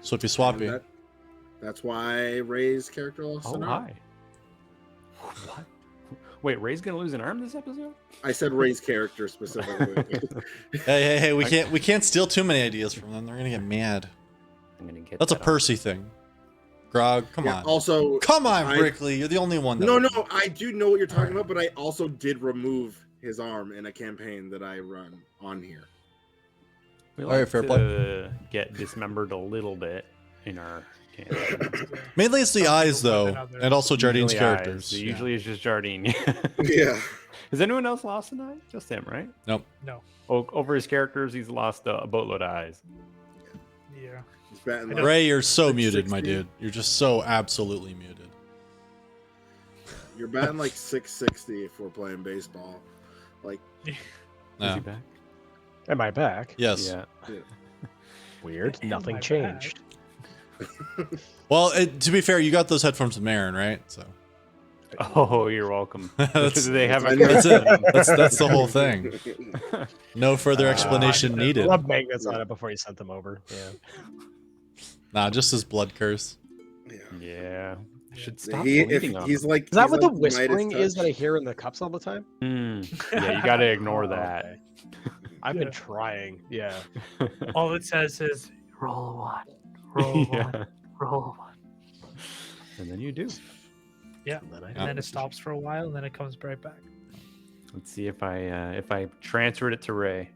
Swippy swappy. That's why Ray's character lost an arm. Hi. What? Wait, Ray's gonna lose an arm this episode? I said Ray's character specifically. Hey, we can't steal too many ideas from them. They're gonna get mad. I'm gonna get. That's a Percy thing. Grog, come on. Also, come on, Brickley. You're the only one. No, I do know what you're talking about, but I also did remove his arm in a campaign that I run on here. We like fair play. Get dismembered a little bit in our campaign. Mainly it's the eyes, though, and also Jardine's characters. So usually it's just Jardine. Yeah. Has anyone else lost an eye? Just him, right? Nope. No. Over his characters, he's lost a boatload of eyes. Yeah. Ray, you're so muted, my dude. You're just so absolutely muted. You're batting like 660 if we're playing baseball. Like, Is he back? Am I back? Yes. Yeah. Weird. Nothing changed. Well, to be fair, you got those headphones from Aaron, right? So. Oh, you're welcome. They have that's it. That's the whole thing. No further explanation needed. Rub magnets on it before you sent them over. Yeah. Nah, just his blood curse. Yeah. I should stop he's like. Is that what the whispering is that I hear in the cups all the time? Yeah, you got to ignore that. Okay. I've been trying. Yeah. All it says is roll one, roll one, roll one. And then you do. Yeah. And then it stops for a while, and then it comes right back. Let's see if I transferred it to Ray.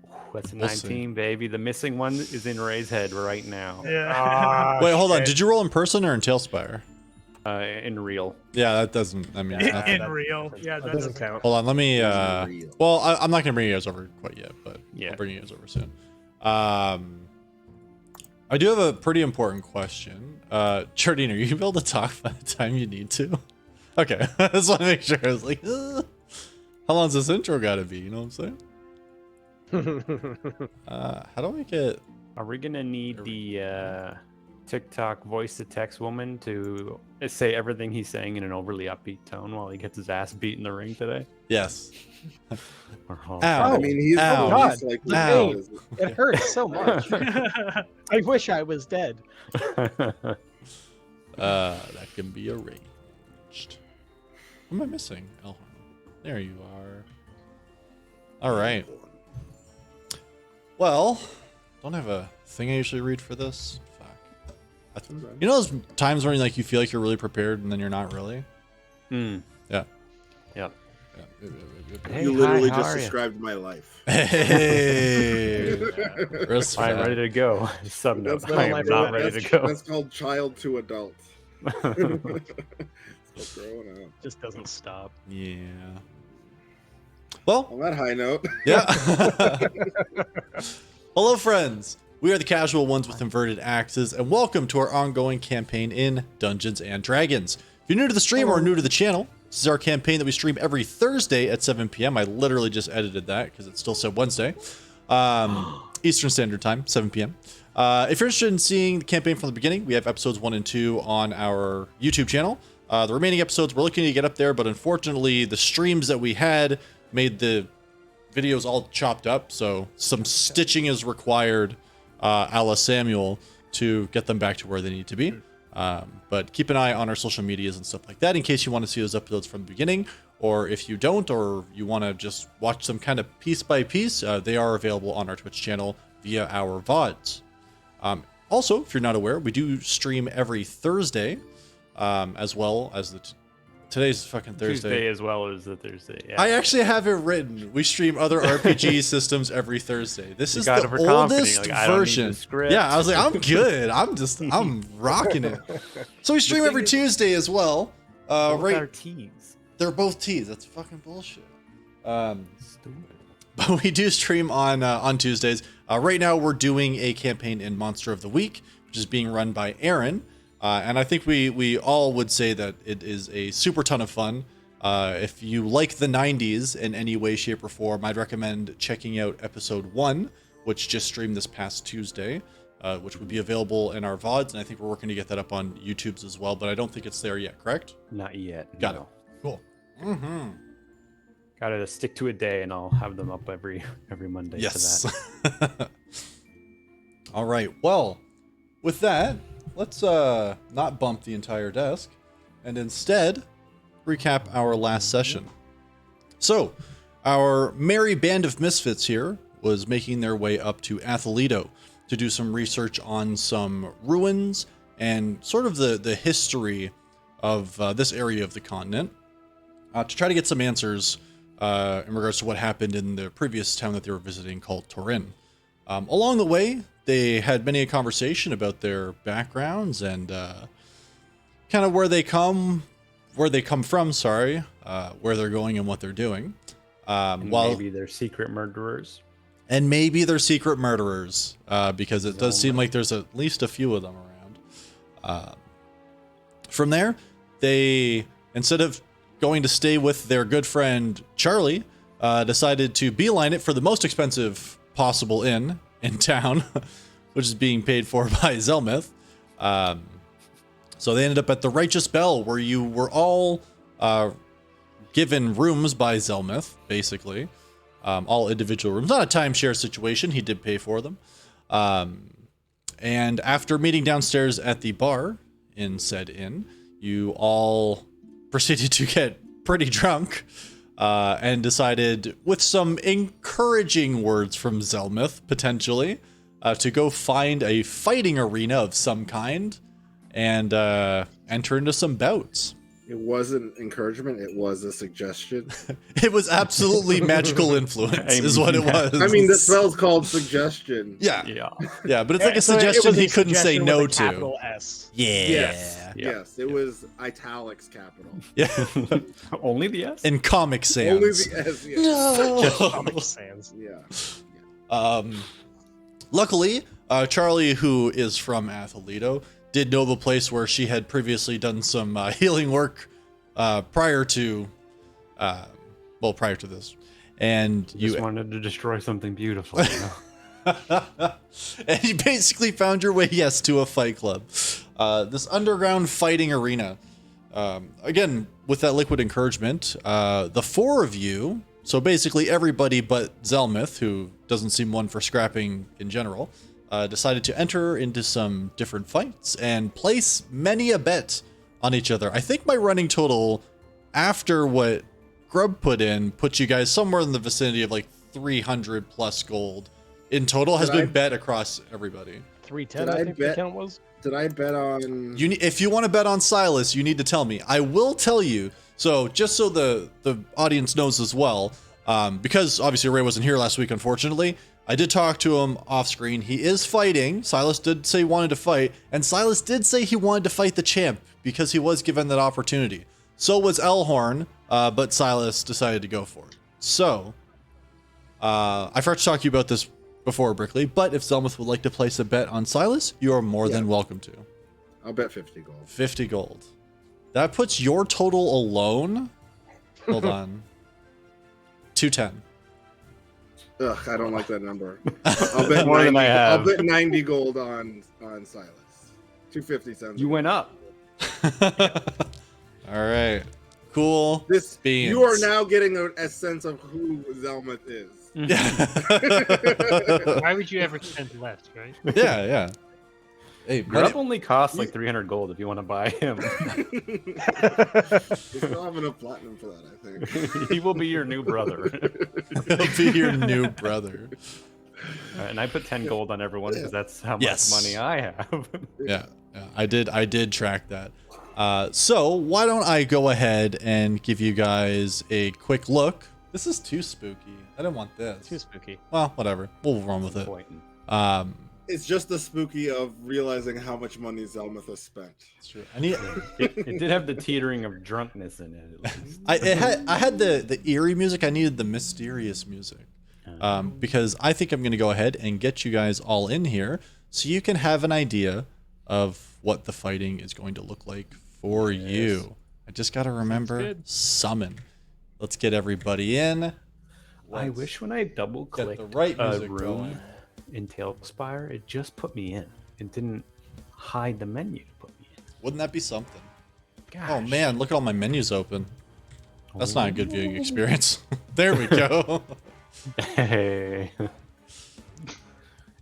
Ooh, that's a 19, baby. The missing one is in Ray's head right now. Yeah. Wait, hold on. Did you roll in person or in Tailspire? In real. Yeah, that doesn't. I mean, in real. Yeah, that doesn't count. Hold on, let me. Well, I'm not gonna bring you guys over quite yet, but yeah, I'll bring you guys over soon. I do have a pretty important question. Jardine, are you gonna be able to talk by the time you need to? Okay, I just want to make sure. I was like, how long's this intro gotta be? You know what I'm saying? How do I get? Are we gonna need the TikTok voice to text woman to say everything he's saying in an overly upbeat tone while he gets his ass beat in the ring today? Yes. Ow. I mean, he's God, like, ow. It hurts so much. I wish I was dead. That can be arranged. What am I missing? Oh, there you are. All right. Well, don't have a thing I usually read for this. You know those times when like you feel like you're really prepared and then you're not really? Yeah. Yep. You literally just described my life. Hey. I'm ready to go. Sub note. I am not ready to go. That's called child to adult. Just doesn't stop. Yeah. Well, on that high note. Yeah. Hello, friends. We are the Casual Ones with Inverted Axes, and welcome to our ongoing campaign in Dungeons and Dragons. If you're new to the stream or new to the channel, this is our campaign that we stream every Thursday at 7 p.m. I literally just edited that because it still said Wednesday. Eastern Standard Time, 7 p.m. If you're interested in seeing the campaign from the beginning, we have episodes 1 and 2 on our YouTube channel. The remaining episodes we're looking to get up there, but unfortunately the streams that we had made the videos all chopped up, so some stitching is required a la Samuel to get them back to where they need to be. But keep an eye on our social medias and stuff like that in case you want to see those episodes from the beginning, or if you don't, or you want to just watch them kind of piece by piece, they are available on our Twitch channel via our VODs. Also, if you're not aware, we do stream every Thursday, as well as the today's fucking Thursday. Tuesday as well as the Thursday. Yeah. I actually have it written. We stream other RPG systems every Thursday. This is the oldest version. Yeah, I was like, I'm good. I'm rocking it. So we stream every Tuesday as well. Right? Are T's. They're both T's. That's fucking bullshit. But we do stream on Tuesdays. Right now we're doing a campaign in Monster of the Week, which is being run by Aaron. And I think we all would say that it is a super ton of fun. If you like the 90s in any way, shape, or form, I'd recommend checking out episode 1, which just streamed this past Tuesday, which would be available in our VODs. And I think we're working to get that up on YouTube's as well, but I don't think it's there yet, correct? Not yet. Got it. Cool. Gotta stick to a day, and I'll have them up every Monday. Yes. For that. All right. Well, with that, let's not bump the entire desk and instead recap our last session. So, our merry band of misfits here was making their way up to Athaleto to do some research on some ruins and sort of the history of this area of the continent to try to get some answers in regards to what happened in the previous town that they were visiting called Torin. Along the way, they had many a conversation about their backgrounds and kind of where they come from, where they're going and what they're doing. Maybe they're secret murderers. And maybe they're secret murderers, because it does seem like there's at least a few of them around. From there, they, instead of going to stay with their good friend Charlie, decided to beeline it for the most expensive possible inn in town, which is being paid for by Zelmith. So they ended up at the Righteous Bell, where you were all given rooms by Zelmith, basically. All individual rooms. Not a timeshare situation. He did pay for them. And after meeting downstairs at the bar in said inn, you all proceeded to get pretty drunk and decided, with some encouraging words from Zelmith, potentially, to go find a fighting arena of some kind and enter into some bouts. It wasn't encouragement, it was a suggestion. It was absolutely magical influence, is what it was. I mean, the spell's called suggestion. Yeah. Yeah. But it's like a So it suggestion was a he couldn't say suggestion no with a to. capital S. Yeah. Yes, it was italics capital. Yeah. Only the S? In Comic Sans. Only the S, yes. Comic Sans. Yeah. Luckily, Charlie, who is from Athaleto, did know the place where she had previously done some healing work prior to this. And You just you wanted to destroy something beautiful. You know? and you basically found your way, yes, to a fight club. This underground fighting arena. Again, with that liquid encouragement, the four of you, so basically everybody but Zelmith, who doesn't seem one for scrapping in general, decided to enter into some different fights and place many a bet on each other. I think my running total after what Grub put in put you guys somewhere in the vicinity of like 300 plus gold in total has been bet across everybody. 310, Did I I think bet- the count was. Did I bet on... If you want to bet on Silas, you need to tell me. I will tell you. So just so the audience knows as well, because obviously Ray wasn't here last week, unfortunately, I did talk to him off screen. He is fighting. Silas did say he wanted to fight, and Silas did say he wanted to fight the champ because he was given that opportunity. So was Elhorn, but Silas decided to go for it. So, I forgot to talk to you about this before, Brickley, but if Zelmith would like to place a bet on Silas, you are more than welcome to. I'll bet 50 gold. 50 gold. That puts your total alone. Hold on. 210. Ugh, I don't like that number. I'll bet More than I have. I'll bet 90 gold on Silas. 250 sounds. You like went up. All right. Cool. this. Beans. You are now getting a sense of who Zelmith is. Why would you ever spend less, right? Yeah. Hey, Grub only costs like 300 gold if you want to buy him. We still have enough platinum for that, I think. He will be your new brother. he'll be your new brother. And I put 10 gold on everyone because that's how much Yes. money I have. Yeah. I did track that. So why don't I go ahead and give you guys a quick look. This is too spooky. I didn't want this. Too spooky. Well, whatever. We'll run with it. Disappointing. It's just the spooky of realizing how much money Zelmith has spent. It's true. I need. It did have the teetering of drunkenness in it, at least. I had the eerie music. I needed the mysterious music. Because I think I'm going to go ahead and get you guys all in here so you can have an idea of what the fighting is going to look like for you. I just got to remember summon. Let's get everybody in. I wish when I double get clicked the right a music room going. in Tailspire, it just put me in. It didn't hide the menu to put me in. Wouldn't that be something? Gosh. Oh man, look at all my menus open. That's not a good viewing experience. There we go. Hey.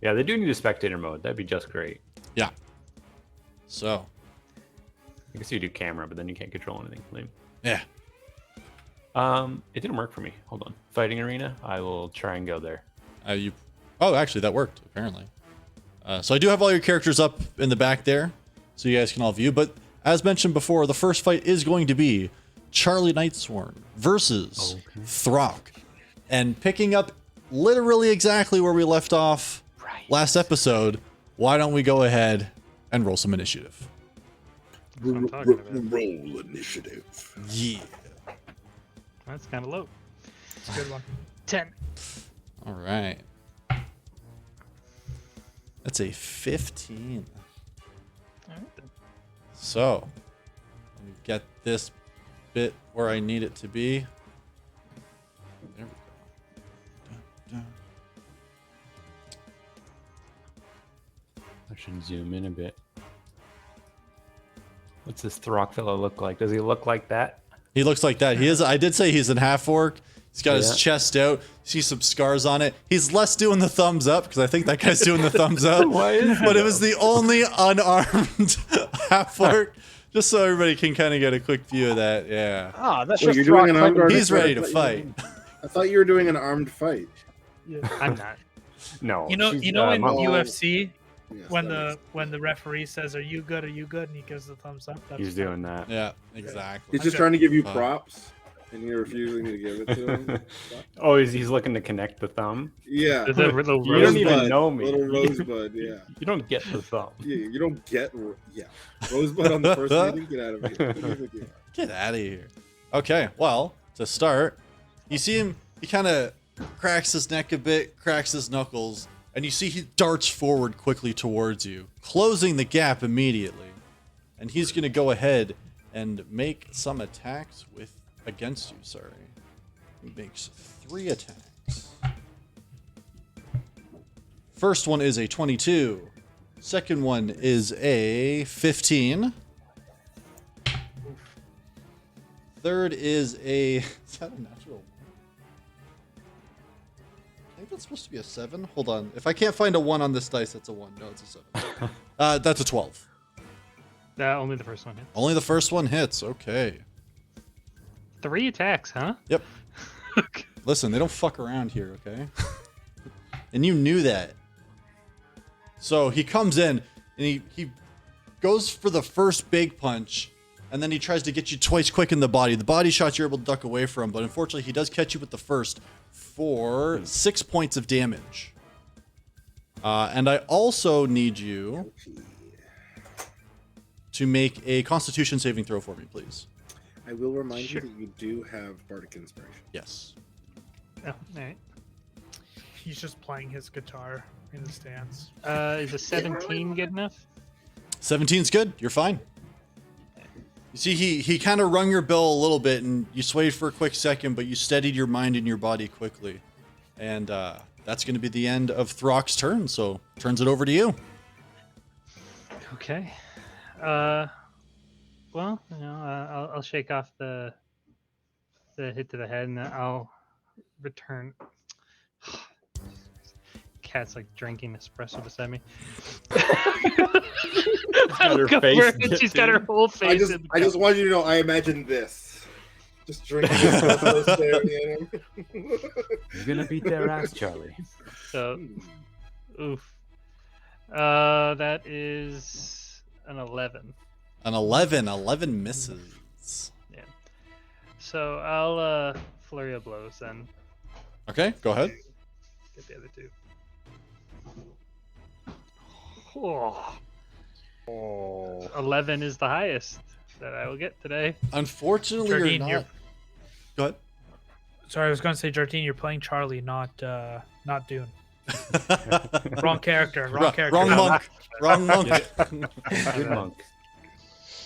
Yeah, they do need a spectator mode. That'd be just great. Yeah. So, I guess you do camera, but then you can't control anything. Lame. yeah. It didn't work for me. Hold on. Fighting arena. I will try and go there. Oh, actually, that worked, apparently. So I do have all your characters up in the back there, so you guys can all view. But as mentioned before, the first fight is going to be Charlie Nightsworn versus Throck. And picking up literally exactly where we left off last episode, why don't we go ahead and roll some initiative? That's what I'm talking about. Roll initiative. Yeah. That's kind of low. It's a good one. 10. All right. That's a 15. All right, then. So, let me get this bit where I need it to be. There we go. Dun, dun. I should zoom in a bit. What's this Throck fellow look like? Does he look like that? He looks like that. He is. I did say he's in half orc. He's got his Yeah. chest out. See some scars on it. He's less doing the thumbs up because I think that guy's doing the thumbs up. Why is he But it though? was the only unarmed half orc. Just so everybody can kind of get a quick view of that. Yeah. Ah, that's Wait, just you're doing an Throck armed Clinton. artist? He's ready to fight. I thought you were doing an armed fight. I'm not. No. You know, she's, in monk. UFC Yes, when that the referee says, "Are you good? Are you good?" and he gives the thumbs up. That's He's doing that. Yeah. Exactly. He's just Okay. trying to give you Fine. props, and you're refusing to give it to him. Oh, he's looking to connect the thumb. Yeah. The little You don't rosebud. even know me. Little rosebud, yeah. You don't get the thumb. Yeah, you don't get, yeah. Rosebud on the first meeting? Get out of here. What do you think you are? Get out of here. Okay, well, to start, you see him, he kind of cracks his neck a bit, cracks his knuckles, and you see he darts forward quickly towards you, closing the gap immediately. And he's going to go ahead and make some attacks against you, sorry. He makes 3 attacks. First one is a 22. Second one is a 15. Third is a... Is that a natural one? I think that's supposed to be a 7. Hold on. If I can't find a 1 on this dice, that's a 1. No, it's a 7. That's a 12. Only the first one hit. Only the first one hits. Okay. 3 attacks, huh? Yep. Listen, they don't fuck around here, okay? And you knew that. So he comes in, and he goes for the first big punch, and then he tries to get you twice quick in the body. The body shots you're able to duck away from, but unfortunately he does catch you with the first for 6 points of damage. And I also need you to make a Constitution saving throw for me, please. I will remind Sure. you that you do have Bardic Inspiration. Yes. Oh, all right. He's just playing his guitar in the stands. Is a 17 good enough? 17's good. You're fine. You see, he kind of rung your bell a little bit, and you swayed for a quick second, but you steadied your mind and your body quickly. And that's going to be the end of Throck's turn, so turns it over to you. Okay. Well, you know, I'll shake off the hit to the head, and then I'll return. Cat's like drinking espresso beside me. I her look up face where she's dipped got her in. whole face. I just want you to know, I imagine this. Just drinking espresso, staring at him. You're gonna beat their ass, Charlie. So, oof. That is an 11. An 11. 11 misses. Yeah. So I'll flurry of blows then. Okay, go ahead. Get the other 2. Oh. 11 is the highest that I will get today. Unfortunately, Jardine, you're you're- not. Go ahead. Sorry, I was going to say, Jardine, you're playing Charlie, not Dune. Wrong character. Wrong character. Wrong monk. Wrong monk. Good monk.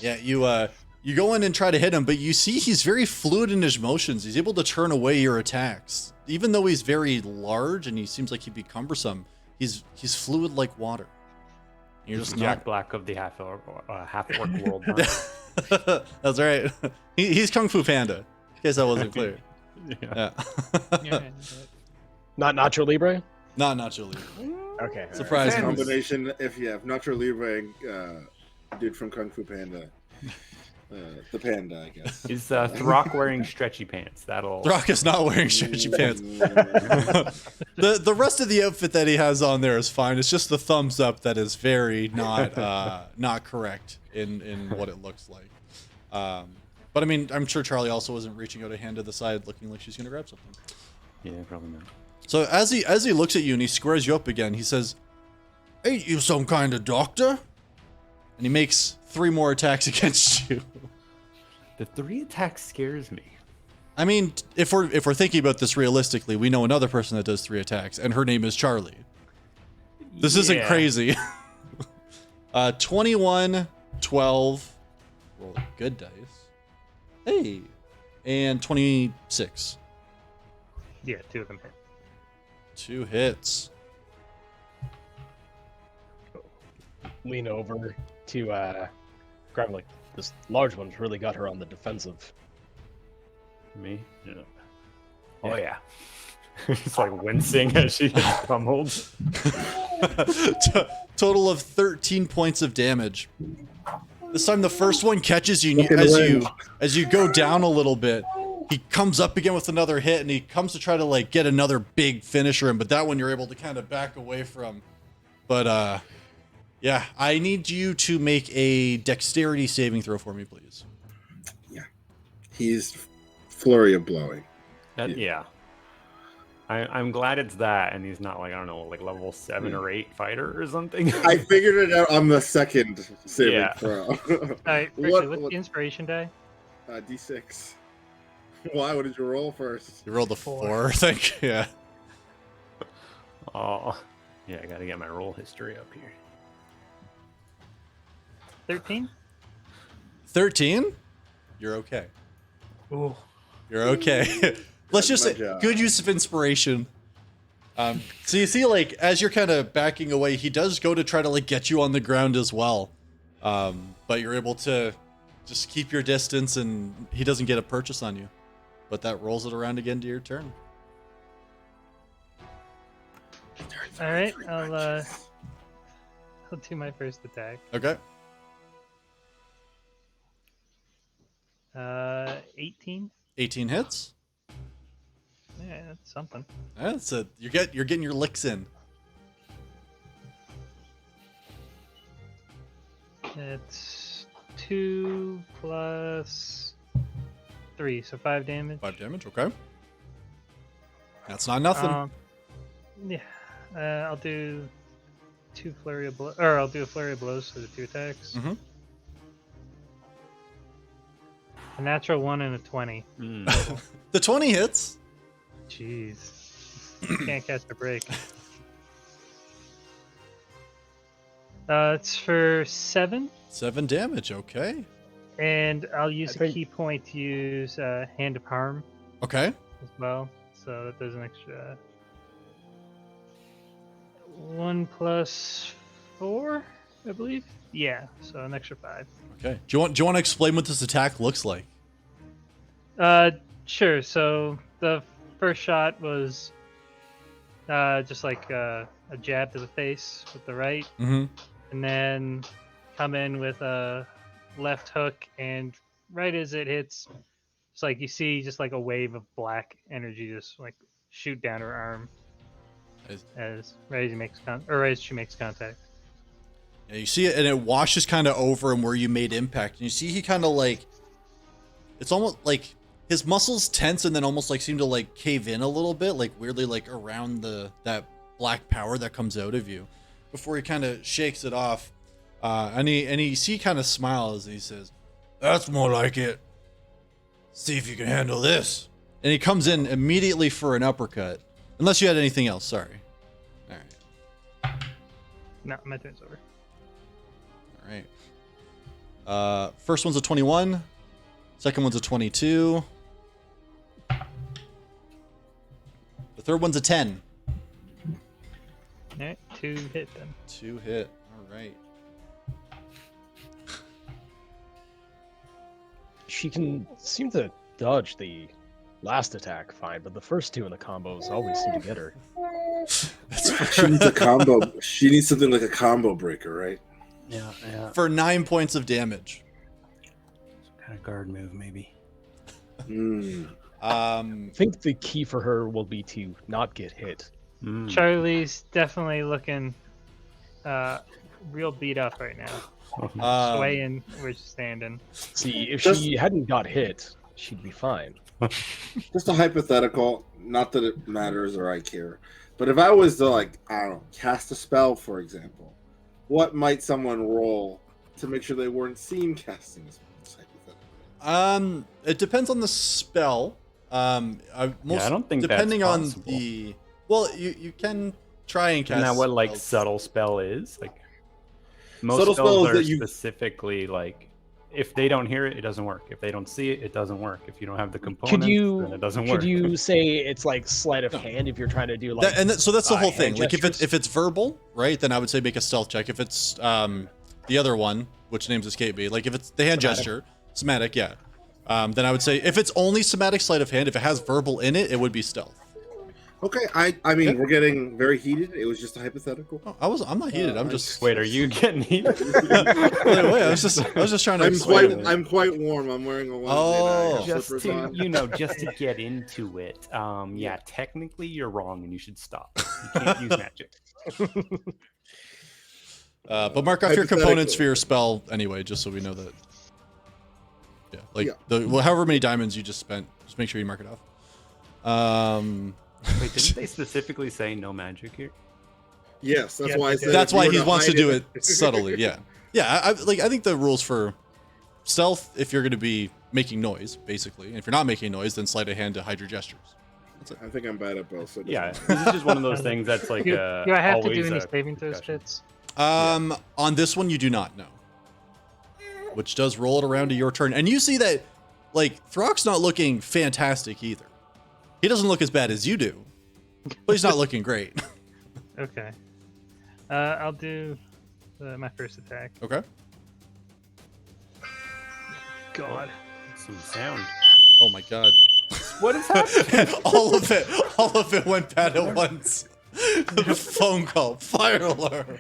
Yeah, you go in and try to hit him, but you see he's very fluid in his motions. He's able to turn away your attacks. Even though he's very large and he seems like he'd be cumbersome, he's fluid like water. You're He's just Jack not. Black of the half orc world. Huh? That's right. He's Kung Fu Panda. In case that wasn't clear. Yeah. Yeah. Yeah. Not Nacho Libre? Not Nacho Libre. Okay. Surprise. Combination, if you have Nacho Libre Dude from Kung Fu Panda. The panda, I guess. Is Throck wearing stretchy pants? That'll. Throck is not wearing stretchy pants. The rest of the outfit that he has on there is fine. It's just the thumbs up that is very not correct in what it looks like. But I mean, I'm sure Charlie also wasn't reaching out a hand to the side looking like she's gonna grab something. Yeah, probably not. So as he looks at you and he squares you up again, he says, "Ain't you some kind of doctor?" And he makes 3 more attacks against you. The 3 attacks scares me. I mean, if we're thinking about this realistically, we know another person that does 3 attacks, and her name is Charlie. This isn't crazy. 21, 12, roll a good dice. Hey, and 26. Yeah, 2 of them hit. 2 hits. Lean over to grab like this large one's really got her on the defensive. Me? Yeah. Oh yeah. It's like wincing as she gets pummeled. Total of 13 points of damage. This time the first one catches you, as you go down a little bit. He comes up again with another hit, and he comes to try to like get another big finisher in, but that one you're able to kind of back away from. But yeah, I need you to make a dexterity saving throw for me, please. Yeah. He's flurry of blowing. Yeah. I'm glad it's that, and he's not like, I don't know, like level 7 or 8 fighter or something. I figured it out on the second saving throw. Alright, what's the inspiration die? D6. Why? What did you roll first? You rolled a 4, I think. Yeah. Oh, yeah, I gotta get my roll history up here. 13? 13? You're okay. Ooh. You're okay. Let's just say, good use of inspiration. So you see, like, as you're kind of backing away, he does go to try to, like, get you on the ground as well. But you're able to just keep your distance, and he doesn't get a purchase on you. But that rolls it around again to your turn. Alright, I'll do my first attack. Okay. 18? 18 hits. Yeah, that's something. That's you're getting your licks in. It's 2 plus 3, so 5 damage. 5 damage, okay. That's not nothing. Yeah, I'll do 2 flurry of blows, or I'll do a flurry of blows for the 2 attacks. Mm-hmm. A natural 1 and a 20. The 20 hits. Jeez, can't catch a break. It's for 7. 7 damage, okay. And I'll use a key point to use Hand of Harm Okay. as well. So that does an extra 1 plus 4, I believe. Yeah, so an extra 5. Okay. Do you want to explain what this attack looks like? Sure. So the first shot was just like a jab to the face with the right, Mm-hmm. and then come in with a left hook, and right as it hits, it's like you see just like a wave of black energy just like shoot down her arm as right as she makes contact. Yeah, you see it, and it washes kind of over him where you made impact. And you see he kind of like, it's almost like his muscles tense and then almost like seem to like cave in a little bit, like weirdly like around that black power that comes out of you before he kind of shakes it off. And he see he kind of smiles and he says, "That's more like it. See if you can handle this." And he comes in immediately for an uppercut. Unless you had anything else, sorry. All right. No, my turn's over. All right. First one's a 21. Second one's a 22. The third one's a 10. Alright, 2 hit then. 2 hit. All right. She can seem to dodge the last attack fine, but the first 2 in the combos always seem to get her. That's She needs a combo. She needs something like a combo breaker, right? Yeah. for 9 points of damage. Some kind of guard move, maybe. I think the key for her will be to not get hit. Charlie's definitely looking real beat up right now. Swaying where she's standing. See, if Just- she hadn't got hit, she'd be fine. Just a hypothetical, not that it matters or I care, but if I was to, like, I don't know, cast a spell, for example, what might someone roll to make sure they weren't seen casting a spell? Just hypothetically. It depends on the spell. I don't think depending that's on possible. the. Well, you can try and cast. Isn't that what like spells. subtle spell is? Like most Subtle spells spell is are that you- specifically like if they don't hear it, it doesn't work. If they don't see it, it doesn't work. If you don't have the components, then it doesn't work. Could you say it's like sleight of hand if you're trying to do like So that's the whole hand thing. Like gestures? if it's verbal, right? Then I would say make a stealth check. If it's the other one, which names escape me, like if it's the hand Somatic. gesture, somatic, yeah. Then I would say if it's only somatic sleight of hand, if it has verbal in it, it would be stealth. Okay, I mean, we're getting very heated. It was just a hypothetical. Oh, I'm not heated. I'm just Wait, are you getting heated? wait, I was just trying to explain it. I'm quite warm. I'm wearing a onesie. Oh. and I have just slippers to on. just to get into it. Yeah, technically you're wrong and you should stop. You can't use magic. But mark off your components Hypothetically. for your spell anyway, just so we know that. Yeah, like Yeah. however many diamonds you just spent, just make sure you mark it off. Wait, didn't they specifically say no magic here? Yes, that's Yeah, why I they said. did. That's if you why were he wants to hide do it subtly. Yeah, yeah. I think the rules for stealth, if you're going to be making noise, basically, and if you're not making noise, then sleight of hand to hide your gestures. I think I'm bad at both. So it doesn't Yeah, matter. this is just one of those things that's like Do I have to always do any a saving throws, discussion. Fitz? On this one, you do not know, which does roll it around to your turn, and you see that, like, Throck's not looking fantastic either. He doesn't look as bad as you do, but he's not looking great. Okay. I'll do my first attack. Okay. God. Some sound. Oh my god. What is happening? all of it went bad at once. Phone call, fire alarm.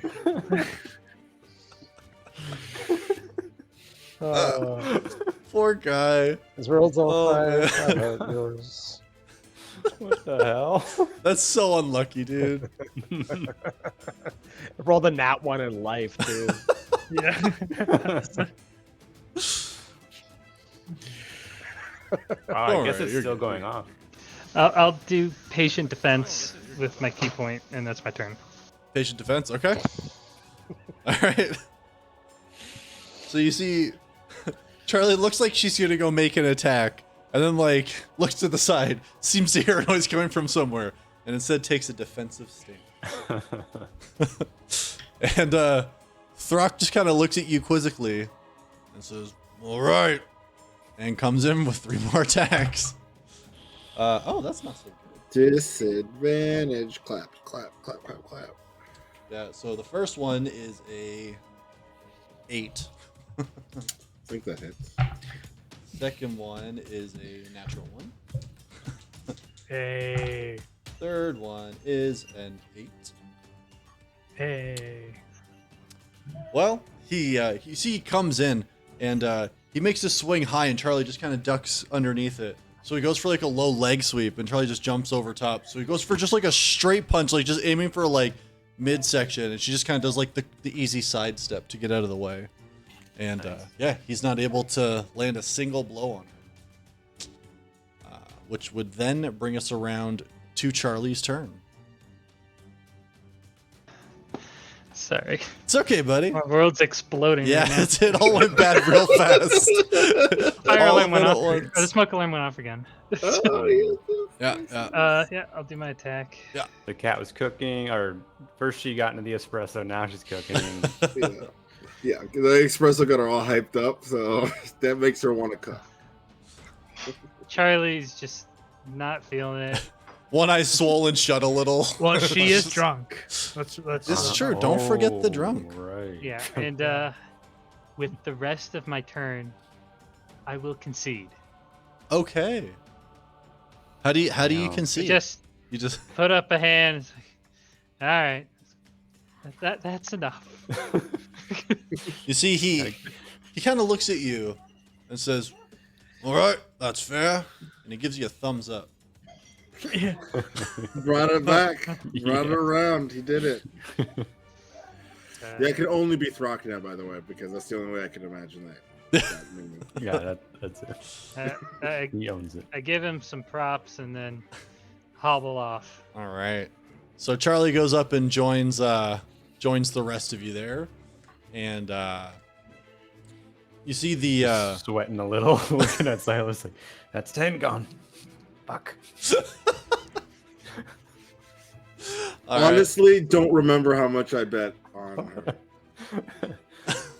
Poor guy. His world's on Oh, fire. man. How about yours? What the hell? That's so unlucky, dude. Roll the nat one in life, dude. Yeah. I All guess right, it's you're still good. going off. I'll do patient defense with my key point, and that's my turn. Patient defense, okay. All right. So you see, Charlie looks like she's gonna go make an attack, and then like looks to the side, seems to hear a noise coming from somewhere, and instead takes a defensive stand. And Throck just kind of looks at you quizzically and says, "All right," and comes in with 3 more attacks. Oh, that's not so good. Disadvantage. Clap, clap, clap, clap, clap. Yeah. So the first one is a 8. I think that hits. Second one is a natural 1. Hey. Third one is an 8. Hey. Well, he comes in and he makes a swing high, and Charlie just kind of ducks underneath it. So he goes for like a low leg sweep, and Charlie just jumps over top. So he goes for just like a straight punch, like just aiming for like midsection, and she just kind of does like the easy sidestep to get out of the way. And yeah, he's not able to land a single blow on her, which would then bring us around to Charlie's turn. Sorry. It's okay, buddy. My world's exploding. Yeah, right now. it all went bad real fast. Fire All alarm of went it off. at Or once. the smoke alarm went off again. Oh, yeah. Yeah. Yeah, I'll do my attack. The cat was cooking, or first she got into the espresso, now she's cooking. Yeah. Yeah, the espresso got her all hyped up, so that makes her want to cook. Charlie's just not feeling it. One eye swollen shut a little. Well, she is drunk. Let's This is true. Don't forget the drunk. Right. Yeah, and with the rest of my turn, I will concede. Okay. How do you No. concede? Just You just put up a hand. It's like, all right, that's enough. You see, he kind of looks at you and says, "All right, that's fair," and he gives you a thumbs up. Brought it back. Brought it around. He did it. Yeah, it can only be Throck now, by the way, because that's the only way I can imagine that meaning. Yeah, that's it. He owns it. I give him some props and then hobble off. All right. So Charlie goes up and joins the rest of you there, and you see the Sweating a little, looking at Silas like, that's 10 gone. Fuck. all right. Honestly, don't remember how much I bet on her.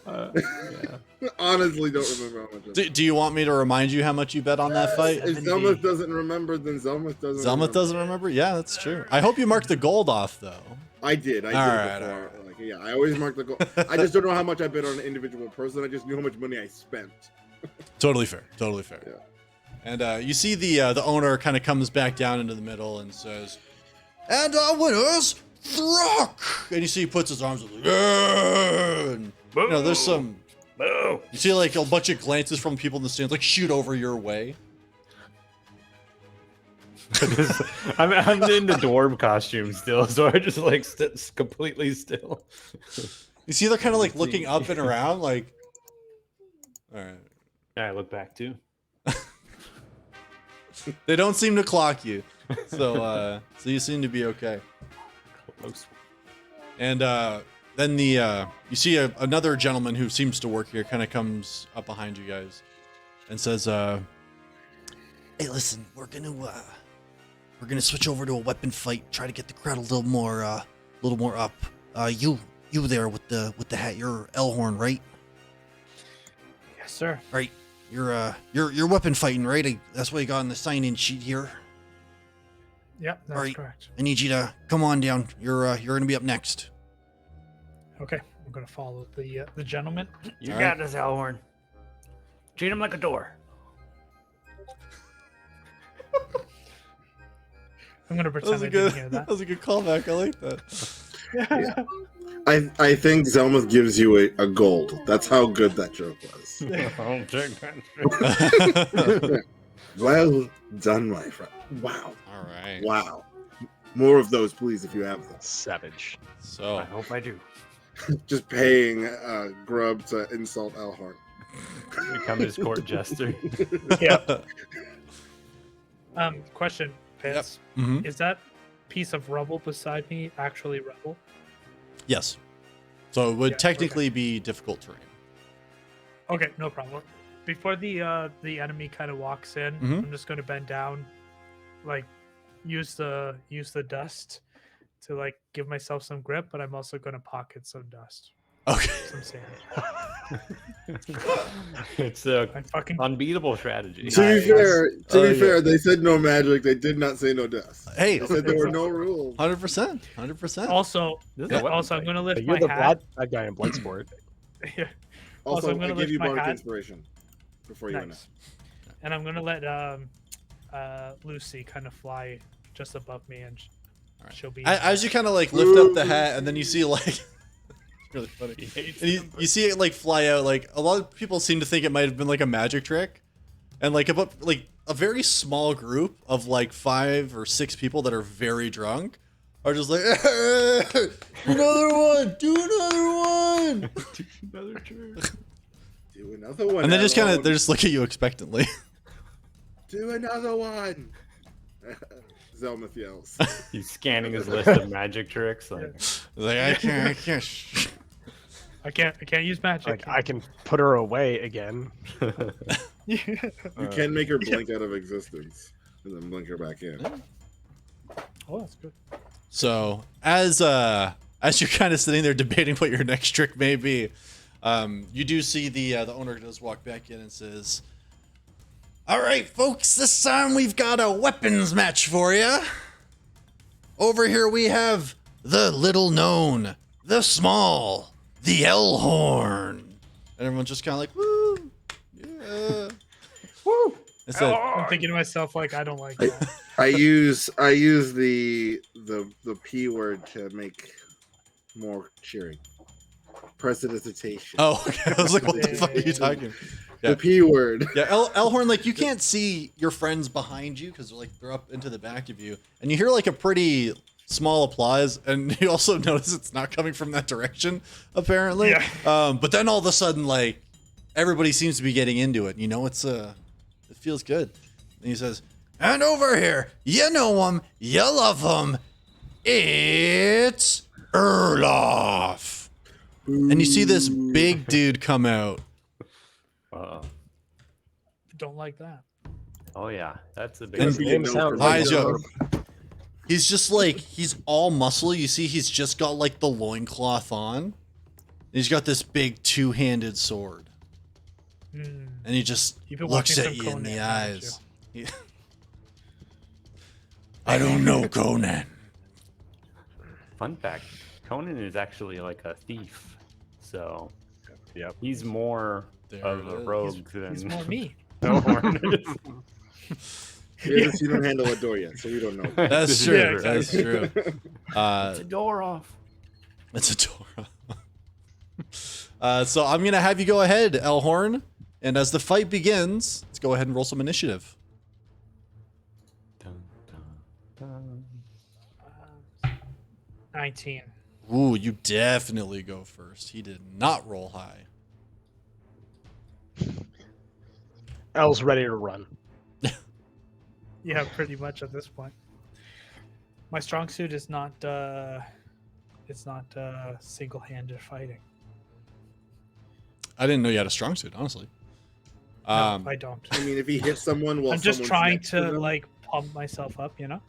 Yeah. Honestly, don't remember how much I bet. Do you want me to remind you how much you bet on that fight? If Zelmuth doesn't remember, then Zelmuth doesn't remember. Zelmuth doesn't remember? Yeah, that's true. I hope you marked the gold off, though. I did All before. right. Like, yeah, I always mark the goal. I just don't know how much I bet on an individual person. I just knew how much money I spent. Totally fair. Totally fair. Yeah. And you see the owner kind of comes back down into the middle and says, "And our winners, Throck!" And you see he puts his arms up. "Yeah!" And, you know, there's some. Boo! You see like a bunch of glances from people in the stands, like shoot over your way. I'm in the dwarf costume still, so I just like completely still. You see they're kind of like looking up and around, like. All right. I look back too. They don't seem to clock you, so you seem to be okay. Close. And then you see another gentleman who seems to work here kind of comes up behind you guys and says, "Hey, listen, we're gonna switch over to a weapon fight. Try to get the crowd a little more up. You there with the hat? You're Elhorn, right? Yes, sir. All right. You're weapon fighting, right? That's what you got on the sign-in sheet here. Yep, that's Alright. correct. I need you to come on down. You're gonna be up next." Okay, I'm gonna follow the gentleman. You All got this, Elhorn. Treat him like a door. I'm gonna That pretend was I a didn't good. hear That that. was a good callback. I like that. I think Zelmuth gives you a gold. That's how good that joke was. Oh, check that. Well done, my friend. Wow. All right. Wow. More of those, please, if you have them. Savage. So I hope I do. Just paying Grub to insult Elhorn. Become his court jester. Yeah. Question, Pants. Mhm. Is that piece of rubble beside me actually rubble? Yes. So it would Yeah, technically be difficult terrain. Okay, no problem. Before the enemy kind of walks in, Mhm. I'm just gonna bend down, like use the dust to like give myself some grip, but I'm also gonna pocket some dust, Okay. some sand. It's a I fucking unbeatable strategy. To be fair, Oh, yeah. fair, they said no magic. They did not say no dust. Hey, They said there were no rules. 100%. 100%. also This is a weapon also I'm fight. gonna lift But you're my the hat. bad guy in Bloodsport. Yeah. Also, Also, I'm gonna I give lift you my bardic hat. inspiration before you went Nice. And I'm gonna let Lucy kind of fly just above me, and Alright. she'll be. As you kind of like lift up the hat, and then you see like, it's really funny. He hates And you see it like fly out. Like a lot of people seem to think it might have been like a magic trick, and like about like a very small group of like 5 or 6 people that are very drunk are just like, "Hey, another one, do another one," Another trick. Do another one. and they just kind Elhorn. of they just look at you expectantly. Do another one. Zelmuth yells. He's scanning his list of magic tricks. Like, Like I can't. I can't use magic. Like I can put her away again. You can make her blink out of existence and then blink her back in. Oh, that's good. So as you're kind of sitting there debating what your next trick may be, you do see the owner does walk back in and says, "All right, folks, this time we've got a weapons match for you. Over here we have the little known, the small, the Elhorn." And everyone's just kind of like, "Woo, yeah, Woo! It's a, I'm thinking to myself like I don't like that. I use the P word to make more cheering. Prestidigitation. Oh, okay. I was like, what the fuck are you talking? Yeah. The P word. Yeah, Elhorn, like you can't see your friends behind you because they're up into the back of you, and you hear like a pretty small applause, and you also notice it's not coming from that direction, apparently. Yeah. But then all of a sudden, like everybody seems to be getting into it. You know, it feels good. And he says, "And over here, you know him, you love him. It's Erloff." And you see this big dude come out. Don't like that. Oh yeah, that's a big. And His name sounds eyes like up. He's just like, he's all muscle. You see, he's just got like the loincloth on. He's got this big two-handed sword. Mm. And he just You've been looks watching at some you in the Conan, haven't eyes. He- I don't know, Conan. Fun fact: Conan is actually like a thief, so Yep. he's more There of it a is. rogue than He's more me. Elhorn is. We haven't seen him handle a door yet, so we don't know. That's true. Yeah, That's true. It's a door off. It's a door. So I'm gonna have you go ahead, Elhorn, and as the fight begins, let's go ahead and roll some initiative. Dun, dun, dun. 19. Ooh, you definitely go first. He did not roll high. El's ready to run. Yeah, pretty much at this point. My strong suit is not single-handed fighting. I didn't know you had a strong suit, honestly. No, I don't. I mean, if he hits someone while I'm just someone's trying next to them, like pump myself up, you know?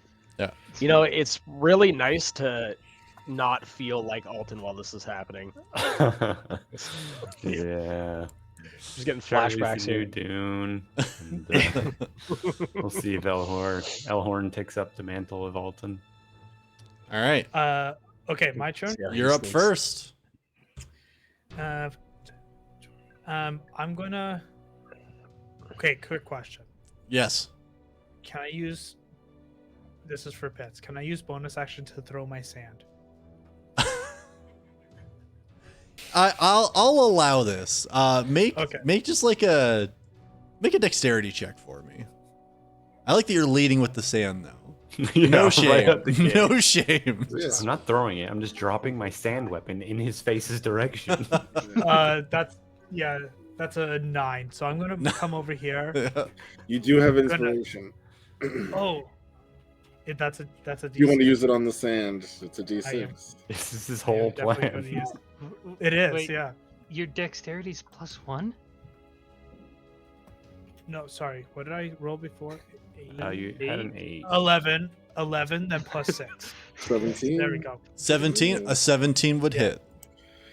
You know, it's really nice to not feel like Alton while this is happening. Yeah. Just getting Charlie's flashbacks the new here. Dune. And, we'll see if Elhorn takes up the mantle of Alton. All right, Okay, my turn. Yeah, he you're up sneaks. first. I'm gonna. Okay, quick question. Yes. Can I use? This is for pets. Can I use bonus action to throw my sand? I'll allow this. Make Okay. just like a dexterity check for me. I like that you're leading with the sand though. Yeah, No right shame. out the gate. No shame. Yeah. I'm not throwing it. I'm just dropping my sand weapon in his face's direction. That's a 9. So I'm gonna come over here. you do have inspiration. Oh, that's a D6. You want to use it on the sand? It's a I am. D6. This is his Yeah, whole definitely plan. gonna use it. It is, Wait, yeah. Your dexterity's +1? No, sorry. What did I roll before? You had an 8. 11, then plus 6. 17. There we go. 17. A 17 would hit.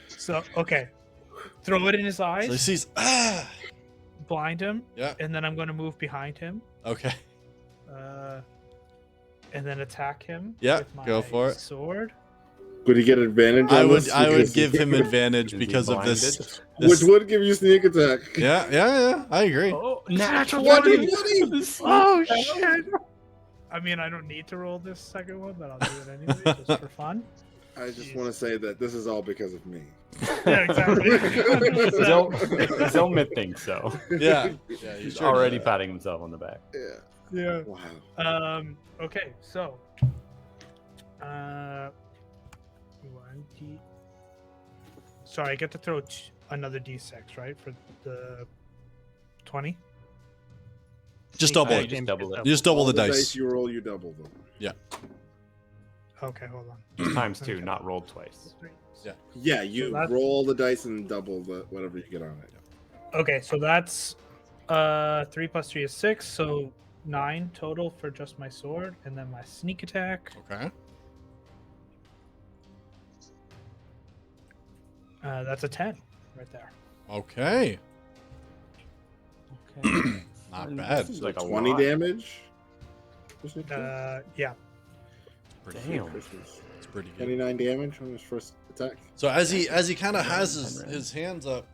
So, okay. Throw it in his So he eyes, sees. blind him, Yeah. and then I'm going to move behind him, Okay. and then attack him. Yeah, with my go for it. Sword. Would he get advantage? I on would this? I would Because- give him advantage Is he because of this. blinded? Which would give you sneak attack. Yeah. I agree. Oh, natural What? 20! Oh, shit! I mean, I don't need to roll this second one, but I'll do it anyway, just for fun. I just want to say that this is all because of me. Yeah, exactly. Zelmit thinks so. Yeah. Yeah. You He's sure already did. patting himself on the back. Yeah. Yeah. Wow. Okay, so 1d. Sorry, I get to throw another d6, right, for the 20. Just double you it. just double it. You just double All the dice. you roll, you double them. Okay, hold on. Just times 2, not rolled twice. Yeah, you that's- roll the dice and double the whatever you get on it. Okay, so that's 3 plus 3 is 6, so 9 total for just my sword, and then my sneak attack. Okay. That's a 10 right there. Okay. Okay. Not bad. It's like a 20 lot. damage. Christmas Yeah. Pretty Damn. Christmas. It's pretty good. 29 damage on his first attack. So as he kind of has his hands up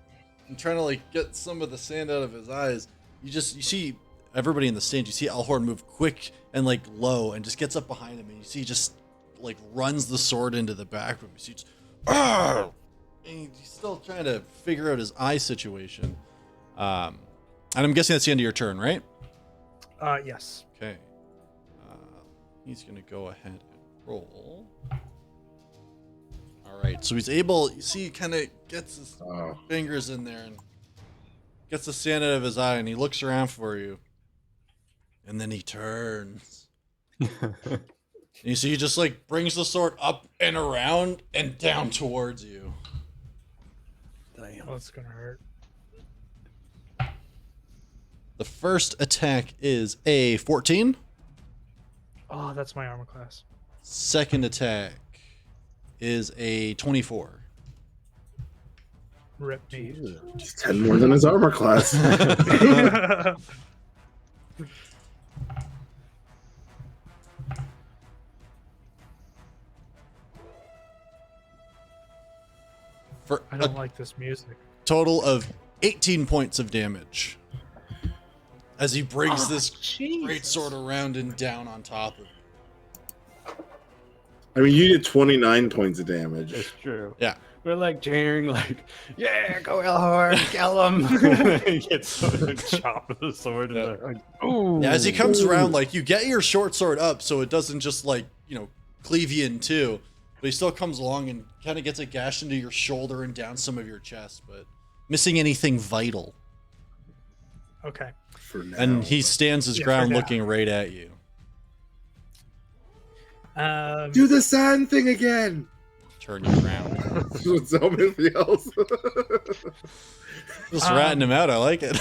and trying to like get some of the sand out of his eyes, you see everybody in the stand. You see Elhorn move quick and like low and just gets up behind him, and you see he just like runs the sword into the back of him. You see just, "Arr!" he's still trying to figure out his eye situation. And I'm guessing that's the end of your turn, right? Yes. Okay. He's going to go ahead and roll. All right. So he's able, you see, he kind of gets his fingers in there and gets the sand out of his eye, and he looks around for you. And then he turns. And you see he just like brings the sword up and around and down towards you. Oh, it's gonna hurt. The first attack is a 14. Oh, that's my armor class. Second attack is a 24. Rip me. It's 10 more than his armor class. For I a don't like this music. total of 18 points of damage. As he brings this great sword around and down on top of you. I mean, you did 29 points of damage. It's true. Yeah. We're like cheering, like, yeah, go Elhorn, kill him. He gets sort of chopped with the sword. Yeah. And like, ooh. Yeah, as he comes around, like, you get your short sword up so it doesn't just, like, you know, cleave you in two. But he still comes along and kind of gets a gash into your shoulder and down some of your chest, but missing anything vital. Okay. For now. And he stands his Yeah, ground for now. looking right at you. Do the sand thing again! Turn you around. That's what Zelman yells. Just ratting him out. I like it.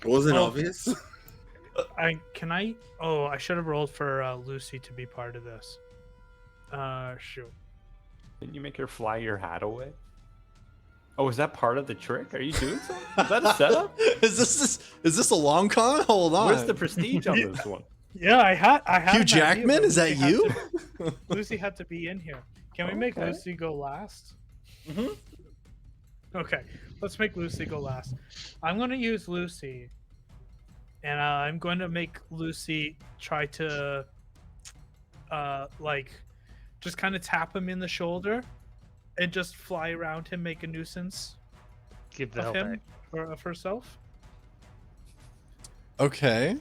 Wasn't Oh. obvious. I should have rolled for Lucy to be part of this. Shoot. Didn't you make her fly your hat away? Oh, is that part of the trick? Are you doing something? Is that a setup? Is this a long con? Hold on. Where's the prestige on this one? Yeah, I had. Hugh an idea, Jackman? but Is that Lucy had you? Lucy had to be in here. Can we make Okay. Lucy go last? Mm-hmm. Okay, let's make Lucy go last. I'm going to use Lucy, and I'm going to make Lucy try to, just kind of tap him in the shoulder, and just fly around him, make a nuisance Give the of help him back. or of herself. Okay.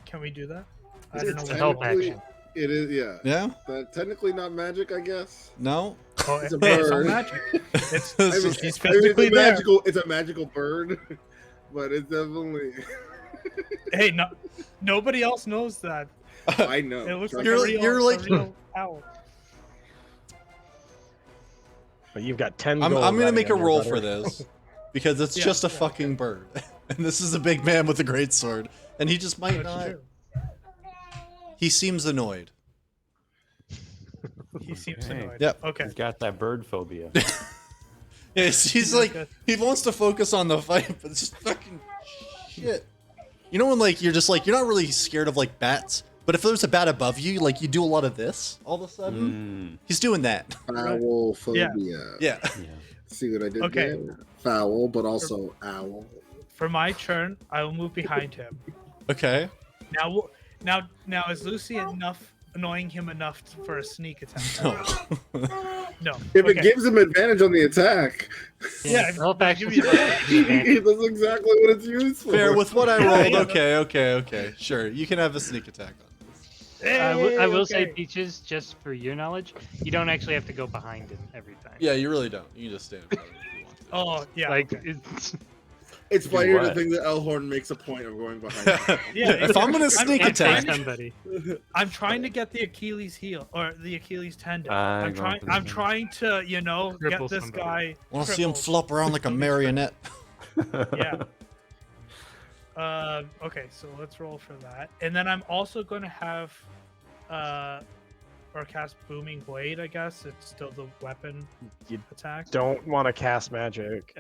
Can we do that? I It's don't know. a what- help technically- action. It is, yeah. Yeah? Technically not magic, I guess. No? Oh, It's a hey, it's not bird. magic. It's, I mean, he's I mean, physically there. it's a magical bird, but it's definitely. Hey, no, nobody else knows that. I know. It looks like You're- a real, you're a like- real owl. But you've got 10 I'm gold gonna riding make a on your roll butter. for this. Because it's Yeah, just a yeah, fucking bird. And this is a big man with a great sword. And he just might That's not. true. He seems annoyed. He seems Okay. annoyed. Yep. Okay. He's got that bird phobia. Yes, he's like, Okay. he wants to focus on the fight, but it's just fucking shit. You know when like you're just like, you're not really scared of like bats, but if there's a bat above you, like you do a lot of this all of a sudden. He's doing that. Foul phobia. Yeah. Yeah. See what I did Okay. there? Foul, but also owl. For my turn, I will move behind him. Okay. Now, is Lucy annoying him enough for a sneak attack? No. No. If Okay. it gives him advantage on the attack, Yeah, help action. give me that. that's exactly what it's used for. Fair with what I rolled. Yeah. Okay. Sure. You can have a sneak attack on this. I will say, okay. Peaches, just for your knowledge, you don't actually have to go behind him every time. Yeah, you really don't. You can just stand in front of him if you want to. Oh, yeah. Like, okay. it's, It's funnier to what? think that Elhorn makes a point of going behind him. Yeah, If I'm gonna sneak can't attack, take somebody. I'm trying to get the Achilles heel or the Achilles tendon. I'm I'm going trying. for the I'm tendon. trying to, get Cripple this somebody. guy. want to see him crippled. flop around like a marionette. Yeah. Okay, so let's roll for that, and then I'm also going to have, or cast Booming Blade. I guess it's still the weapon You attack. Don't want to cast magic.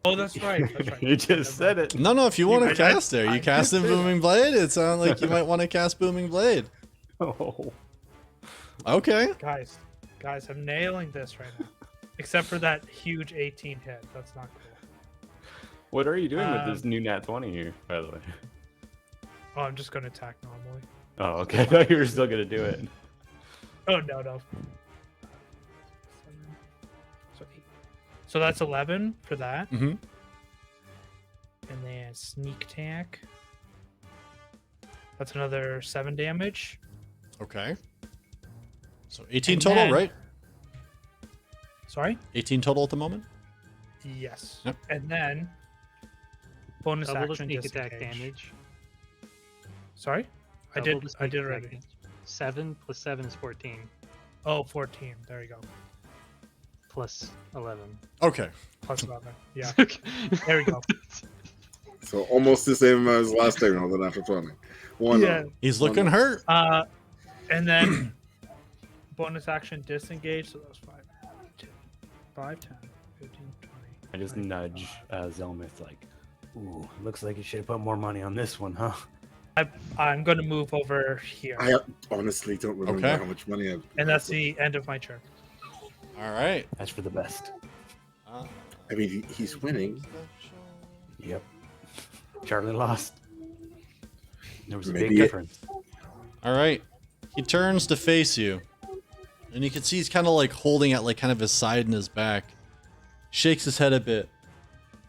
Oh, that's right. That's right. You just said it. No, if you want I- to cast there, I you cast in did say Booming Blade. It sounds like you might want to cast Booming Blade. Oh. Okay. Guys, I'm nailing this right now. Except for that huge 18 hit. That's not cool. What are you doing with this new nat 20 here, by the way? Oh, I'm just going to attack normally. Oh, okay. I thought you were still gonna do it. Oh, no. So that's 11 for that. Mm-hmm. And then sneak attack. That's another 7 damage. Okay. So 18 And total, then- right? Sorry? 18 total at the moment? Yes. Yep. And then bonus Double the action sneak attack disengage. damage. Sorry? I Double did the sneak attack already. damage. 7 plus 7 is 14. Oh, 14. There you go. Plus 11. Okay. Plus 11. Yeah. Okay. There we go. So almost the same amount as last time, although not for 20. One. Yeah. He's looking hurt. And then bonus action disengage. So that was 5, 10, 15, 20. I just 25. nudge Zelmith like, ooh, looks like you should have put more money on this one, huh? I'm going to move over here. I honestly don't remember Okay. how much money I've. And that's the end of my turn. All right. That's for the best. I mean, he's winning. Yep. Charlie lost. There was a Maybe big it- difference. All right. He turns to face you. And you can see he's kind of like holding at like kind of his side and his back. Shakes his head a bit.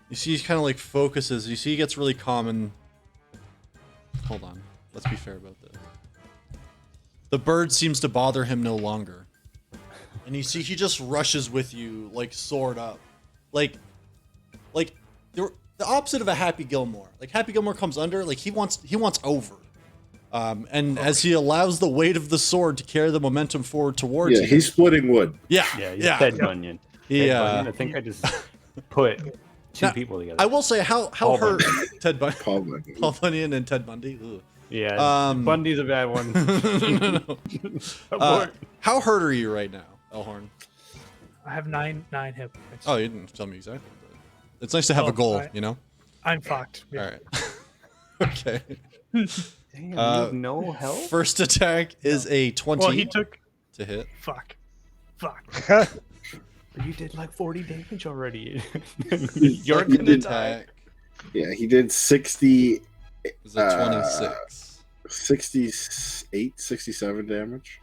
You see he kind of like focuses. You see he gets really calm and... Hold on. Let's be fair about this. The bird seems to bother him no longer. And you see he just rushes with you like sword up. Like the opposite of a Happy Gilmore. Like Happy Gilmore comes under, like he wants over. And as he allows the weight of the sword to carry the momentum forward towards Yeah, you. he's splitting wood. Yeah, Yeah, he's yeah. Ted Bunyan. He, Ted Bunyan. I think I just put two Now, people together. I will say how Paul hurt Bunyan. Ted Bunyan, Paul Bunyan. Paul Bunyan and Ted Bundy. Ugh. Yeah, Bundy's a bad one. No. Abort. How hurt are you right now, Elhorn? I have 9 hit points. Oh, you didn't tell me exactly. But it's nice to have a goal, I- you know. I'm fucked. Yeah. All right. Okay. Damn, you have no help? First attack is a 20 Well, he took. to hit. Fuck. You did like 40 damage already. Your Second attack Yeah, he did 60, is a 26. 68, 67 damage.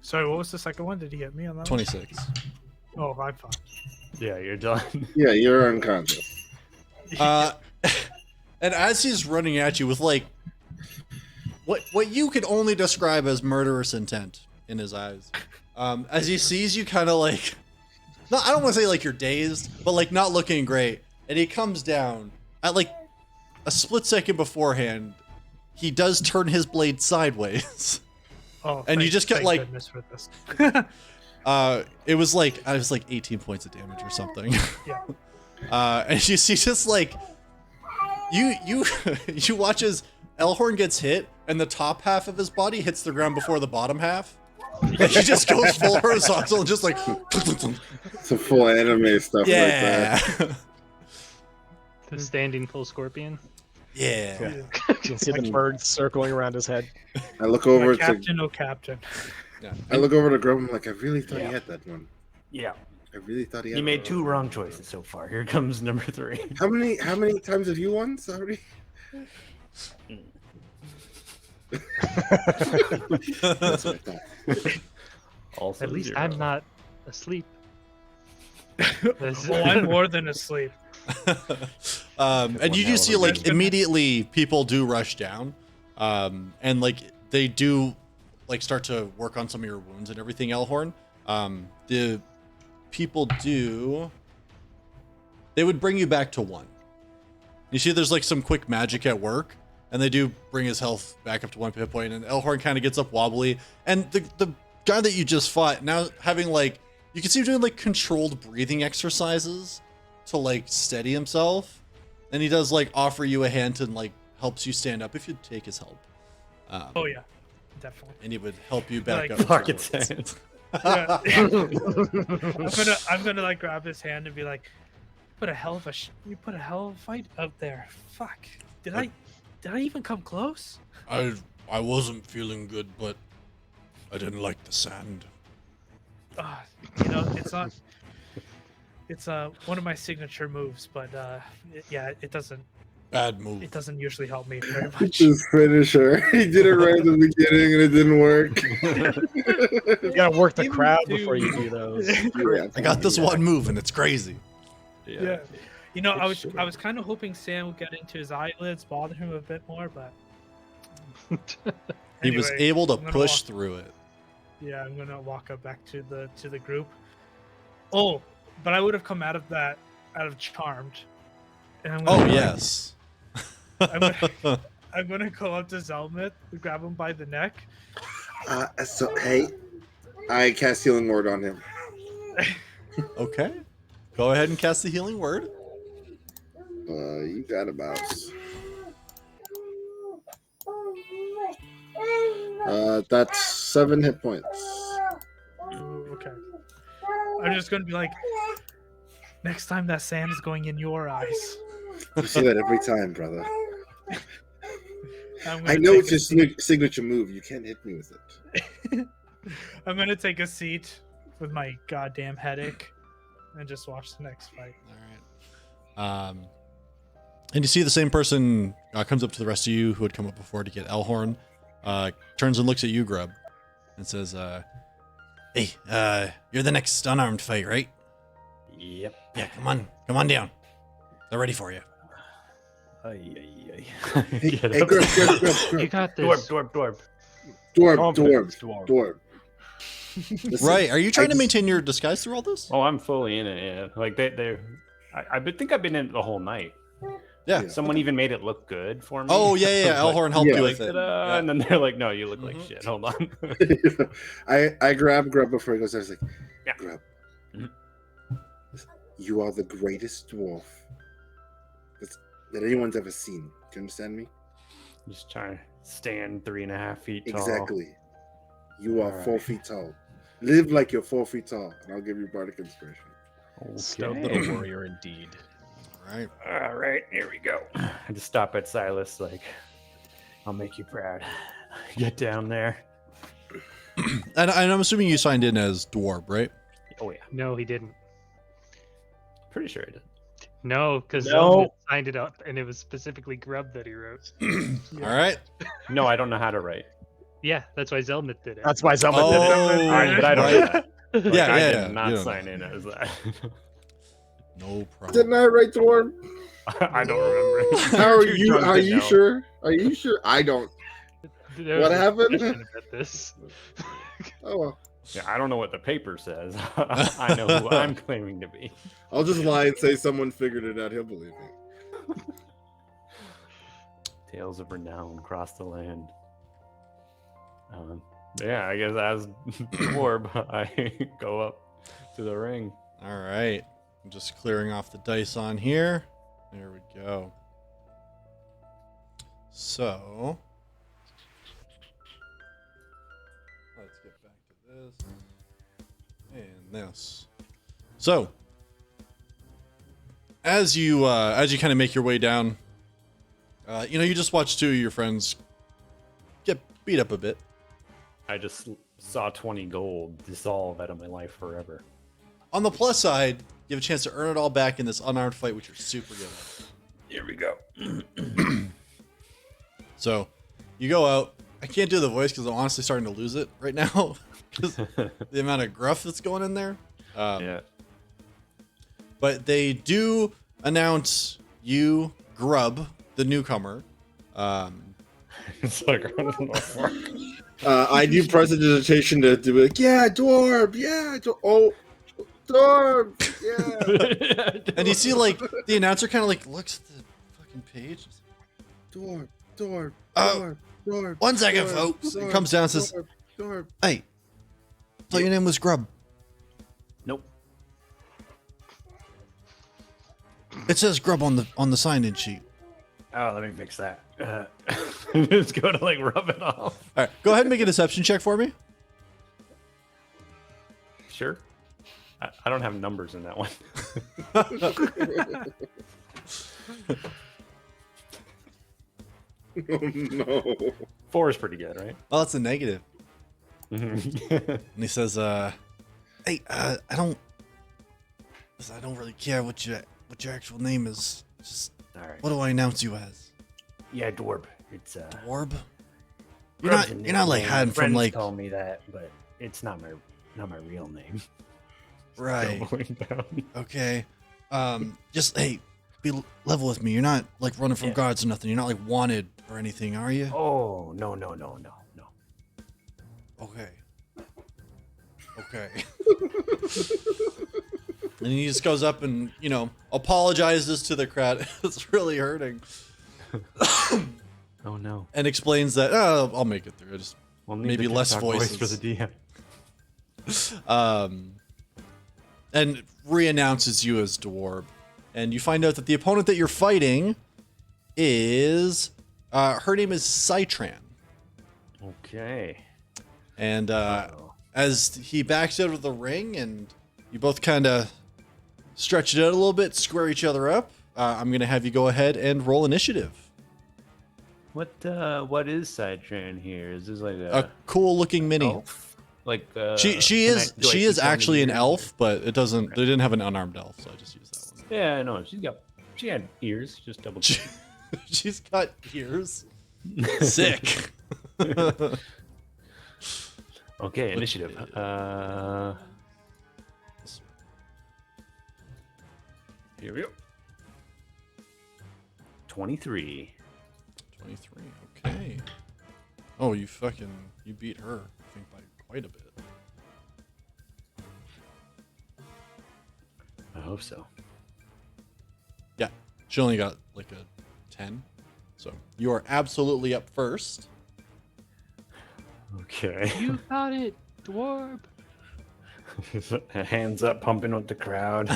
Sorry, what was the second one? Did he hit me on that 26. one? Oh, I'm fucked. Yeah, you're done. Yeah, you're unconscious. And as he's running at you with like what you could only describe as murderous intent in his eyes, as he sees you kind of like, no, I don't want to say like you're dazed, but like not looking great, and he comes down at like a split second beforehand, he does turn his blade sideways. Oh, And you just get, thank like- goodness for this. It was like 18 points of damage or something. Yeah. And you see just like you watch as Elhorn gets hit and the top half of his body hits the ground before the bottom half. And he just goes full horizontal and just like Some full anime stuff yeah. like that. The standing full scorpion. Yeah. You see the birds circling around his head. I look My over to captain, oh captain. Yeah. I look over to Grub. I'm like, I really thought Yeah. he had that one. Yeah. I really thought he had. You made that 2 one. wrong choices so far. Here comes number 3. How many times have you won? Sorry. That's what I thought. Also At least 0. I'm not asleep. Oh, I'm more than asleep. And you do see like immediately people do rush down, and like they do like start to work on some of your wounds and everything, Elhorn. The people they would bring you back to 1. You see there's like some quick magic at work, and they do bring his health back up to 1 hit point, and Elhorn kind of gets up wobbly, and the guy that you just fought now having like, you can see him doing like controlled breathing exercises to like steady himself, and he does like offer you a hand and like helps you stand up if you take his help. Oh yeah, definitely. And he would help you back Like, up. Fuck it, Sans. Yeah. I'm gonna like grab his hand and be like, you put a hell of a fight out there. Fuck. Did I even come close? I wasn't feeling good, but I didn't like the sand. It's not. It's one of my signature moves, but it doesn't Bad move. It doesn't usually help me very much. His finisher. He did it right at the beginning and it didn't work. You gotta work the Even crowd to- before you do those. Yeah, I got this one move and it's crazy. Yeah. You know, It's I was kind of hoping Sam would get into his eyelids, bother him a bit more, but He was Anyway, able to I'm gonna push walk- through it. Yeah, I'm gonna walk up back to the group. Oh, but I would have come out of Charmed. And I'm Oh gonna, yes. I'm gonna go up to Zelmith, grab him by the neck. So hey, I cast Healing Word on him. Okay. Go ahead and cast the healing word. You got a mouse. That's 7 hit points. Ooh, okay. I'm just gonna be like, next time that sand is going in your eyes. You say that every time, brother. I'm I gonna know take it's a your seat. signature move. You can't hit me with it. I'm gonna take a seat with my goddamn headache and just watch the next fight. All right. And you see the same person comes up to the rest of you who had come up before to get Elhorn. Turns and looks at you, Grub, and says, "Hey, you're the next unarmed fight, right? Yep. Yeah, come on down. They're ready for you." Hey, Get hey, up. You got Dwarf, this. Dwarf. Confidence, Dwarf. Listen, Right? Are you trying to just- maintain your disguise through all this? Oh, I'm fully in it. Yeah, like I think I've been in it the whole night. Yeah. Someone even made it look good for me. Oh yeah. Like, Elhorn helped Yeah. you like, with it. ta-da, Yeah. and then they're like, "No, you look like Mhm. shit." Hold on. I grabbed Grub before he goes there. I was like, Yeah. Grub, Mhm. you are the greatest dwarf that anyone's ever seen. Do you understand me? Just trying to stand 3.5 feet tall. Exactly. You are Alright. 4 feet tall. Live like you're 4 feet tall, and I'll give you bardic inspiration. Stout Okay. little warrior indeed. All right. All right, here we go. I just stop at Silas, like, I'll make you proud. Get down there. And I'm assuming you signed in as Dwarb, right? Oh yeah, No, he didn't. pretty sure I did. No, because No. signed it up, and it was specifically Grub that he wrote. All right. No, I don't know how to write. Yeah, that's why Zelmith did it. That's why Zelma did it. Oh, But I don't right. know that. Like, Yeah, I yeah, did yeah. not You don't sign know. in as that. No problem. Didn't I write dwarf? I don't remember. How are Too you? drunk Are to you know. sure? Are you sure? I don't. There What was a happened? discussion about this. Oh well. Yeah, I don't know what the paper says. I know who I'm claiming to be. I'll just lie and say someone figured it out. He'll believe me. Tales of renown across the land. Yeah, I guess as Dwarb, I go up to the ring. All right. I'm just clearing off the dice on here. There we go. So, let's get back to this and this. So, as you kind of make your way down, you just watch two of your friends get beat up a bit. I just saw 20 gold dissolve out of my life forever. On the plus side, you have a chance to earn it all back in this unarmed fight, which you're super good at. Here we go. So, you go out. I can't do the voice because I'm honestly starting to lose it right now. 'Cause the amount of gruff that's going in there. Yeah. But they do announce you, Grub, the newcomer. It's like, I don't know. Fuck. I do prestidigitation to be like, yeah, dwarf, yeah, oh, dwarf, yeah, And you see, like, the announcer kind of, like, looks at the fucking page. dwarf, dwarf, Oh, dwarf, dwarf. 1 second, dwarf, folks. It dwarf, comes down and says, dwarf, dwarf. hey, I thought your name was Grub. Nope. It says Grub on the sign-in sheet. Oh, let me fix that. Just go to like rub it off. All right, go ahead and make a deception check for me. Sure. I don't have numbers in that one. Oh, no. 4 is pretty good, right? Oh, that's a negative. Mhm. And he says, hey, I don't really care what your actual name is. Just All right. What do I announce you as? Yeah, Dwarb. It's Dwarb? Dwarf's a You're not like nickname. hiding from Friends like told me that, but it's not my real name. right. Doubling down. Okay. Just hey, be level with me. You're not like running from Yeah. guards or nothing. You're not like wanted or anything, are you? Oh no. Okay. Okay. And he just goes up and, apologizes to the crowd. It's really hurting. Oh no. And explains that, oh, I'll make it through. Just We'll need maybe the less TikTok voice voices. for the DM. And re-announces you as Dwarb. And you find out that the opponent that you're fighting is, her name is Citran. Okay. And as he backs out of the ring and you both kind of stretch it out a little bit, square each other up, I'm going to have you go ahead and roll initiative. What is Citran here? Is this like A cool looking mini. elf? Like She do I she is keep on actually an ears? elf, but it doesn't. They didn't have an unarmed elf, so I just used that one. Yeah, I know. She had ears. Just double check. She's got ears. Sick. Okay, initiative. Here we go. 23. 23. Okay. Oh, you beat her. I think by quite a bit. I hope so. Yeah, she only got like a 10. So you are absolutely up first. Okay. You got it, dwarf. Hands up, pumping with the crowd.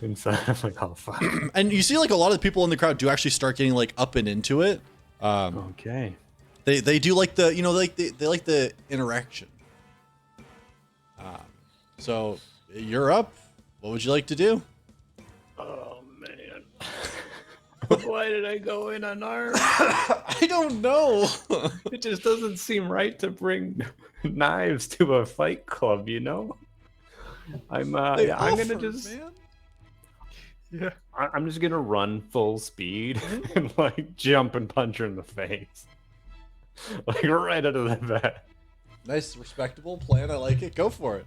Inside, I'm like, oh fuck. And you see like a lot of the people in the crowd do actually start getting like up and into it. Okay. They do like the they like the interaction. So you're up. What would you like to do? Oh man. Why did I go in unarmed? I don't know. It just doesn't seem right to bring knives to a fight club, you know? I'm They I'm gonna offered, just man. Yeah. I'm just gonna run full speed and like jump and punch her in the face. Like right out of the bat. Nice, respectable plan. I like it. Go for it.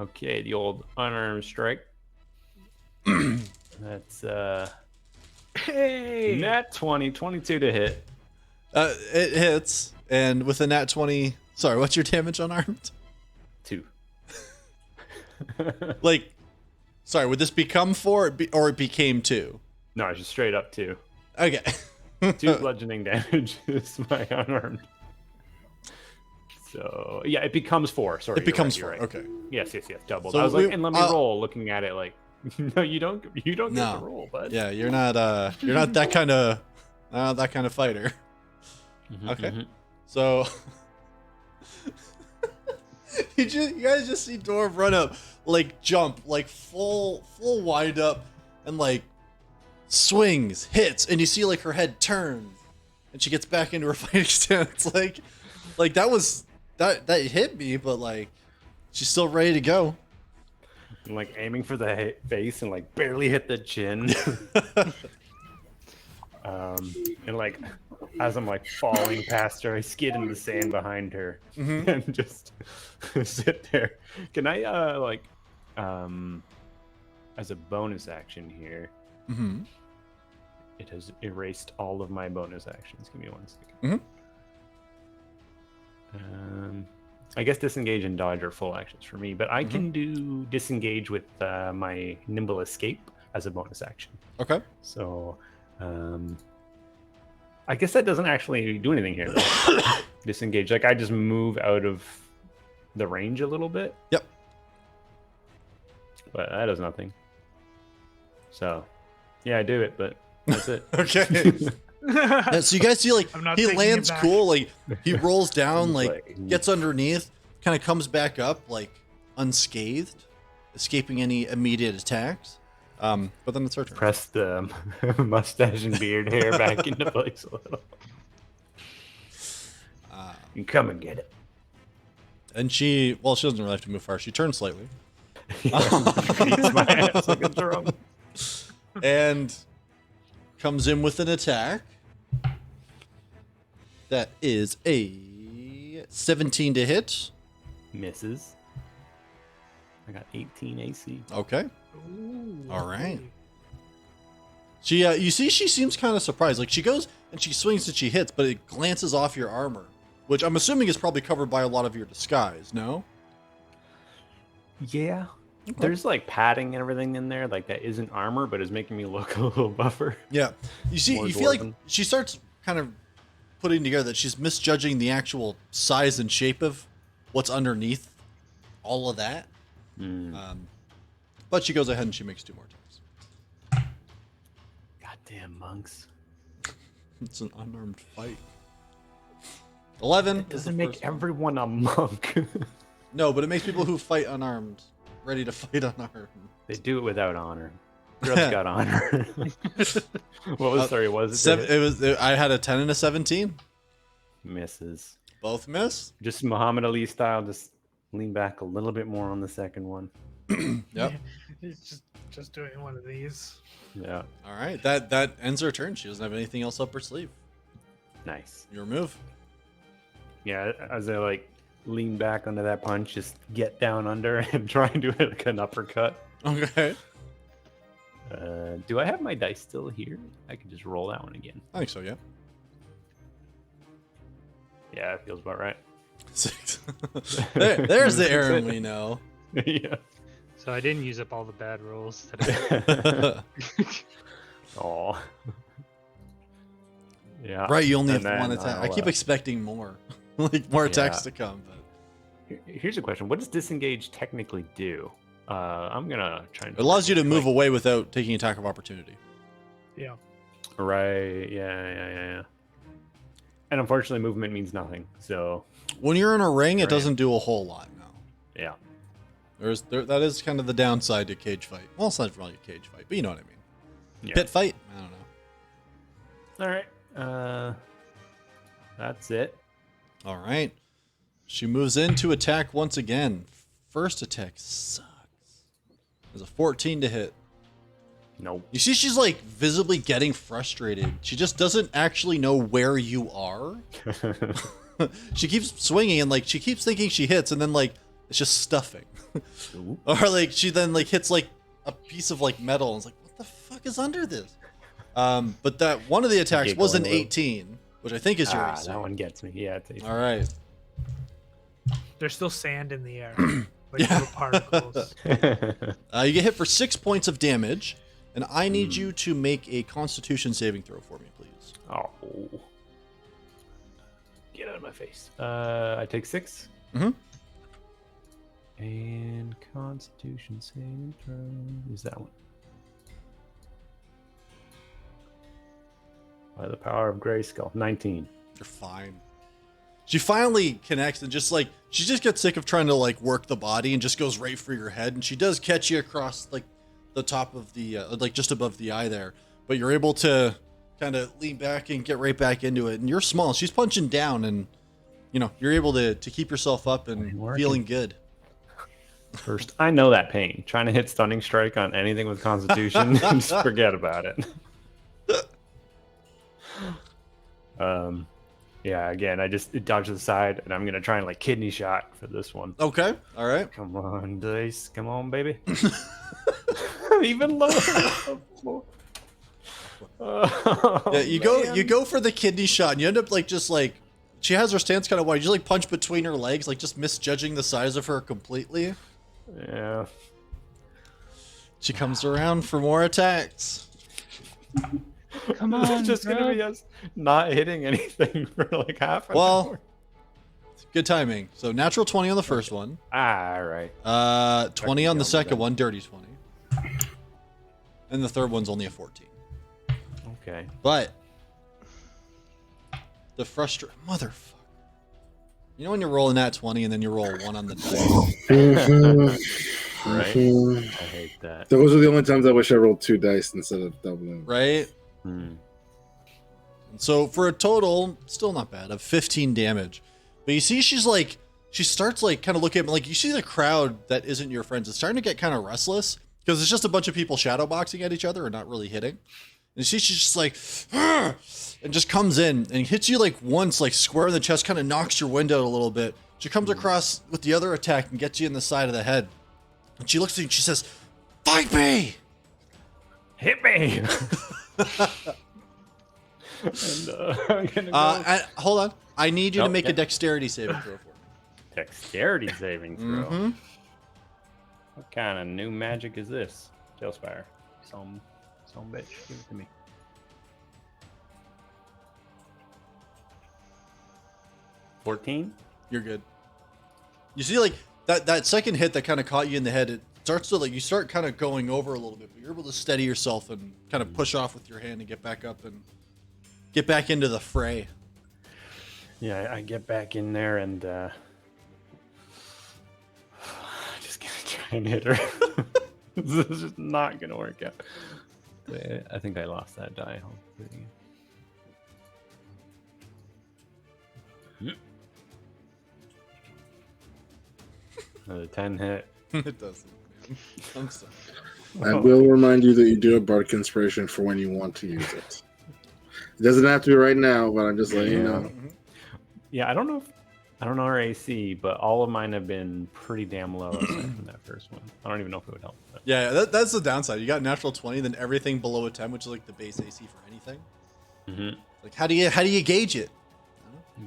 Okay, the old unarmed strike. That's Hey. nat 20, 22 to hit. It hits, and with a nat 20. Sorry, what's your damage unarmed? 2. Like, sorry, would this become 4 or it became 2? No, it's just straight up 2. Okay. 2 bludgeoning damage is my unarmed. So yeah, it becomes 4. Sorry, It becomes you're 4. right. Okay. Yes, doubled. So I was like, we- and let me roll. Looking at it, like, no, you don't get No. to roll, bud. Yeah, you're not that kind of fighter. Okay. So you guys just see Dwarf run up, like jump, like full wind up, and like swings, hits, and you see like her head turns, and she gets back into her fighting stance. Like that hit me, but like she's still ready to go. I'm like aiming for the face and like barely hit the chin. And like as I'm like falling past her, I skid in the sand behind her and just sit there. Can I as a bonus action here? Mm-hmm. It has erased all of my bonus actions. Give me 1 second. I guess disengage and dodge are full actions for me, but I can do disengage with my nimble escape as a bonus action. Okay. So, I guess that doesn't actually do anything here. Disengage, like I just move out of the range a little bit. Yep. But that does nothing. So, yeah, I do it, but that's it. Okay. Yeah, so you guys see like I'm not he taking it lands back. cool, like he rolls down, like Like- gets underneath, kind of comes back up like unscathed, escaping any immediate attacks. But then it's her turn. Press the mustache and beard hair back into place a little. You come and get it. And she doesn't really have to move far. She turns slightly. Beats my ass like a drum. And comes in with an attack. That is a 17 to hit. Misses. I got 18 AC. Okay. Ooh, All right. okay. She, you see, she seems kind of surprised. Like, she goes and she swings and she hits, but it glances off your armor, which I'm assuming is probably covered by a lot of your disguise, no? Yeah. There's like padding and everything in there, like that isn't armor, but is making me look a little buffer. Yeah. You see, More you feel like dwarven. she starts kind of putting together that she's misjudging the actual size and shape of what's underneath all of that. But she goes ahead and she makes 2 more attacks. Goddamn monks. It's an unarmed fight. 11 It is the doesn't make first one. everyone a monk. No, but it makes people who fight unarmed ready to fight unarmed. They do it without honor. Grub's got honor. What was sorry? Was it? I had a 10 and a 17. Misses. Both miss. Just Muhammad Ali style. Just lean back a little bit more on the second one. Yep. He's just doing one of these. Yeah. All right. That ends her turn. She doesn't have anything else up her sleeve. Nice. Your move. Yeah. As I like lean back under that punch, just get down under and try and do it like an uppercut. Okay. Do I have my dice still here? I can just roll that one again. I think so. Yeah. Yeah, it feels about right. 6. There's the Aaron we know. Yeah. So I didn't use up all the bad rolls today. Oh. Yeah. Right. You only And have 1 then attack. I I'll, keep expecting more, like more attacks to come. But Here's a question: what does disengage technically do? I'm gonna try and. it allows you to move away without taking attack of opportunity. Yeah. Right. Yeah. And unfortunately, movement means nothing. So When you're in a ring, it Right. doesn't do a whole lot. No. yeah. That is kind of the downside to cage fight. Well, it's not really a cage fight, but you know what I mean. Yeah. Pit fight? I don't know. All right. That's it. All right. She moves in to attack once again. First attack sucks. There's a 14 to hit. Nope. You see, she's like visibly getting frustrated. She just doesn't actually know where you are. She keeps swinging and like she keeps thinking she hits, and then like it's just stuffing. Ooh. Or like she then like hits like a piece of like metal and is like, what the fuck is under this? But that one of the attacks Giggle was an a little. 18, which I think is your AC. That one gets me. Yeah. It's All right. There's still sand in the air. Like Yeah. little particles. You get hit for 6 points of damage, and I need you to make a Constitution saving throw for me, please. Oh. Get out of my face. I take 6. Mhm. And Constitution saving throw is that one. By the power of Grayskull, 19. You're fine. She finally connects and just like she just gets sick of trying to like work the body and just goes right for your head, and she does catch you across like the top of the like just above the eye there, but you're able to kind of lean back and get right back into it, and you're small. She's punching down, and you know you're able to keep yourself up and Ain't working. feeling good. First, I know that pain. Trying to hit Stunning Strike on anything with Constitution, just forget about it. Yeah, again, I just dodge to the side, and I'm gonna try and like kidney shot for this one. Okay, all right. Come on, dice. Come on, baby. Even lower. Oh, Yeah, you go for the kidney shot, and you end up like just like she has her stance kind of wide. You just like punch between her legs, like just misjudging the size of her completely. Yeah. She comes around for more attacks. Come It's on, just gonna be us not hitting anything for like half an Well, hour. good timing. So natural 20 on the first one. All right. 20 on the Second second jump, one, dirty 20. And the third one's only a 14. Okay. But the motherfucker. You know when you're rolling that 20 and then you roll 1 on the dice, Right. I hate that. Those are the only times I wish I rolled 2 dice instead of doubling. right? Hmm. And so for a total, still not bad, of 15 damage. But you see she starts like kind of looking at me, like you see the crowd that isn't your friends. It's starting to get kind of restless. because it's just a bunch of people shadow boxing at each other and not really hitting. And she's just like, "Argh!" and just comes in and hits you like once, like square in the chest, kind of knocks your wind out a little bit. She comes across with the other attack and gets you in the side of the head. And she looks at you and she says, "Fight me!" Hit me! And, I'm gonna go Hold on. I need you to Nope, make a yep. dexterity saving throw for me. dexterity saving throw. Mm-hmm. What kind of new magic is this? Tailspire. Some bitch. Give it to me. 14? You're good. You see, like that second hit that kind of caught you in the head. It starts to like you start kind of going over a little bit, but you're able to steady yourself and kind of push off with your hand and get back up and get back into the fray. Yeah, I get back in there and just gonna try and hit her. This is just not gonna work out. I think I lost that die. I'll do it again. Another 10 hit. It doesn't. I'm sorry. I will remind you that you do have Bardic Inspiration for when you want to use it. It doesn't have to be right now, but I'm just letting you know. Yeah, I don't know our AC, but all of mine have been pretty damn low aside from that first one. I don't even know if it would help. But. Yeah, that's the downside. You got natural 20, then everything below a 10, which is like the base AC for anything. Mm-hmm. Like, how do you gauge it?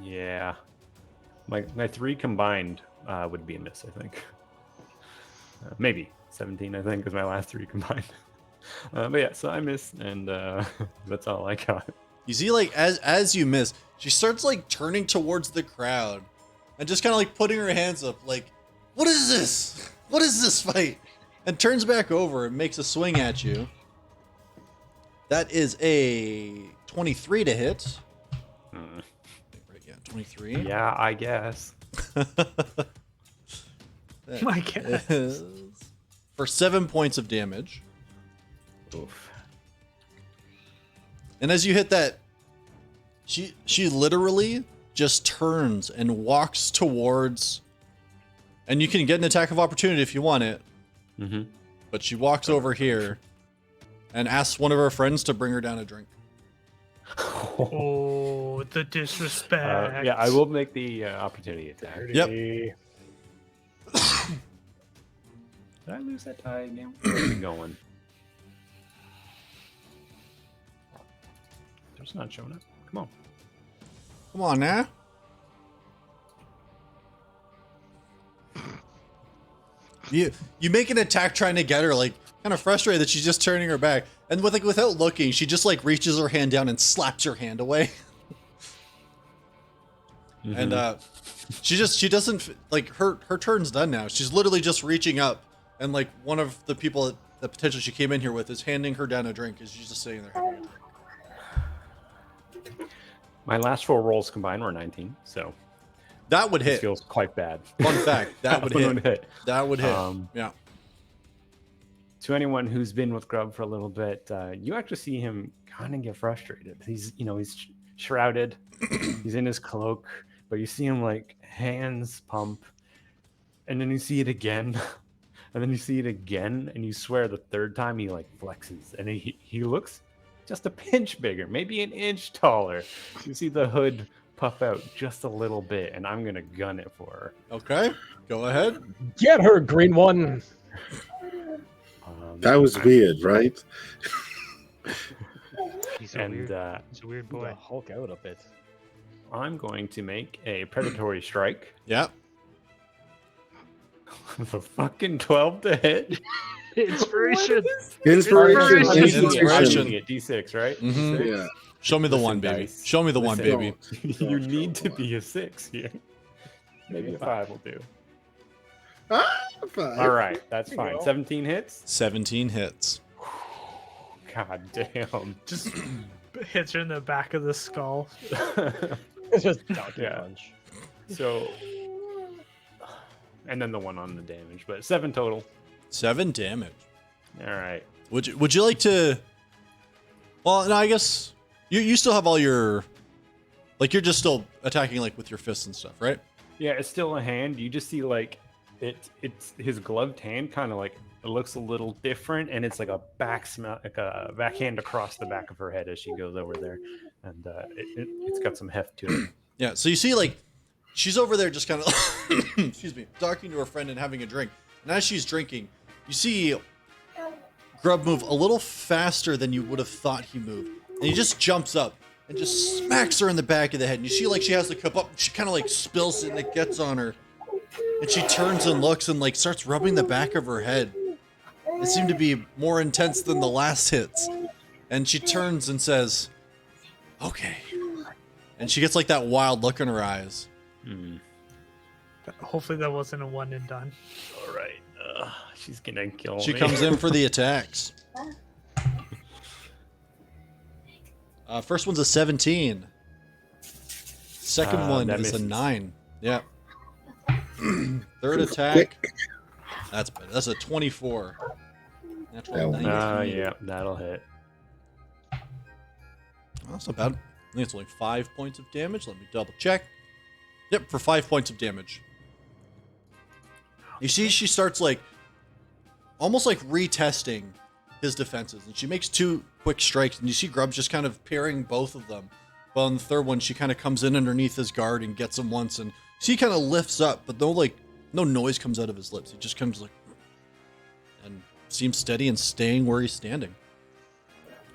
Yeah, my 3 combined would be a miss, I think. Maybe 17, I think, is my last 3 combined. But yeah, so I missed, and that's all I got. You see, like as you miss, she starts like turning towards the crowd, and just kind of like putting her hands up, like, "What is this? What is this fight?" And turns back over and makes a swing at you. That is a 23 to hit. Mm. Right, yeah, 23. Yeah, I guess. That My God. is for 7 points of damage. Oof. And as you hit that, she literally just turns and walks towards, and you can get an attack of opportunity if you want it, Mm-hmm. but she walks over here and asks one of her friends to bring her down a drink. Oh, the disrespect. Yeah, I will make the opportunity attack. Yep. Did I lose that tie again? Where's it going? It's not showing up. Come on. Come on now. You make an attack trying to get her, like kind of frustrated that she's just turning her back, and without looking, she just like reaches her hand down and slaps your hand away. Mm-hmm. And she doesn't like her turn's done now. She's literally just reaching up, and like one of the people that potentially she came in here with is handing her down a drink as she's just sitting there. having it. My last 4 rolls combined were 19, so That would this hit. feels quite bad. Fun fact, that would hit. That would hit. Yeah. To anyone who's been with Grub for a little bit, you actually see him kind of get frustrated. He's shrouded, he's in his cloak, but you see him like hands pump, and then you see it again, and then you see it again, and you swear the third time he like flexes, and he looks just a pinch bigger, maybe an inch taller. You see the hood puff out just a little bit, and I'm gonna gun it for her. Okay, go ahead. Get her, green one. That was weird, right? He's a And weird. He's a weird boy. Hulk out a bit. I'm going to make a predatory strike. Yeah. With a fucking 12 to hit. Inspiration. Inspiration. Inspiration. Inspiration. At D6, right? Mhm. Yeah. Show me the Listen, one, baby. dice. Show me the one, Listen. baby. You need to be a 6 here. Maybe a 5 will do. Ah, fine. All right, that's There you fine. go. 17 hits? 17 hits. God damn. Just hits her in the back of the skull. It's just donkey Yeah. punch. So, and then the one on the damage, but 7 total. 7 damage. All right. Would you like to? Well, no, I guess you still have all your, like you're just still attacking like with your fists and stuff, right? Yeah, it's still a hand. You just see like it's his gloved hand kind of like looks a little different, and it's like a backhand across the back of her head as she goes over there, and it's got some heft to it. Yeah, so you see, like, she's over there just kind of, excuse me, talking to her friend and having a drink. And as she's drinking, you see Grub move a little faster than you would have thought he moved. And he just jumps up and just smacks her in the back of the head. And you see, like, she has the cup up, she kind of, like, spills it, and it gets on her. And she turns and looks and, like, starts rubbing the back of her head. It seemed to be more intense than the last hits. And she turns and says, okay. And she gets, like, that wild look in her eyes. Hopefully that wasn't a one and done. All right. She's gonna kill She me. comes in for the attacks. First one's a 17. Second one that is a misses. 9. Yeah. Third attack. That's better. That's a 24. Natural 19. Yeah, that'll hit. Well, that's not bad. I think it's only 5 points of damage. Let me double check. Yep, for 5 points of damage. You see, she starts like almost like retesting his defenses, and she makes 2 quick strikes, and you see Grub's just kind of parrying both of them. But on the third one, she kind of comes in underneath his guard and gets him once, and she kind of lifts up, but no noise comes out of his lips. He just comes like and seems steady and staying where he's standing.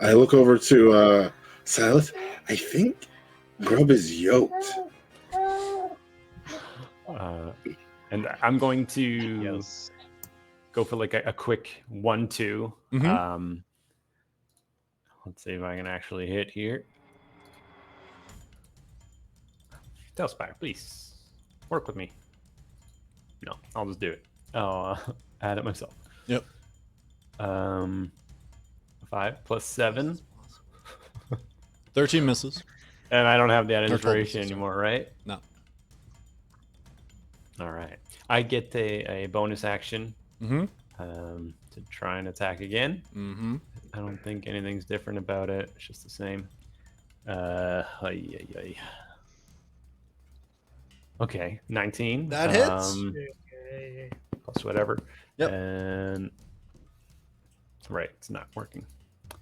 I look over to Silas. I think Grub is yoked. And I'm going to Yes. go for like a quick 1-2. Mhm. Let's see if I can actually hit here. Tailspire, please work with me. No, I'll just do it. I'll add it myself. Yep. 5 plus 7, 13 misses. and I don't have that 12 inspiration misses, anymore, right? No. All right. I get a bonus action Mm-hmm. to try and attack again. Mm-hmm. I don't think anything's different about it. It's just the same. Ay. Okay, 19. That hits. Okay. Plus whatever. Yep. And right, it's not working. I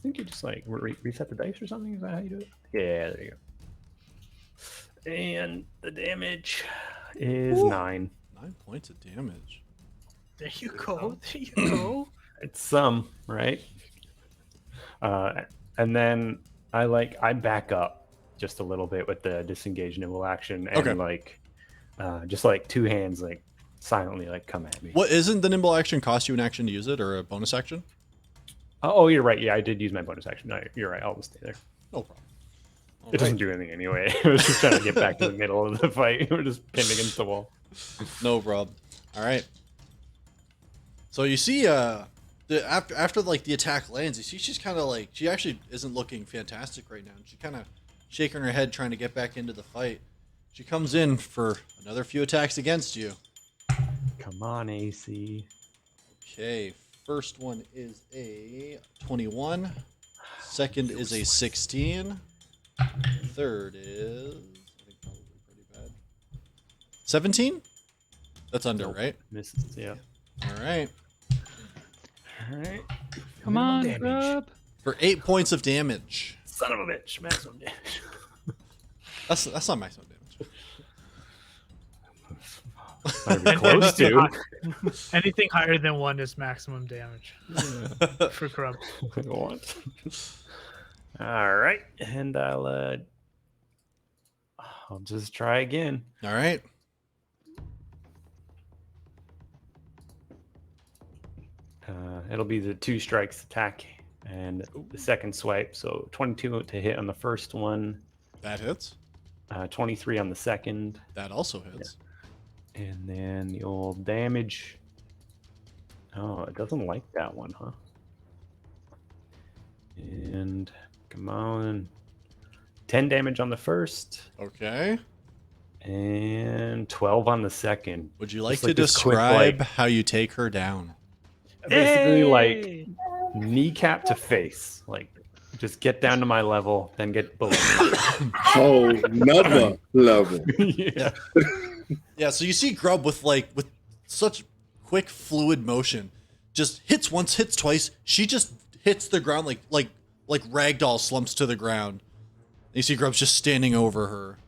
think you just like reset the dice or something. Is that how you do it? Yeah, there you go. And the damage is 9. 9 points of damage. There you go. There you go. It's some, right? And then I back up just a little bit with the disengage nimble action, and Okay. just like 2 hands like silently like come at me. What isn't the nimble action cost you an action to use it or a bonus action? Oh, you're right. Yeah, I did use my bonus action. No, you're right. I'll just stay there. No problem. All It doesn't right. do anything anyway. I was just trying to get back to the middle of the fight. We're just pinned against the wall. No problem. All right. So you see, after like the attack lands, you see she's kind of like she actually isn't looking fantastic right now. She's kind of shaking her head, trying to get back into the fight. She comes in for another few attacks against you. Come on, AC. Okay, first one is a 21. Second is a 16. Third is, I think probably pretty bad. 17? That's under, Nope. right? Misses. Yeah. All right. All right. Come on, Damage. Grub. For 8 points of damage. Son of a bitch. Maximum damage. That's not maximum damage. Might be close to. Anything higher than 1 is maximum damage for Grub. What? All right, and I'll just try again. All right. It'll be the 2 strikes attack and the second swipe. So 22 to hit on the first one, That hits. 23 on the second, That also hits. and then the old damage. Oh, it doesn't like that one, huh? And come on, 10 damage on the first. Okay. And 12 on the second. Would you like Just to like this quick, describe like- how you take her down? Basically, like Hey! kneecap to face. Like, just get down to my level, then get below. Oh, another level. Yeah. Yeah, so you see Grub with such quick fluid motion just hits once, hits twice. She just hits the ground like ragdoll slumps to the ground. You see Grub's just standing over her.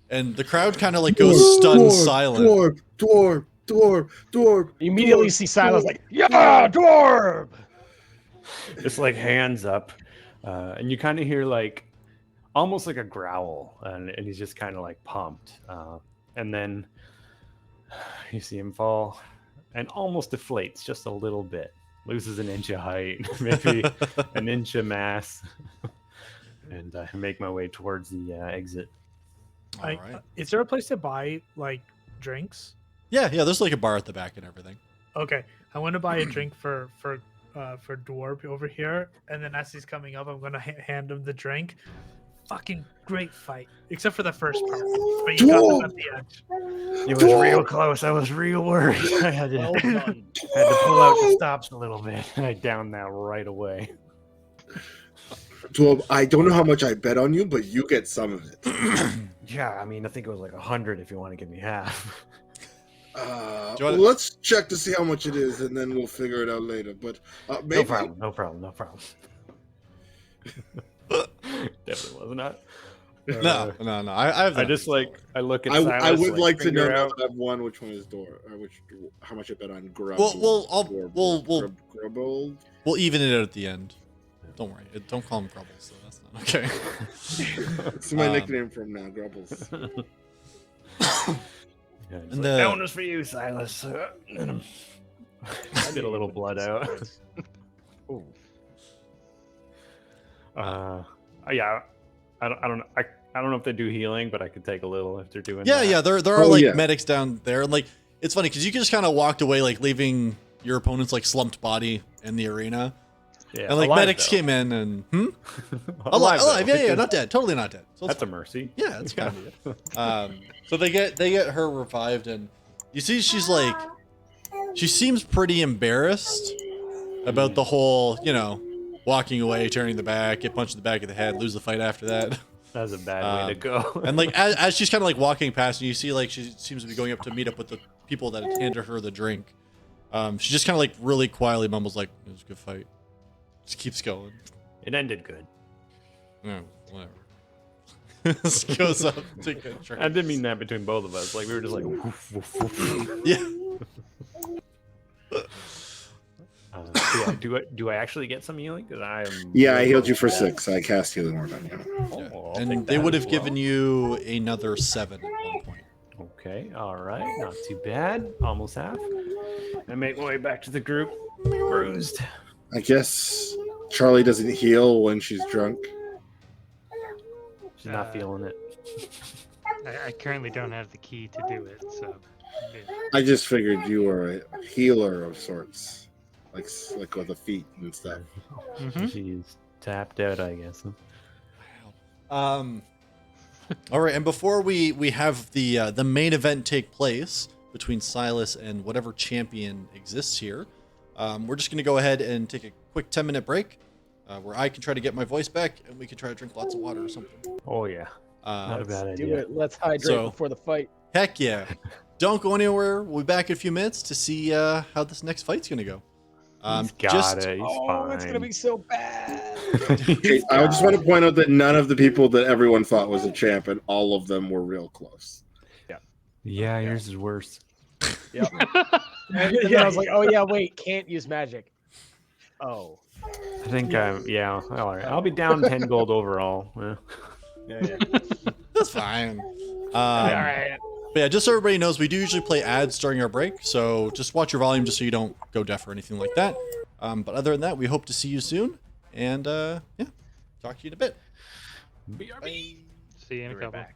And the crowd kind of like goes stunned silent. Dwarf. You immediately see Silas like, yeah, dwarf. It's like hands up, and you kind of hear like almost like a growl, and he's just kind of like pumped, and then you see him fall and almost deflates just a little bit, loses an inch of height, maybe an inch of mass, and I make my way towards the exit. All right. Is there a place to buy like drinks? Yeah, there's like a bar at the back and everything. Okay, I want to buy a drink for Dwarf over here, and then as he's coming up, I'm gonna hand him the drink. Fucking great fight, except for the first part, but you got him at the edge. It was real close. I was real worried. I had to, Well done. had to pull out the stops a little bit, and I downed that right away. Dwarf, I don't know how much I bet on you, but you get some of it. Yeah, I mean, I think it was like 100 if you want to give me half. Let's check to see how much it is, and then we'll figure it out later. But maybe... No problem. Definitely wasn't that. No. I have. I just like I look at. I Silas, would like to know figure now out- that I've won which one is door, or how much I bet on Grub. We'll even it out at the end. Don't worry. Don't call him Grubbles. So that's not okay. It's my nickname from now, Grubbles. Yeah, it's And like, that one was for you, Silas. I did a little blood out. Ooh. Yeah, I don't know. I don't know if they do healing, but I could take a little if they're doing. Yeah, that. yeah. There are medics down there, and like it's funny because you just kind of walked away, like leaving your opponent's like slumped body in the arena, Yeah, and like alive, medics though. came in and alive, alive, though, yeah, because not dead, totally not dead. So it's That's a mercy. yeah, it's kind of it. So they get her revived, and you see she's like, she seems pretty embarrassed about the whole, walking away, turning the back, get punched in the back of the head, lose the fight after that. That's a bad way to go. And like as she's kind of like walking past, and you see like she seems to be going up to meet up with the people that handed her the drink. She just kind of like really quietly mumbles like, "It was a good fight." Just keeps going. It ended good. No, whatever. Just goes up to get a drink. I didn't mean that between both of us. Like we were just like, woof, woof, woof. Yeah. Do I actually get some healing? Because I am. Yeah, I healed you for 6. I cast healing word on you. Yeah. I'll And take they that would as have given you another 7 at one point. Okay, all right, not too bad. Almost half. I make my way back to the group, bruised. I guess Charlie doesn't heal when she's drunk. She's not feeling it. I currently don't have the key to do it, so. I just figured you were a healer of sorts, like with the feet and stuff. She's tapped out, I guess. All right, and before we have the main event take place between Silas and whatever champion exists here, we're just going to go ahead and take a quick 10-minute break where I can try to get my voice back and we can try to drink lots of water or something. Oh yeah, not a bad Do idea. it. Let's hydrate So- before the fight. Heck yeah. Don't go anywhere. We'll be back in a few minutes to see how this next fight's going to go. He's got it. He's Oh, fine. it's gonna be so bad. Okay, I just want to point out that none of the people that everyone thought was a champ, and all of them were real close. Yeah, yours is worse. Yep. And then I was like, oh yeah, wait, can't use magic. Oh. I think I'm. Yeah, all right. I'll be down 10 gold overall. Yeah. Yeah. That's fine. All right. But yeah, just so everybody knows, we do usually play ads during our break, so just watch your volume just so you don't go deaf or anything like that. But other than that, we hope to see you soon, and yeah, talk to you in a bit. BRB. See you in a couple. Back.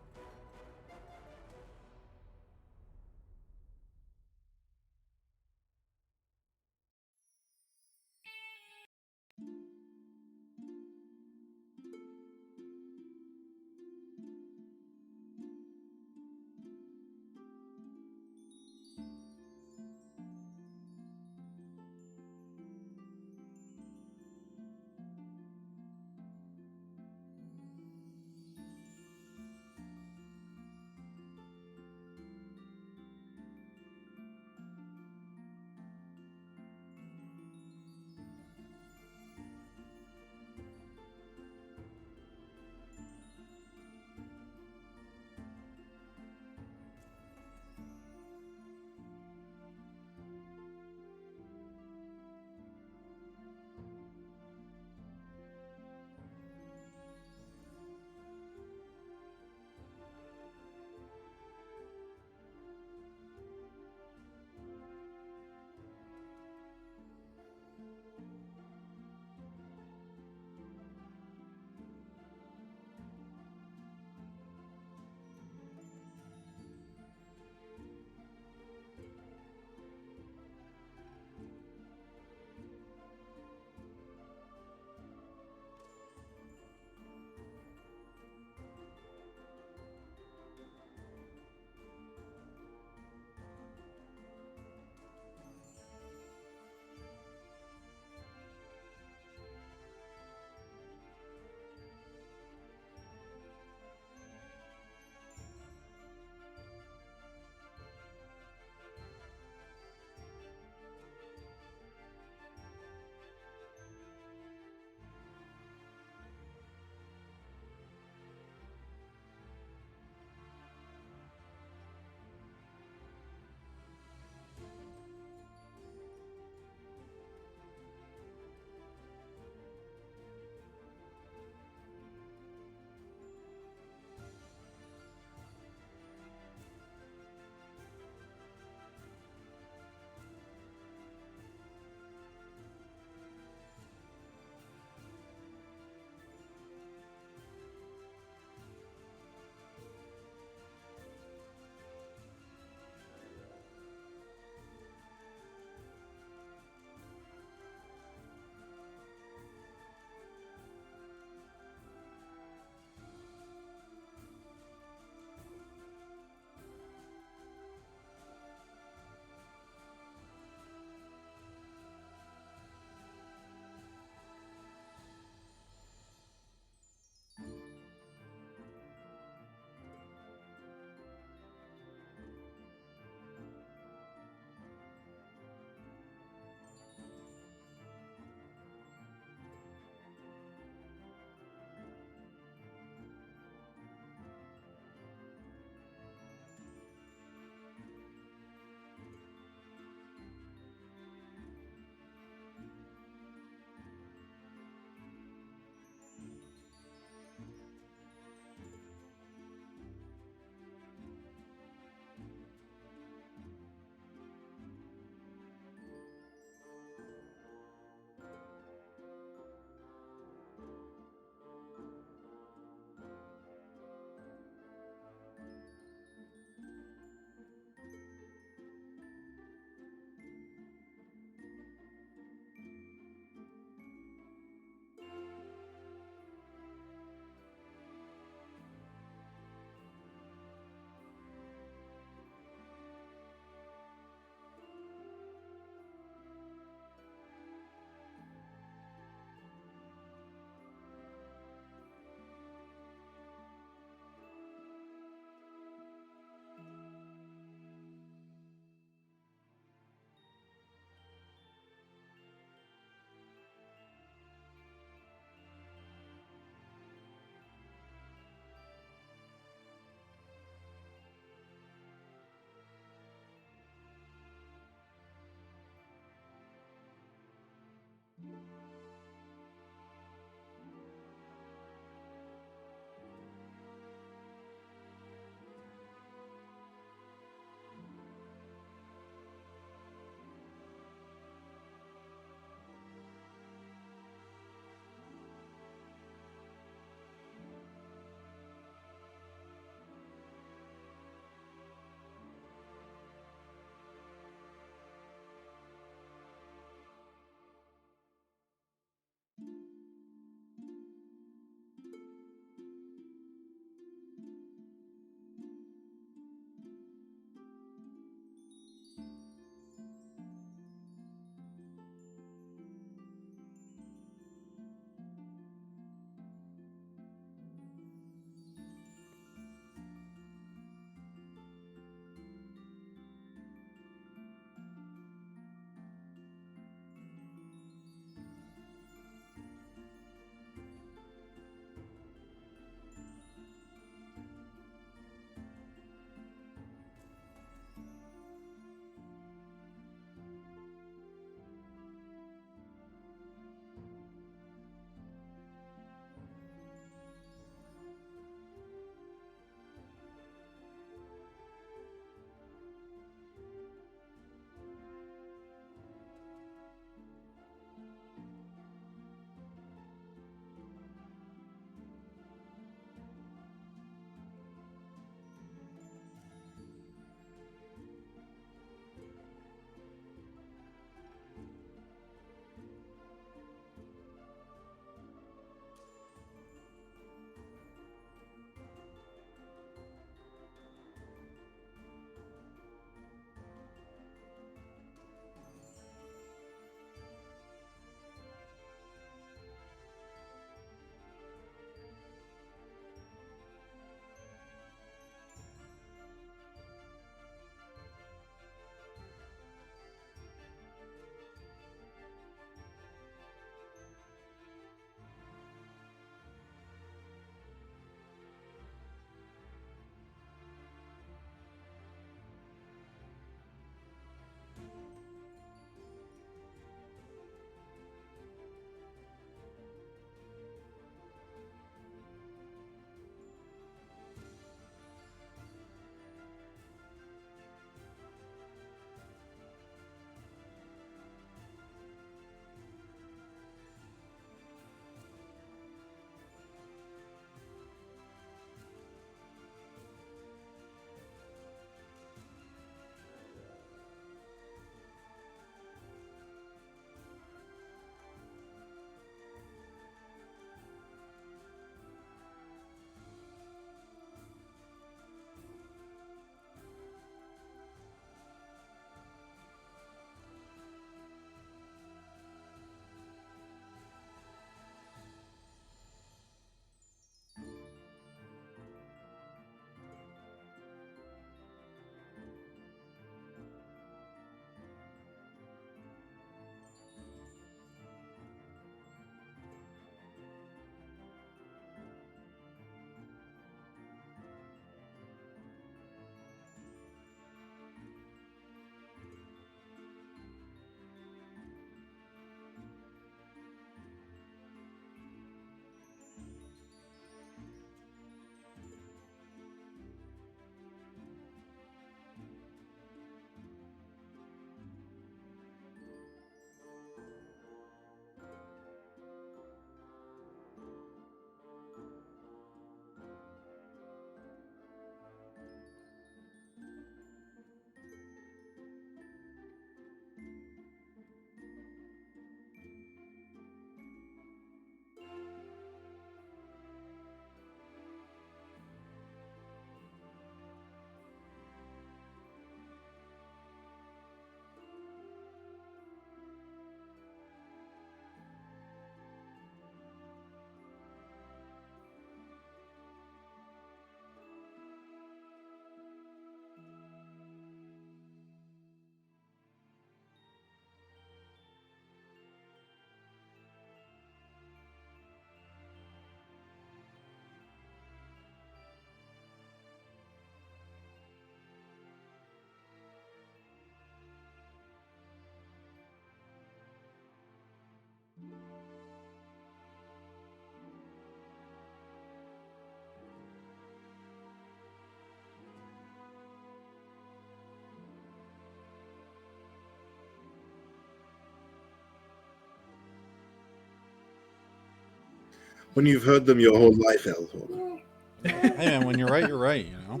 When you've heard them your whole life, Elhorn. Hey man, when you're right, you know.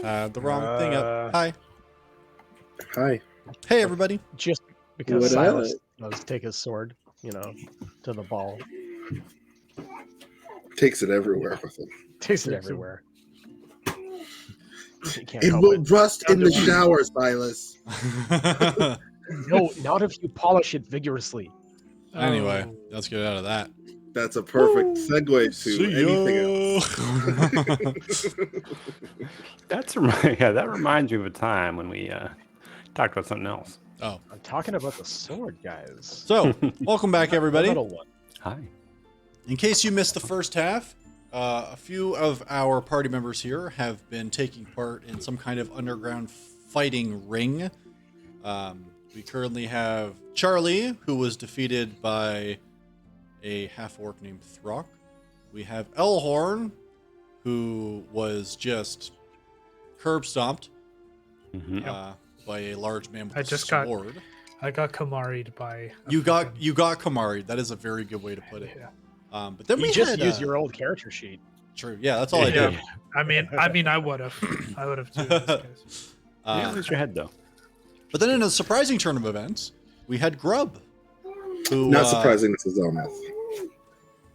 The wrong thing up. Hi. Hi. Hey everybody. Just because What Silas up? does take his sword, to the ball. Takes it everywhere with him. Takes it everywhere. You can't It help will it. rust in the shower, Silas. No, not if you polish it vigorously. Anyway, let's get out of that. That's a perfect segue to anything else. That reminds me of a time when we talked about something else. Oh, I'm talking about the sword, guys. so welcome back, everybody. The metal one. Hi. In case you missed the first half, a few of our party members here have been taking part in some kind of underground fighting ring. We currently have Charlie, who was defeated by a half-orc named Throck. We have Elhorn, who was just curb stomped by a large man with a sword. I got Kamari'd by. You got Kamari'd. That is a very good way to put it. Yeah. But then You we just had, use your old character sheet. True. Yeah, that's all I did. I mean, I would have. I would have too. In this case. Yeah, lose your head though. But then in a surprising turn of events, we had Grub. Who, Not surprising, this is Zelmeth.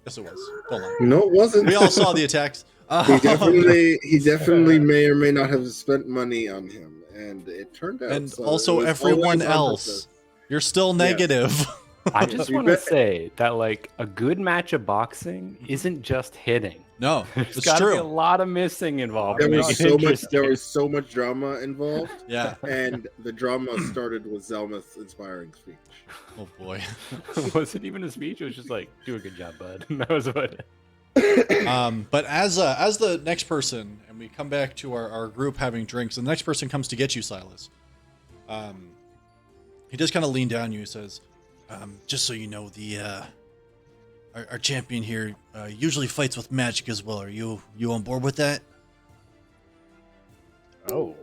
Yes, it was. Don't lie. No, it wasn't. We all saw the attacks. He definitely may or may not have spent money on him, and it turned out. And so also it was everyone always on else. purpose. You're still negative. I just You want to bet. say that like a good match of boxing isn't just hitting. No, There's it's got to be a true. lot of missing involved. There to was make it so much. interesting. There was so much drama involved, Yeah. and the drama started with Zelmeth's inspiring speech. Oh boy. wasn't even a speech. It was just like, do a good job, bud. That was what. But as the next person, and we come back to our group having drinks, and the next person comes to get you, Silas. He just kind of lean down you and says, just so you know, our champion here usually fights with magic as well. Are you on board with that? Oh.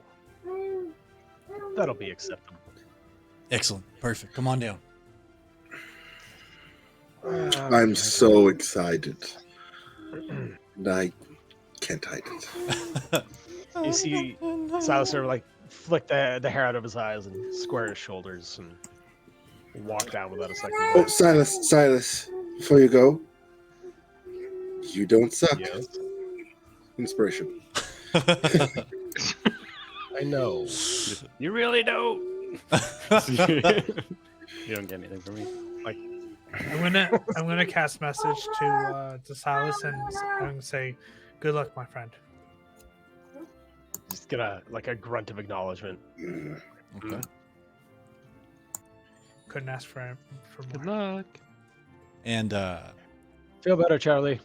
That'll be acceptable. Excellent. Perfect. Come on down. I'm so excited, and I can't hide it. You see Silas sort of like flick the hair out of his eyes and square his shoulders and walk down without a second Oh, glance. Silas, before you go, you don't suck. Yes, Inspiration. I know. You really don't. You don't get anything from me. Like, I'm gonna cast message to Silas and say, "Good luck, my friend." just gonna like a grunt of acknowledgement. Okay. Couldn't ask for more. Good luck. And Feel better, Charlie.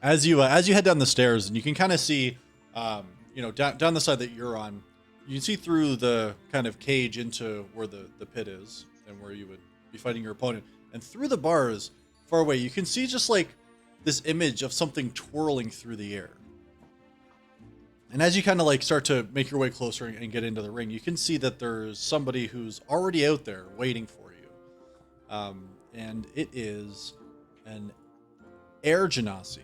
as you head down the stairs, and you can kind of see, down the side that you're on, you can see through the kind of cage into where the pit is and where you would be fighting your opponent. And through the bars, far away, you can see just like this image of something twirling through the air. And as you kind of like start to make your way closer and get into the ring, you can see that there's somebody who's already out there waiting for you. And it is an air genasi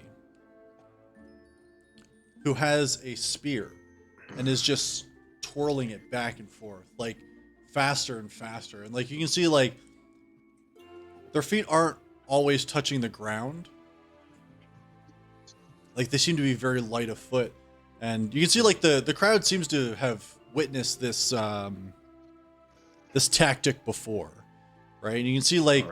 who has a spear and is just twirling it back and forth, like faster and faster. And like you can see, like their feet aren't always touching the ground. Like they seem to be very light of foot. And you can see like the crowd seems to have witnessed this this tactic before, right? And you can see like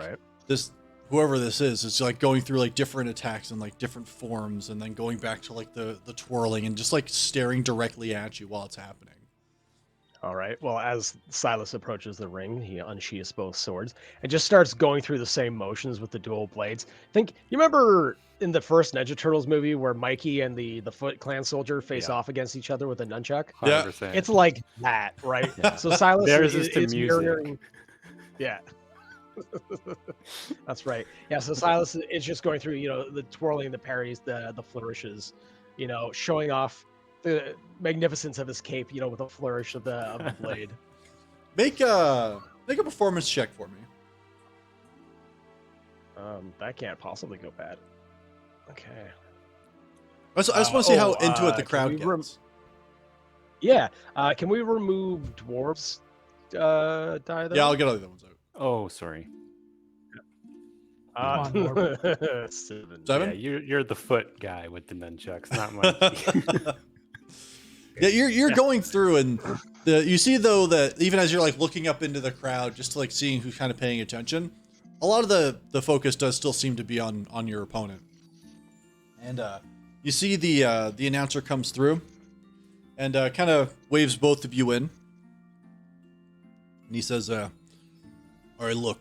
this whoever this is, it's like going through like different attacks and like different forms, and then going back to like the twirling and just like staring directly at you while it's happening. All right. Well, as Silas approaches the ring, he unsheaths both swords and just starts going through the same motions with the dual blades. You remember in the first Ninja Turtles movie where Mikey and the Foot Clan soldier face off against each other with a nunchuck? 100%. It's like that, right? Yeah. So Silas Theirs is is to is music. mirroring. Yeah. That's right. Yeah, so Silas is just going through, the twirling, the parries, the flourishes, showing off the magnificence of his cape, with a flourish of the blade. Make a performance check for me. That can't possibly go bad. Okay. I just want to see how into it the can crowd we gets. Yeah. Can we remove dwarves die though? Yeah, I'll get all the other ones out. Oh, sorry. Come on, Morb. 7. Seven? Yeah, you're the foot guy with the nunchucks, not Mikey. Yeah, you're going through, and you see though that even as you're like looking up into the crowd, just to like seeing who's kind of paying attention, a lot of the focus does still seem to be on your opponent. And you see the announcer comes through, and kind of waves both of you in, and he says, "All right, look.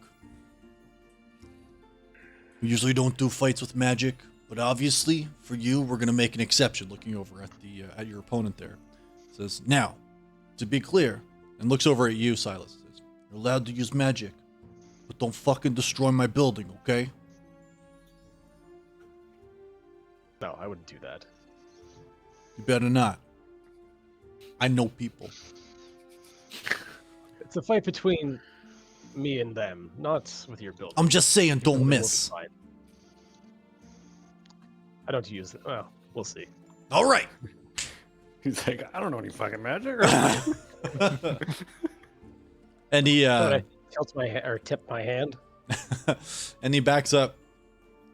We usually don't do fights with magic, but obviously for you, we're gonna make an exception." Looking over at your opponent there, says, "Now, to be clear," and looks over at you, Silas. Says, "You're allowed to use magic, but don't fucking destroy my building, okay?" No, I wouldn't do that. You better not. I know people. It's a fight between me and them, not with your building. I'm just saying, Your don't building will be miss. fine. I don't use it. Well, we'll see. All right. He's like, I don't know any fucking magic. And he But I tilt my or tip my hand. and he backs up.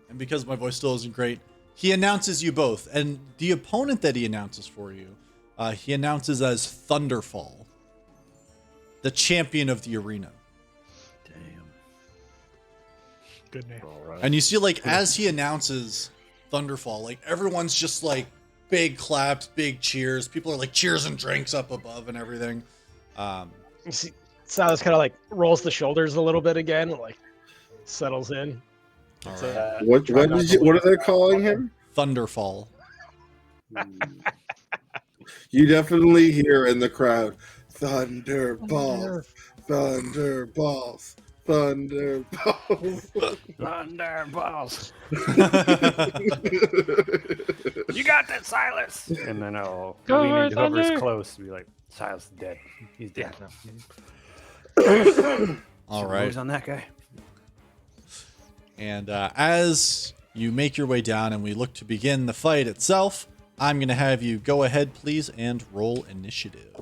And because my voice still isn't great, he announces you both. And the opponent that he announces for you, he announces as Thunderfall, the champion of the arena. Damn. Good name. All right. And you see, like, as he announces Thunderfall, like, everyone's just like big claps, big cheers. People are like cheers and drinks up above and everything. You see, Silas kind of like rolls the shoulders a little bit again, like settles in. All It's, right. What are they calling him? Thunderfall. You definitely hear in the crowd, Thunderballs, Thunderballs, Thunderballs. Thunderballs. You got that, Silas. And then I'll Go, lean into whoever's Thunder. close and be like, Silas is dead. He's dead. All Some right. moves on that guy. And as you make your way down and we look to begin the fight itself, I'm going to have you go ahead, please, and roll initiative.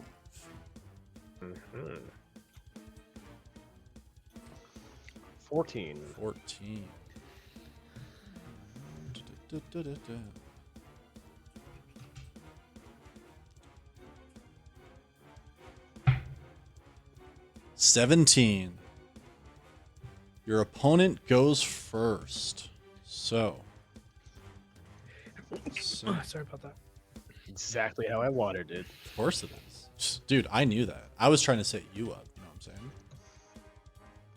14. 14. Da-da-da-da-da. $17. Your opponent goes first. So. Oh, sorry about that. Exactly how I wanted it. Of course it is. Dude, I knew that. I was trying to set you up. You know what I'm saying?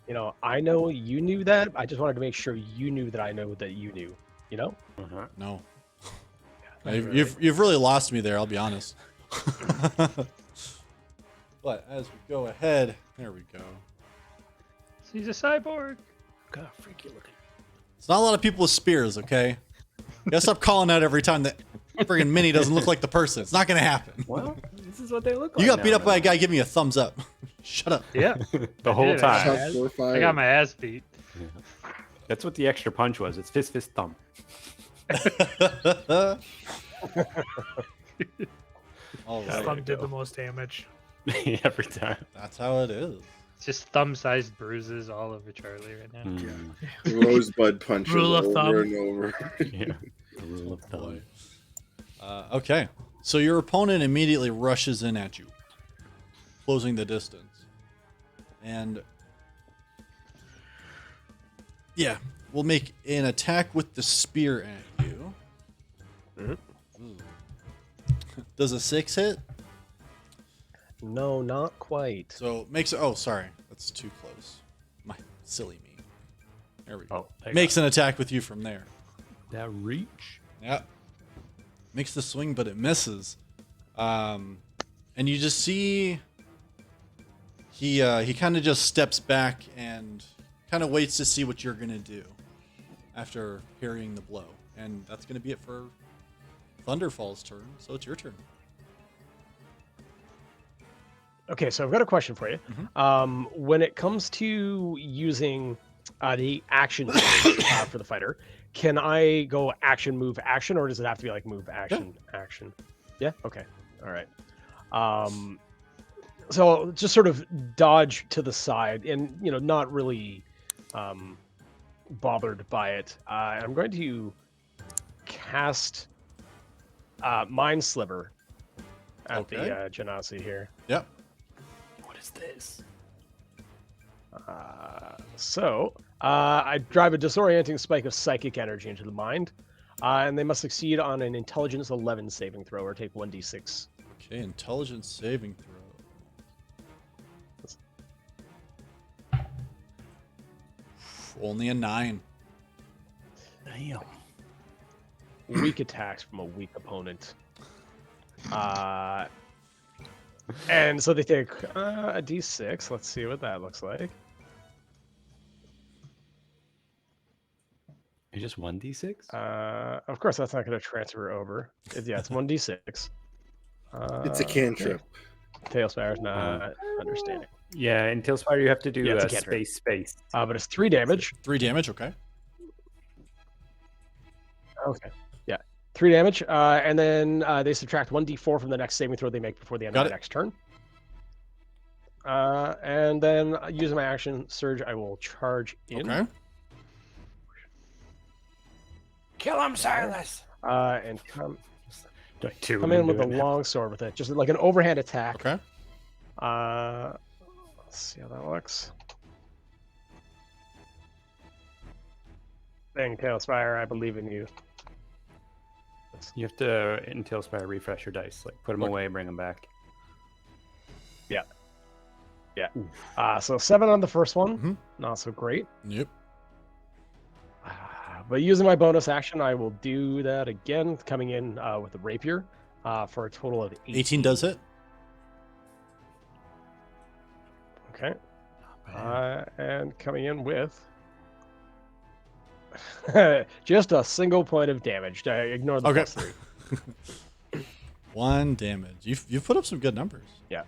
You know, I know you knew that. I just wanted to make sure you knew that I know that you knew. You know? Uh-huh. No. Not You've really lost me there, I'll be honest. But as we go ahead, there we go. He's a cyborg. God, freaky looking. It's not a lot of people with spears, okay? You gotta stop calling out every time that friggin' Minnie doesn't look like the person. It's not gonna happen. Well, this is what they look like. You got beat now, up by a man. guy, give me a thumbs up. Shut up. Yeah, The whole did. time. Shots were I fired. got my ass beat. That's what the extra punch was. It's fist, fist, thumb. All His right. thumb did the most damage. Every time. That's how it is. It's just thumb-sized bruises all over Charlie right now. Mm, Rosebud punches Rule of over thumb. and over. yeah. The rule of thumb. Okay. So your opponent immediately rushes in at you, closing the distance. And yeah, we'll make an attack with the spear at you. Ooh. Does a 6 hit? No, not quite. So makes it. Oh, sorry, that's too close. My silly me. There we go. Oh, there you Makes an attack with you from there. go. That reach. Yep. Makes the swing, but it misses. And you just see he kind of just steps back and kind of waits to see what you're gonna do after parrying the blow, and that's gonna be it for Thunderfall's turn. So it's your turn. Okay, so I've got a question for you. When it comes to using the action for the fighter. Can I go action, move, action, or does it have to be like move, action, action? Yeah. Okay. All right. So just sort of dodge to the side, and not really bothered by it. I'm going to cast Mind Sliver at the Genasi here. Yep. What is this? I drive a disorienting spike of psychic energy into the mind, and they must succeed on an Intelligence 11 saving throw or take 1d6. Okay, intelligence saving throw. Only a 9. Damn. Weak attacks from a weak opponent. And so they take a d6. Let's see what that looks like. It's just 1d6? Of course, that's not going to transfer over. It's 1d6. It's a cantrip. Tailspire's not understanding. Yeah, in Tailspire you have to do Yeah, it's a cantrip. space. But it's 3 damage. 3 damage, okay. Okay. Yeah. 3 damage. And then they subtract 1d4 from the next saving throw they make before the end of the next turn. And then using my action surge, I will charge in. Okay. Kill him, Silas! And come Come in with a long sword with it. Just like an overhand attack. Okay. Let's see how that looks. Dang, Tailspire, I believe in you. You have to, in Tailspire, refresh your dice. Like, put them away, bring them back. Yeah. Yeah. So 7 on the first one. Mhm. Not so great. Yep. But using my bonus action, I will do that again, coming in with the rapier for a total of 18. 18 does hit. Okay. And coming in with just a single point of damage. Ignore the Okay. plus 3. 1 damage. You've put up some good numbers. Yeah.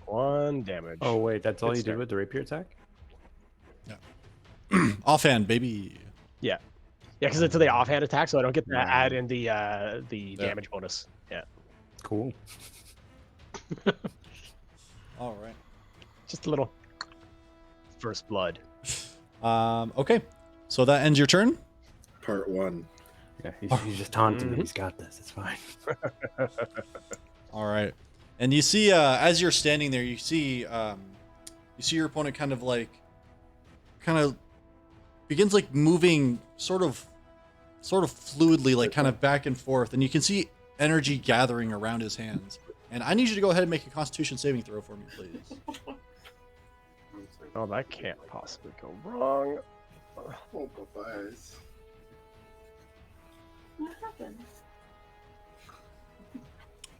1 damage. Oh, wait, that's all Good you did start. with the rapier attack? Offhand, baby. Yeah, because it's the offhand attack, so I don't get to add in the damage bonus. Yeah, Cool. All right. just a little first blood. Okay. So that ends your turn. Part 1. Yeah, he's just taunting him. He's got this. It's fine. All right. And you see, as you're standing there, you see your opponent kind of begins like moving sort of fluidly, like kind of back and forth, and you can see energy gathering around his hands. And I need you to go ahead and make a Constitution saving throw for me, please. Oh, that can't possibly go wrong. Oh, Popeyes. What happened?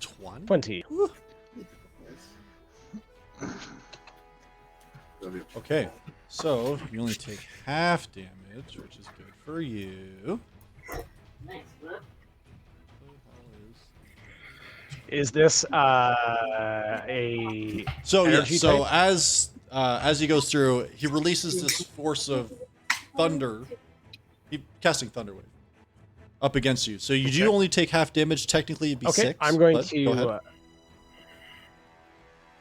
20. 20. Okay. So you only take half damage, which is good for you. Nice, bro. Is this a So yeah, energy so type? as he goes through, he releases this force of thunder. He casting thunder wave up against you. So you do only take half damage. Technically, it'd be Okay, 6. I'm going but go ahead. to.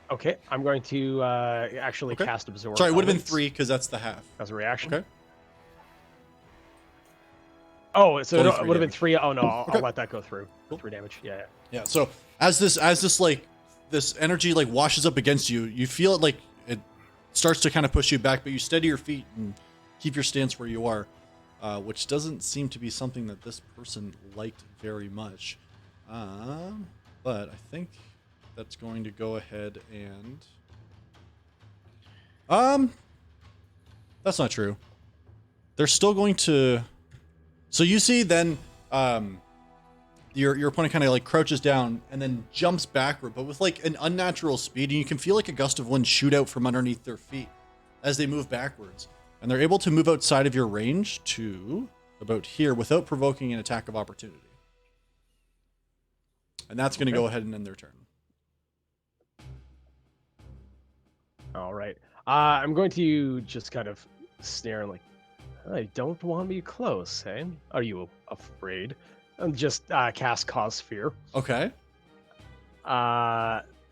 Okay, I'm going to actually Okay. cast Absorb. Sorry, it would have been Elements 3 because that's the half. as a reaction. Okay. Oh, so Only it 3 would have been damage. 3. Oh no, I'll Okay. let that go through. Cool. 3 damage. Yeah. Yeah. So as this like this energy like washes up against you, you feel it like it starts to kind of push you back, but you steady your feet and keep your stance where you are, which doesn't seem to be something that this person liked very much. But I think that's going to go ahead and that's not true. They're still going to. So you see then your opponent kind of like crouches down and then jumps backward, but with like an unnatural speed, and you can feel like a gust of wind shoot out from underneath their feet as they move backwards. And they're able to move outside of your range to about here without provoking an attack of opportunity. And that's going to go ahead and end their turn. All right. I'm going to just kind of stare like, I don't want me close, eh? Are you afraid? And just cast Cause Fear. Okay.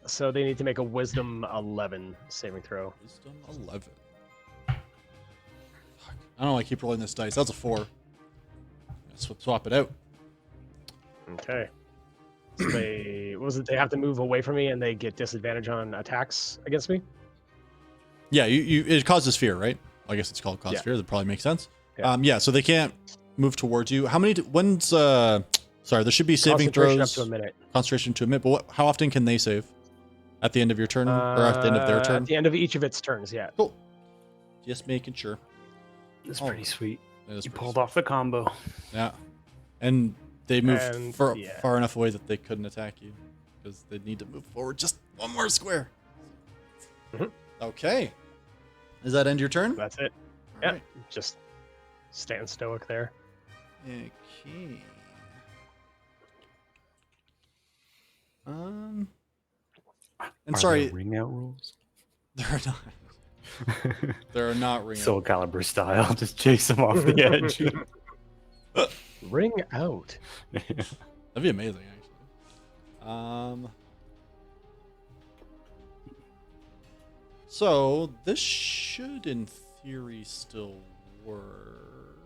So they need to make a Wisdom 11 saving throw. Wisdom 11. Fuck. I don't know why I keep rolling this dice. That's a 4. Swap it out. Okay. So they they have to move away from me and they get disadvantage on attacks against me? Yeah, it causes fear, right? I guess it's called cause Yeah. fear. That probably makes sense. Yeah. Yeah, so they can't move towards you. How many? When's sorry, there should be saving Concentration throws. up to a minute. Concentration to a minute. But how often can they save? At the end of your turn, or at the end of their turn? At the end of each of its turns, yeah. Cool. Just making sure. That's Oh, pretty sweet. That is You pretty pulled sweet. off the combo. Yeah, and they move And, far, yeah. far enough away that they couldn't attack you because they need to move forward just one more square. Mhm. Okay. Does that end your turn? That's it. All Yeah. right. Just stand stoic there. Okay. Are And sorry, there ring out rules? there are not. There are not ring. Soul Calibur style, just chase them off the edge. Ring out. That'd be amazing, actually. So this should, in theory, still work.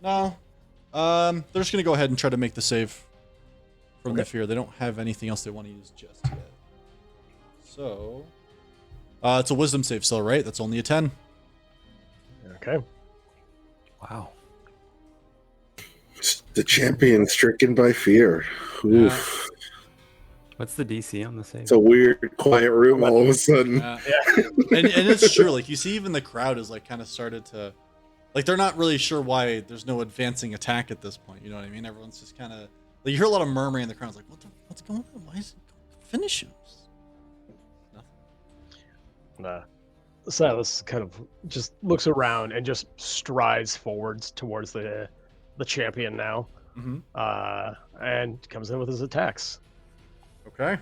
No. They're just gonna go ahead and try to make the save from the Okay. fear. They don't have anything else they want to use just yet. So, it's a wisdom save still, right? That's only a 10. Okay. Wow. The champion stricken by fear. Oof. What's the DC on the save? It's a weird, quiet room all of a sudden. And it's true. Like you see, even the crowd is like kind of started to, like they're not really sure why there's no advancing attack at this point. You know what I mean? Everyone's just kind of like you hear a lot of murmuring in the crowd. It's like, what's going on? Why is it finish him? Silas kind of just looks around and just strides forwards towards the champion now, Mm-hmm. and comes in with his attacks. Okay.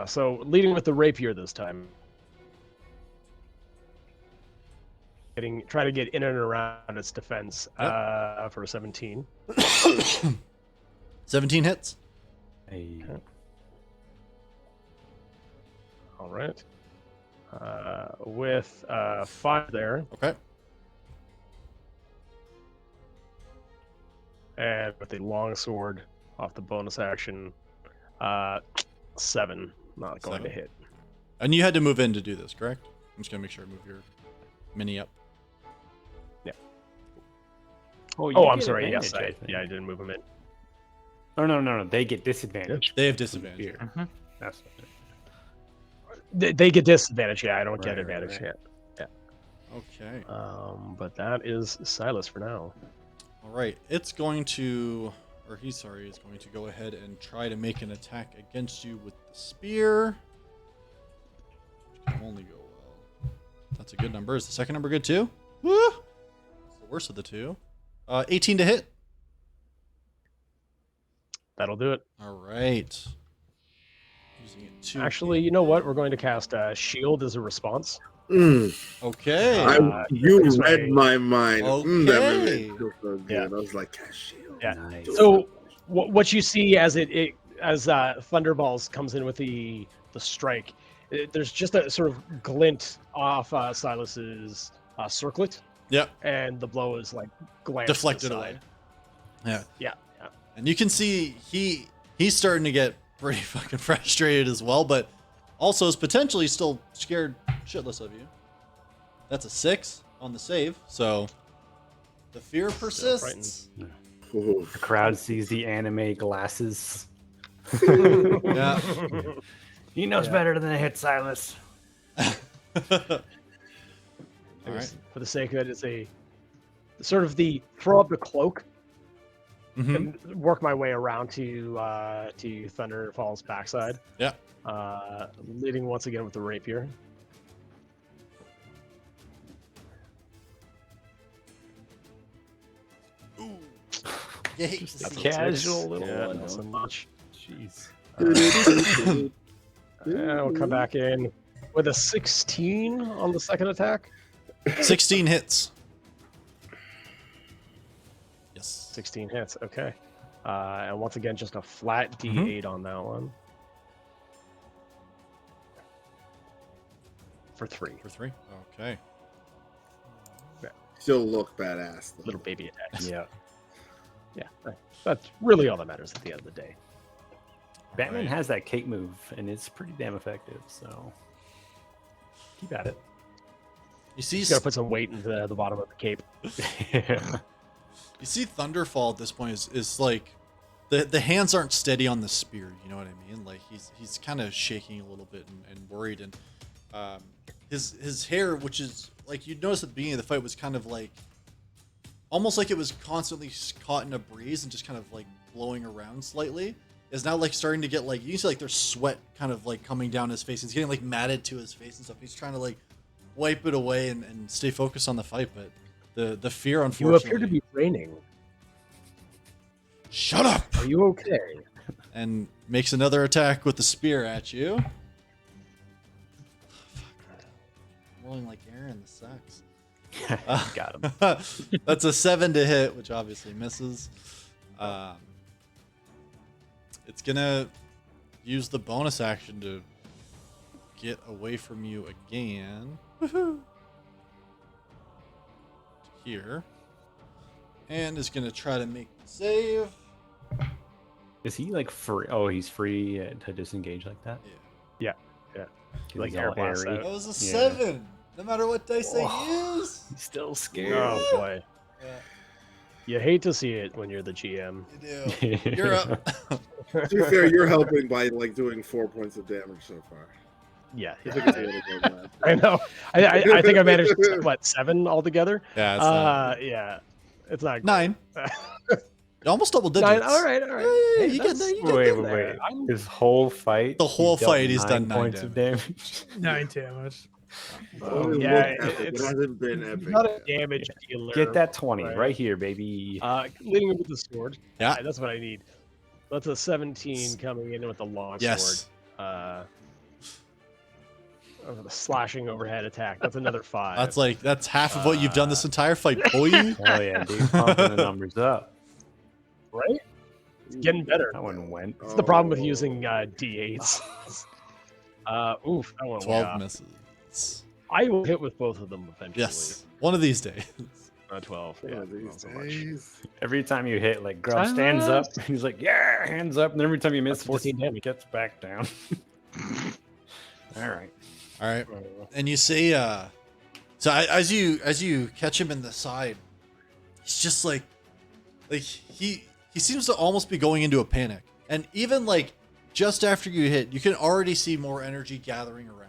So leading with the rapier this time, try to get in and around its defense for 17. 17 hits. Hey. All right. With 5 there, Okay. and with a long sword off the bonus action, 7. Not going 7. to hit. And you had to move in to do this, correct? I'm just gonna make sure I move your mini up. Oh, I'm sorry. Yes, I didn't move him in. Oh, no. They get disadvantage. They have disadvantage. Here. That's They get disadvantage. Yeah, I don't get Right, advantage right. yet. Okay. But that is Silas for now. All right. It's going to, or he's going to go ahead and try to make an attack against you with the spear. Which can only go well. That's a good number. Is the second number good too? Woo! It's the worst of the two. 18 to hit. That'll do it. All right. Using it to Actually, you know what? We're going to cast Shield as a response. Okay. You this read way- my mind. That made Okay. me feel so good. Yeah. I was like, Cashiel. Yeah. nice. So what you see as as Thunderballs comes in with the strike, there's just a sort of glint off Silas's circlet, Yep. and the blow is like glanced Deflected aside. away. Yeah. Yeah. And you can see he's starting to get pretty fucking frustrated as well, but also is potentially still scared shitless of you. That's a 6 on the save, so the fear persists. Ooh. The crowd sees the anime glasses. Yeah. He knows better than to hit Silas. All I guess right. For the sake of it, it's a sort of the throw up the cloak Mhm. and work my way around to Thunderfall's backside. Yeah. Leading once again with the rapier. Ooh. You hate Just to a see it. casual little Yeah, one. not so much. Jeez. And we'll come back in with a 16 on the second attack. 16 hits. Yes. 16 hits. Okay. And once again, just a flat D8 on that one. For 3. For 3. Okay. Still look badass. Though. Little baby attacks. Yeah. Yeah. That's really all that matters at the end of the day. Batman Right. has that cape move, and it's pretty damn effective. So keep at it. You see, He's got to put some weight into the bottom of the cape. you see, Thunderfall at this point is like the hands aren't steady on the spear. You know what I mean? Like he's kind of shaking a little bit and worried, and his hair, which is like you notice at the beginning of the fight, was kind of like almost like it was constantly caught in a breeze and just kind of like blowing around slightly. Is now like starting to get like you can see like there's sweat kind of like coming down his face. He's getting like matted to his face and stuff. He's trying to like wipe it away and stay focused on the fight, but the fear You unfortunately. appear to be raining. Shut up! Are you okay? And makes another attack with the spear at you. I'm rolling like Aaron, this sucks. Got him. That's a 7 to hit, which obviously misses. It's gonna use the bonus action to get away from you again. Woohoo! Here. And is gonna try to make the save. Is he like free? Oh, he's free to disengage like that. Yeah. He's Like all air blast airy. out. That was a Yeah. 7. No matter what dice I use. He's still scared. Oh boy. Yeah, You hate to see it when you're the GM. you do. You're up. To be fair, you're helping by like doing 4 points of damage so far. Yeah. I think it's a little bit bad. I know. I think I managed what 7 altogether. Yeah, it's Yeah. It's not 9. Almost double digits. 9. All right. Yeah, Hey, you get that's- there. You get Wait, there. wait, wait. His whole fight. The whole he dealt fight, he's done 9 points of damage. 9 damage. Oh, yeah, look, epic. It it's- hasn't been He's epic. not a damage dealer. Get that 20 Right. right here, baby. Leading him with the sword. Yeah. That's what I need. That's a 17 coming in with the long Yes. sword. The slashing overhead attack. That's another 5. That's half of what you've done this entire fight, boy. Oh yeah, dude, pumping the numbers up. right. It's getting better. That one went. It's the problem with Oh. using D8s. Oof, that one went 12 off. misses. I will hit with both of them eventually. Yes. One of these days. 12. One Yeah, of these not so much. days. Every time you hit, like Grub stands up, he's like, "Yeah, hands up," and every time you miss, That's 14 he just gets back down. All right. All right. And you see, as you catch him in the side, he's just like he seems to almost be going into a panic. And even like just after you hit, you can already see more energy gathering around.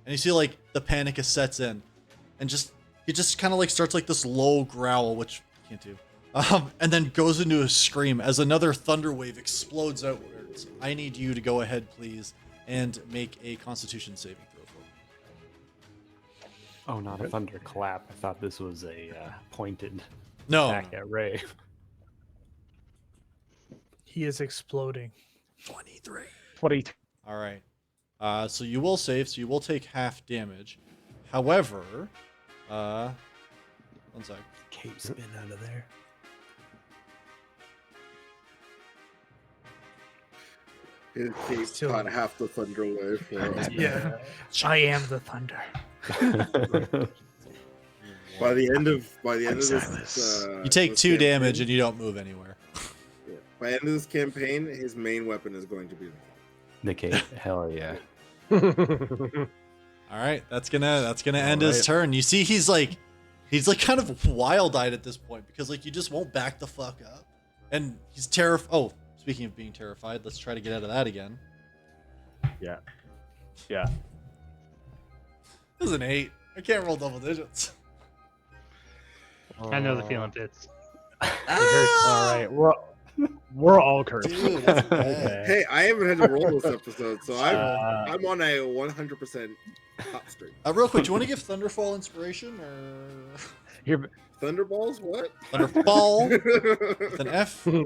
And you see like the panic sets in, and he just kind of like starts like this low growl, which you can't do. And then goes into a scream as another thunder wave explodes outwards. I need you to go ahead, please, and make a Constitution saving throw for me. Oh, not a thunderclap. I thought this was a pointed No, attack at Ray. He is exploding. 23. 22. All right. So you will save, so you will take half damage. However, one sec. Cape spin out of there. His case Still- caught half the thunder wave. For us. Yeah. I am the thunder. By the end of Silas. this, You take this 2 damage campaign- and you don't move anywhere. yeah. By the end of this campaign, his main weapon is going to be The cape. Hell yeah. All right, that's gonna end his right. turn. You see, he's like kind of wild-eyed at this point because like you just won't back the fuck up, and he's terrified. Oh, speaking of being terrified, let's try to get out of that again. Yeah. This is an 8. I can't roll double digits. I know the feeling, Fitz. All right. We're all cursed. Dude, that's bad. Okay. Hey, I haven't had to roll this episode, so Uh, I'm on a 100% hot streak. Real quick, do you want to give Thunderfall inspiration or? Here, Thunderballs? What? Thunderball with an F. Oh,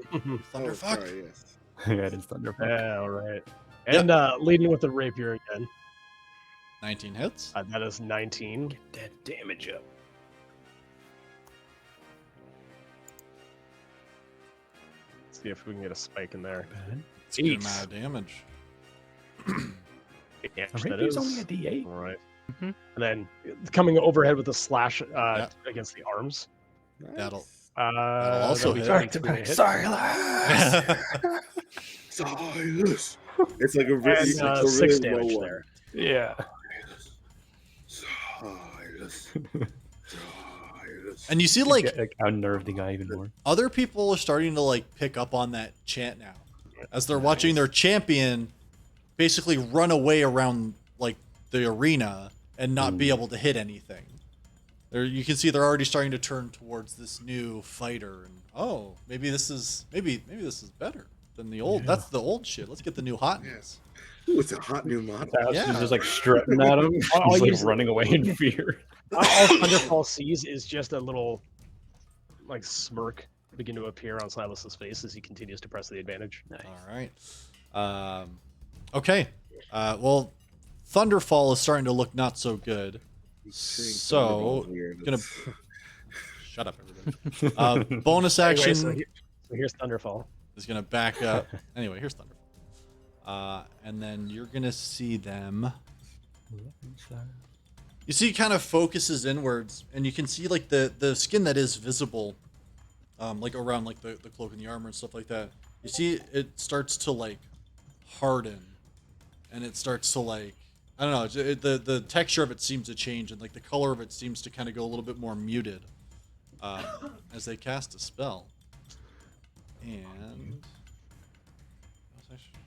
Thunderfuck. sorry, yes. Yeah, it is Thunderfuck. Yeah, all right. And leading with the rapier again. 19 hits. That is 19. Get that damage up. See if we can get a spike in there. It's a good amount of damage. Yeah, A that rapier's is. only a D8. All right. Mhm. And then coming overhead with a slash Yeah. against the arms. That'll- That'll also hit. Silas. It's like a really, And it's a 6 really low damage one. there. Yeah. Silas. Silas. And you see, like, Like unnerve the guy even more. other people are starting to, like, pick up on that chant now. As they're watching their champion basically run away around, like, the arena and not be able to hit anything. You can see they're already starting to turn towards this new fighter, and oh, maybe this is better than the old. That's the old shit. Let's get the new hotness. Ooh, it's a hot new model. Yeah. He's just like strutting at him. He's I'll like use- running away in fear. All Thunderfall sees is just a little like smirk begin to appear on Silas's face as he continues to press the advantage. All right. Okay. Well, Thunderfall is starting to look not so good. So, gonna shut up, everybody. Bonus action Anyway, so here's Thunderfall. is gonna back up. Anyway, here's Thunderfall. And then you're gonna see them. You see, it kind of focuses inwards, and you can see like the skin that is visible, like around like the cloak and the armor and stuff like that. You see, it starts to like harden, and it starts to like, I don't know, the texture of it seems to change, and like the color of it seems to kind of go a little bit more muted as they cast a spell. And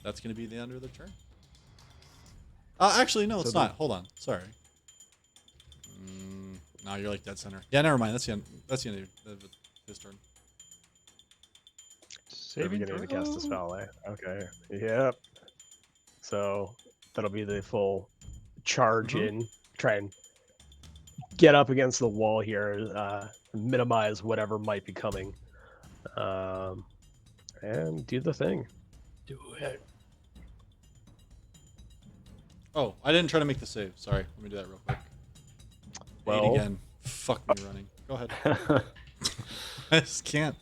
that's going to be the end of the turn. Actually, no, it's not. Hold on. Sorry. No, you're like dead center. Yeah, never mind. That's the end. That's the end of his turn. They're beginning to cast a spell, eh? Okay. Yep. So that'll be the full charge in. Try and get up against the wall here, minimize whatever might be coming, and do the thing. Do it. Oh, I didn't try to make the save. Sorry. Let me do that real quick. Well- 8 again. Fuck me running. Go ahead. I just can't.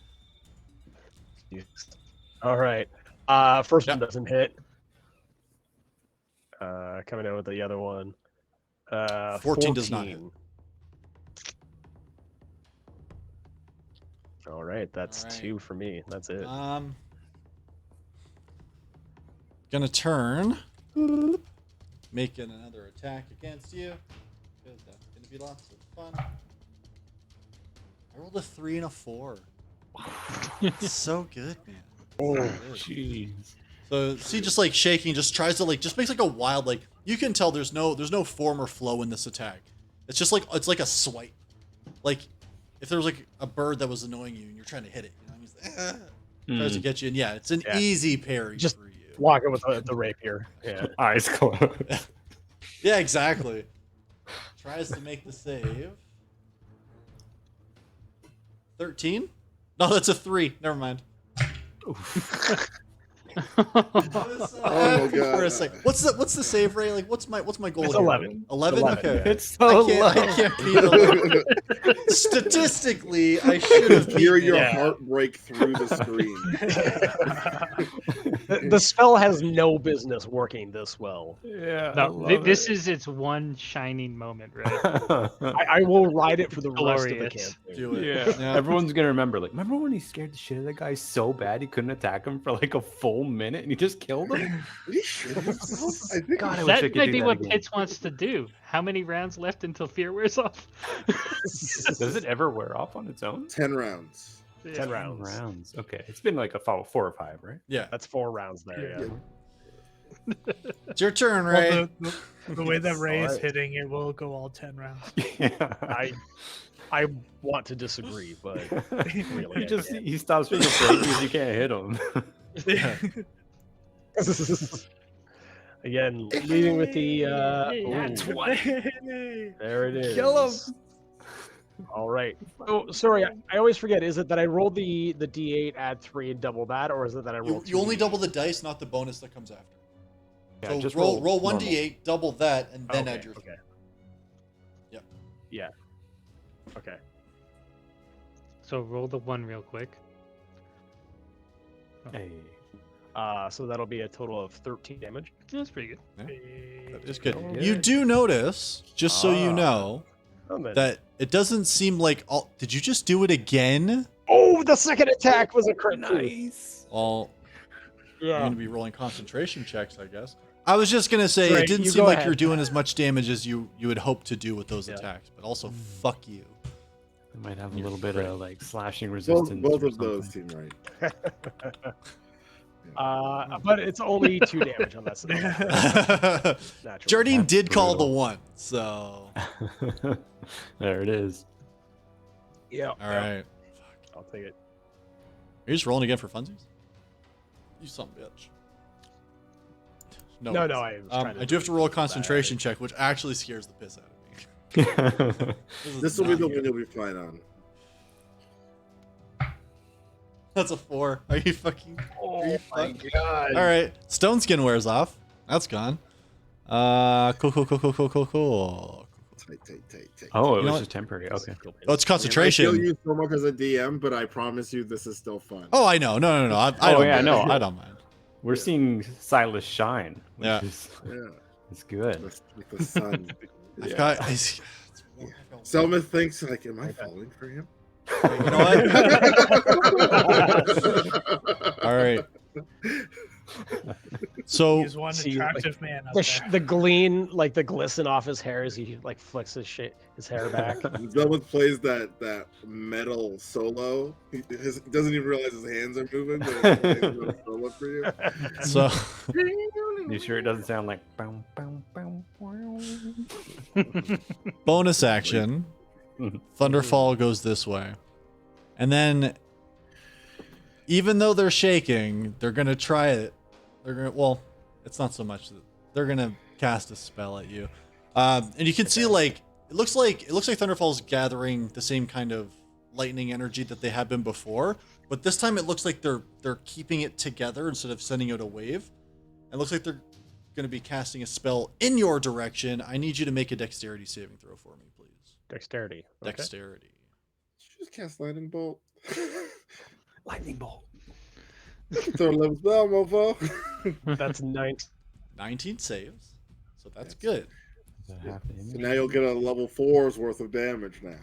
All right. First one doesn't hit. Coming in with the other one. 14 does not hit. All right, that's All right. 2 for me. That's it. Gonna turn. Making another attack against you. Because that's gonna be lots of fun. I rolled a 3 and a 4. It's so good, man. Oh, Good. jeez. So see, just like shaking, just tries to like, just makes like a wild, like you can tell there's no form or flow in this attack. It's just like it's like a swipe. Like if there was like a bird that was annoying you and you're trying to hit it, you know, he's like, tries to get you, and yeah, it's an easy parry Just for you. Walk it with the rapier. Yeah. Eyes closed. Yeah, exactly. Tries to make the save. 13? No, that's a 3. Never mind. I was, Oh, for God. a second. What's the save rate? Like what's my goal? It's here? 11. 11? 11, Okay. yeah. It's so I can't beat 11. Statistically, I should have Hear beaten your it. heart break through the screen. The spell has no business working this well. Yeah. No, this is its one shining moment, right? I will ride it for the rest of the Glorious. campaign. Do it. Yeah. Everyone's gonna remember. Like, remember when he scared the shit out of that guy so bad he couldn't attack him for like a full minute and he just killed him? Did he shit himself? I think God, I wish I That could might do be that what again. Pitts wants to do. How many rounds left until fear wears off? Does it ever wear off on its own? 10 rounds. 10 rounds. Rounds. Okay, it's been like a 4 or 5, right? Yeah. That's 4 rounds there. Yeah. It's your turn, Ray. Well, the way that Ray is Alright. hitting, it will go all 10 rounds. Yeah. I want to disagree, but really, he I just can't. he stops being afraid because you can't hit him. Again, leading with the. Hey, ooh, that's there it is. Kill him. All right. Oh, sorry. I always forget. Is it that I rolled the d8, add 3, and double that, or is it that I rolled You only 2d8? double the dice, not the bonus that comes after. Yeah, So just roll roll 1d8, double that, and then Okay, add your. okay. Yep. Yeah. Okay. So roll the 1 real quick. Hey. So that'll be a total of 13 damage. That's pretty good. That is good. Good. You do notice, just so you know, Oh, man. that it doesn't seem like all. Did you just do it again? Oh, the second attack was a crit. Nice. Well, you're Yeah. going to be rolling concentration checks, I guess. I was just going to say, Right, it didn't you seem go like ahead. you're doing as much damage as you would hope to do with those Yeah. attacks, but also fuck you. It might have a You're little bit great. of like slashing Both, resistance. both or of those something. seem right. But it's only 2 damage on that side. Naturally. Jardine That's did call the brutal. 1, so. There it is. Yeah. All right. I'll take it. Are you just rolling again for funsies? You son of a bitch. No, it's- I was trying to I do have to roll a concentration check, which actually scares the piss out of me. This will be not the good. one you'll be fine on. That's a 4. Are you fucking? Oh you my fuck- god. All right. Stone skin wears off. That's gone. Cool. Tight. Oh, it You know was what? just temporary. Okay. Oh, it's I kill concentration. you so much as a DM, but I promise you this is still fun. Oh, I know. No. I Oh, don't yeah, mind. no, I don't mind. We're seeing Silas shine, which Yeah. is Yeah, it's good. with the sun. I've got. Selma thinks like, am I falling for him? You know what? All right. So He's one See, like, attractive man out The, there. the gleam, like the glisten off his hair as he like flicks his hair back. Selma plays that metal solo. He doesn't even realize his hands are moving. But it's playing a metal solo for you. so You sure it doesn't sound like bow, bow, bow, bow? bonus action. Thunderfall goes this way. And then even though they're shaking, they're gonna try it. Well, it's not so much that they're gonna cast a spell at you. And you can see like it looks like Thunderfall's gathering the same kind of lightning energy that they have been before, but this time it looks like they're keeping it together instead of sending out a wave. It looks like they're gonna be casting a spell in your direction. I need you to make a dexterity saving throw for me, please. Dexterity. Okay. Dexterity. Did you just cast lightning bolt? Lightning bolt. Throw a little spell, mofo. That's 9. 19 saves. So that's good. The half So damage. now you'll get a level 4's worth of damage now.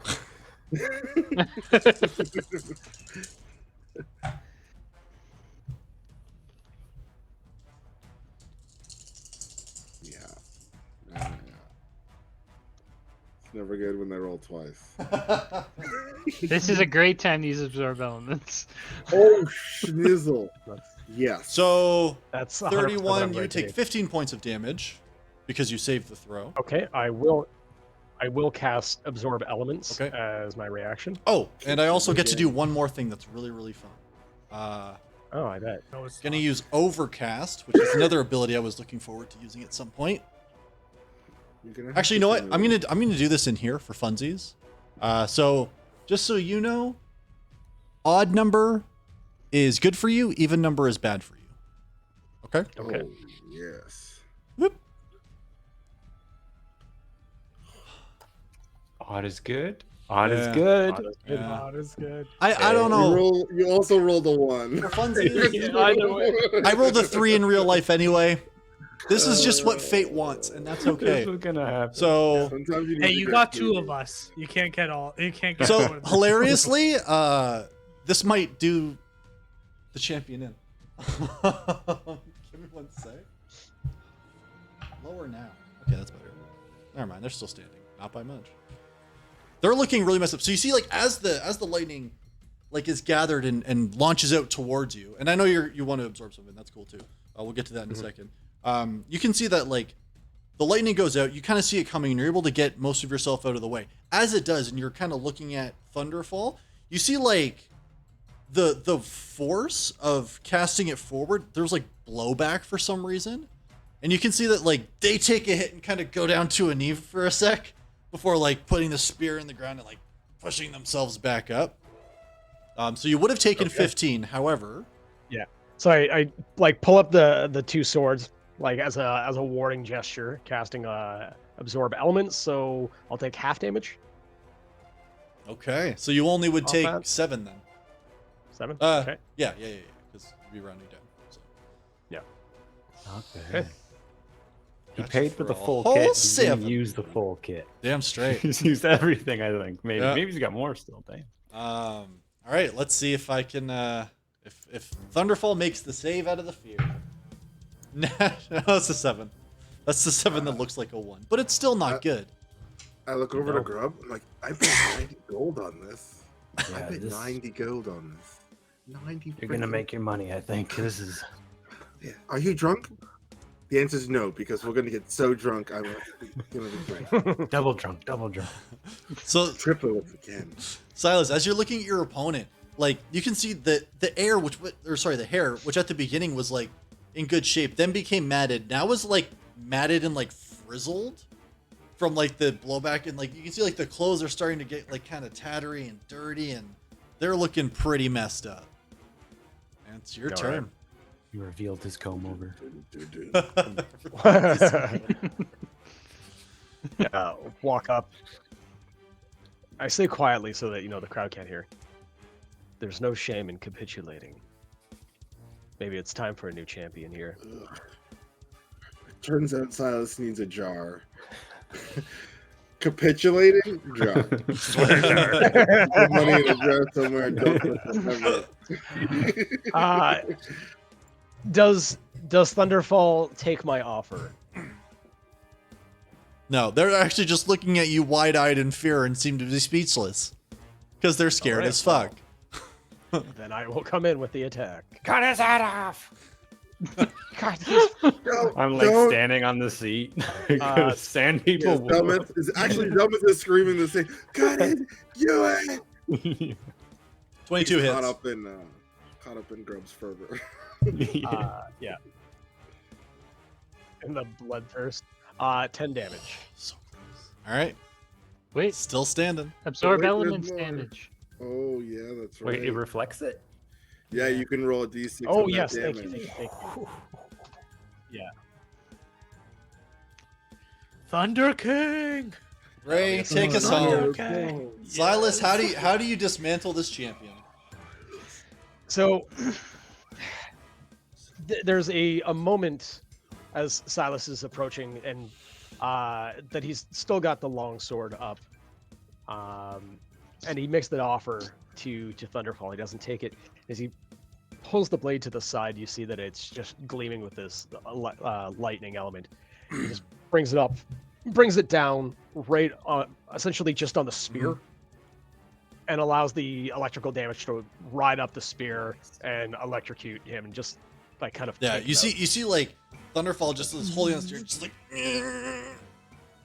Yeah. It's never good when they roll twice. This is a great time to use absorb elements. Oh, schnizzle. Yes. So That's 100% what 31, I'm you going to take do. 15 points of damage because you saved the throw. Okay, I will cast absorb elements Okay. as my reaction. Oh, and I also get to do one more thing that's really, really fun. Oh, I bet. No, it's Gonna not. use Overcast, which is another ability I was looking forward to using at some point. You're gonna have Actually, you to know what? tell I'm me gonna do this in here for funsies. So just so you know, odd number is good for you. Even number is bad for you. Okay. Okay. Oh, yes. Whoop. Odd is good. Odd is Yeah. good. Odd is good. Yeah. Odd is good. I don't know. You also rolled a 1. For funsies, Either way. I rolled a 3 in real life anyway. This is just what fate wants, and that's okay. This is gonna happen. So, Sometimes you need Hey, to you get got 2 greedy. of us. You can't get all. You can't get. so more than- hilariously, this might do the champion in. Give me one sec. Lower now. Okay, that's better. Never mind. They're still standing. Not by much. They're looking really messed up. So you see, like as the lightning, like is gathered and launches out towards you. And I know you want to absorb something. That's cool too. We'll get to that in a second. You can see that like the lightning goes out. You kind of see it coming, and you're able to get most of yourself out of the way. As it does, and you're kind of looking at Thunderfall, you see like the force of casting it forward. There's like blowback for some reason, and you can see that like they take a hit and kind of go down to a knee for a sec before like putting the spear in the ground and like pushing themselves back up. So you would have taken 15. However, So I like pull up the two swords like as a warning gesture, casting absorb elements. So I'll take half damage. okay. So you only would Off take that. 7 then. 7. Uh, Okay. Yeah. Because we'd be rounding down. So. Not Okay. bad. He Gotcha paid for the a full whole kit. He 7. didn't use the full kit. Damn straight. He's used everything, I think. Maybe Yeah. maybe he's got more still. Damn. All right. Let's see if I can. If Thunderfall makes the save out of the fear. No, that's a 7. That's the 7 that looks like a 1, but it's still not good. I look over No. to Grub. I'm like, I paid 90 gold on this. I Yeah, paid this- 90 gold on this. 90. You're gonna freaking- make your money, I think. This is Yeah. Are you drunk? The answer is no, because we're gonna get so drunk. I'm gonna be drunk. double drunk, double drunk. So Triple if we can. Silas, as you're looking at your opponent, like you can see the hair, the hair, which at the beginning was like in good shape, then became matted. Now is like matted and like frizzled from like the blowback, and like you can see like the clothes are starting to get like kind of tattery and dirty, and they're looking pretty messed up. And it's your All turn. He revealed his comb over. Walk up. I say quietly so that the crowd can't hear. There's no shame in capitulating. Maybe it's time for a new champion here. Turns out Silas needs a jar. Capitulating? Jar. Put money in a jar somewhere and don't put the cover. Does Thunderfall take my offer? No, they're actually just looking at you wide-eyed in fear and seem to be speechless because they're scared Alright, as fuck. Then I will come in with the attack. Cut his head off! Don't- I'm like don't- standing on the seat. Sand Yes, people. Dumbeth is actually Dumbeth is screaming the same. Cut it, you it. 22 He's hits. Caught up in Grub's fervor. Yeah. In the bloodthirst. 10 damage. So close. All right, Wait, still standing. absorb Wait, there's elements more. damage. Oh yeah, that's right. Wait, it reflects it? Yeah, you can roll a d6. Oh on that yes, thank damage. you. Thank you. Thunder King. Ray, take us Thunder home. King. Silas, how do you dismantle this champion? So there's a moment as Silas is approaching, and that he's still got the long sword up, and he makes the offer to Thunderfall. He doesn't take it. As he pulls the blade to the side, you see that it's just gleaming with this lightning element. He just brings it down right essentially just on the spear, and allows the electrical damage to ride up the spear and electrocute him, and just like kind of Yeah, take you him out. see like Thunderfall just is holding on to steer, just like, and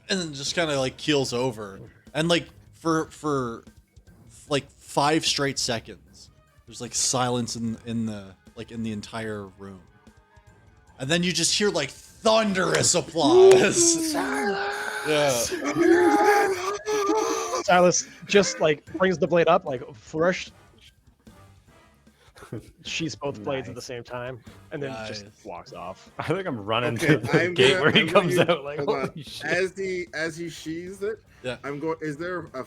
then just kind of like keels over, and like for like 5 straight seconds, there's like silence in the entire room, and then you just hear like thunderous applause. Yeah. Silas just like brings the blade up, like flourish. She's both blades at the same time, and then just Nice. walks off. I think I'm running Okay, to the I'm gate gonna- where he I'm gonna comes use- out like, hold on. holy shit. As he sheathes it, Yeah. I'm going. Is there a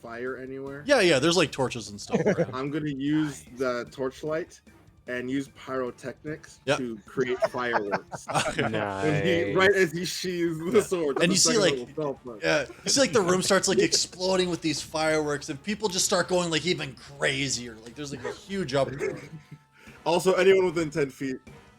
fire anywhere? Yeah, there's like torches and stuff around. I'm gonna use the torchlight and use pyrotechnics Yep. to create fireworks. Okay. When he, Nice. right as he sheathes the sword, And that's you the see, second like- little spell point. Yeah, you see like the room starts like exploding with these fireworks, and people just start going like even crazier. Like there's like a huge uproar. Also, anyone within 10 feet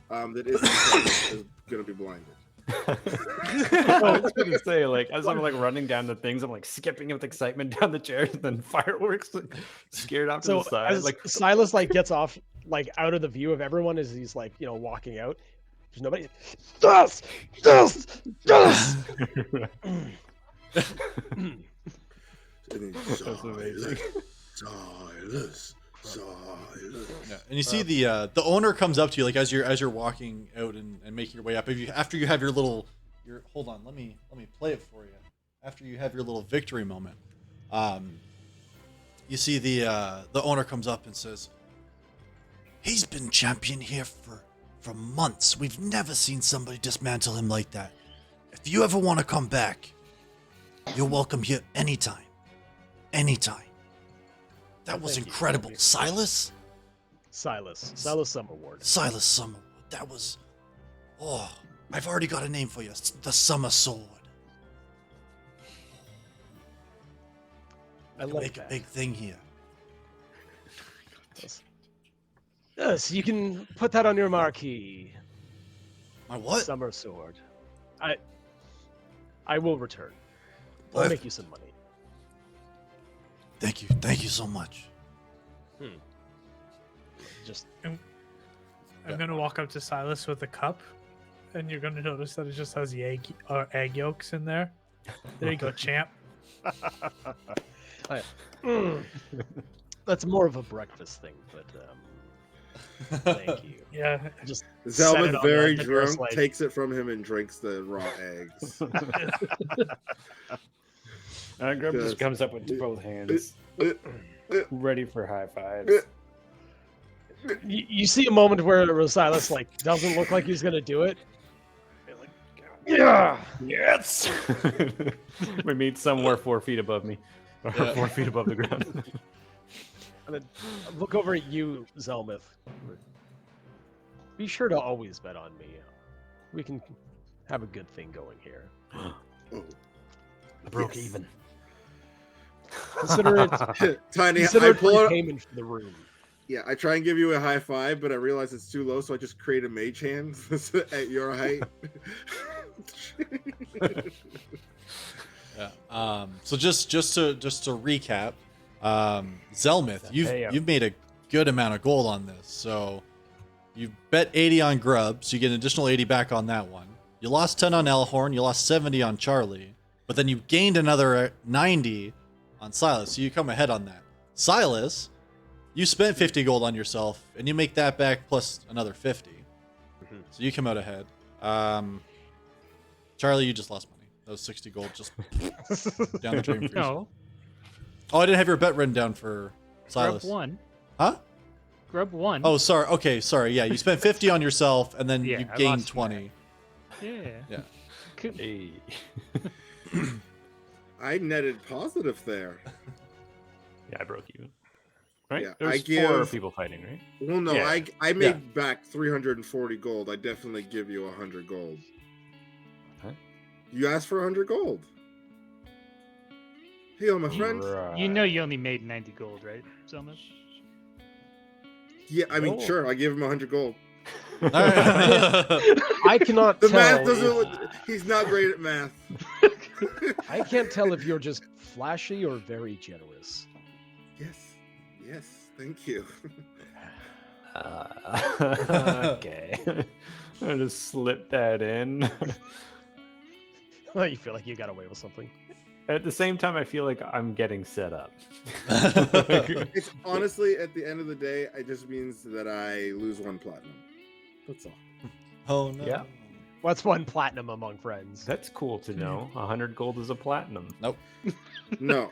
that isn't is gonna be blinded. I was gonna say, like, as I'm like running down the things, I'm like skipping with excitement down the chairs, and then fireworks, like, scared off to So the side. as Like, Silas like gets off, like out of the view of everyone as he's like walking out. There's nobody. Yes, yes, yes. And then, That's amazing. Silence. Yeah, and you see the owner comes up to you like as you're walking out and making your way up. After you have your hold on, let me play it for you. After you have your little victory moment, you see the owner comes up and says, "He's been champion here for months. We've never seen somebody dismantle him like that. If you ever want to come back, you're welcome here anytime. Anytime." That was Thank you. incredible. Silas Summerward. Silas Summerwood. That was... Oh, I've already got a name for you. The Summer Sword. I Can like make that. a big thing here. Yes, you can put that on your marquee. My what? Summer sword. I will return. I'll What? make you some money. Thank you. Thank you so much. Just I'm gonna walk up to Silas with a cup, and you're gonna notice that it just has the egg yolks in there. There you go, champ. that's more of a breakfast thing, but thank you. Yeah, Just set it Zelma's on very the drunk, first, like- takes it from him and drinks the raw eggs. Grub Yes. just comes up with both hands, ready for high fives. You see a moment where Silas like doesn't look like he's gonna do it. You're like, yeah. Yes! We meet somewhere 4 feet above me. Or Yeah. 4 feet above the ground. And then look over at you, Zelmith. Be sure to always bet on me. We can have a good thing going here. Oh. I broke Yes. even. Consider it, Tiny, consider I it pull it. payment for the room. Yeah, I try and give you a high five, but I realize it's too low, so I just create a mage hand at your height. Yeah. So just to recap, Zelmith, you've made a good amount of gold on this. So you bet 80 on Grub, so you get an additional 80 back on that one. You lost 10 on Elhorn, you lost 70 on Charlie, but then you gained another 90 on Silas, so you come ahead on that. Silas, you spent 50 gold on yourself, and you make that back plus another 50. So you come out ahead. Charlie, you just lost money. That was 60 gold just down the drain for you. No, Oh, I didn't have your bet written down for Silas. Grub won. Huh? Grub won. Oh, sorry. Okay, sorry. Yeah, you spent 50 on yourself, and then Yeah, you I gained lost 20. yeah. Yeah. Cool. Hey. I netted positive there. Yeah, I broke even. Right? Yeah, There's I 4 give- people fighting, right? Well, no, Yeah. I made back 340 gold. I definitely give you 100 gold. Huh? You asked for 100 gold. Hey, my friend. Right. You know you only made 90 gold, right, Selma? Yeah, I mean, No. sure, I give him 100 gold. All right. I cannot The tell. math doesn't. He's not great at math. I can't tell if you're just flashy or very generous. Yes, thank you. Okay. I'll just slip that in. You feel like you got away with something. At the same time, I feel like I'm getting set up. It's honestly, at the end of the day, it just means that I lose 1 platinum. That's all. Oh, no. Yeah. What's 1 platinum among friends? That's cool to know. 100 gold is a platinum. Nope. No,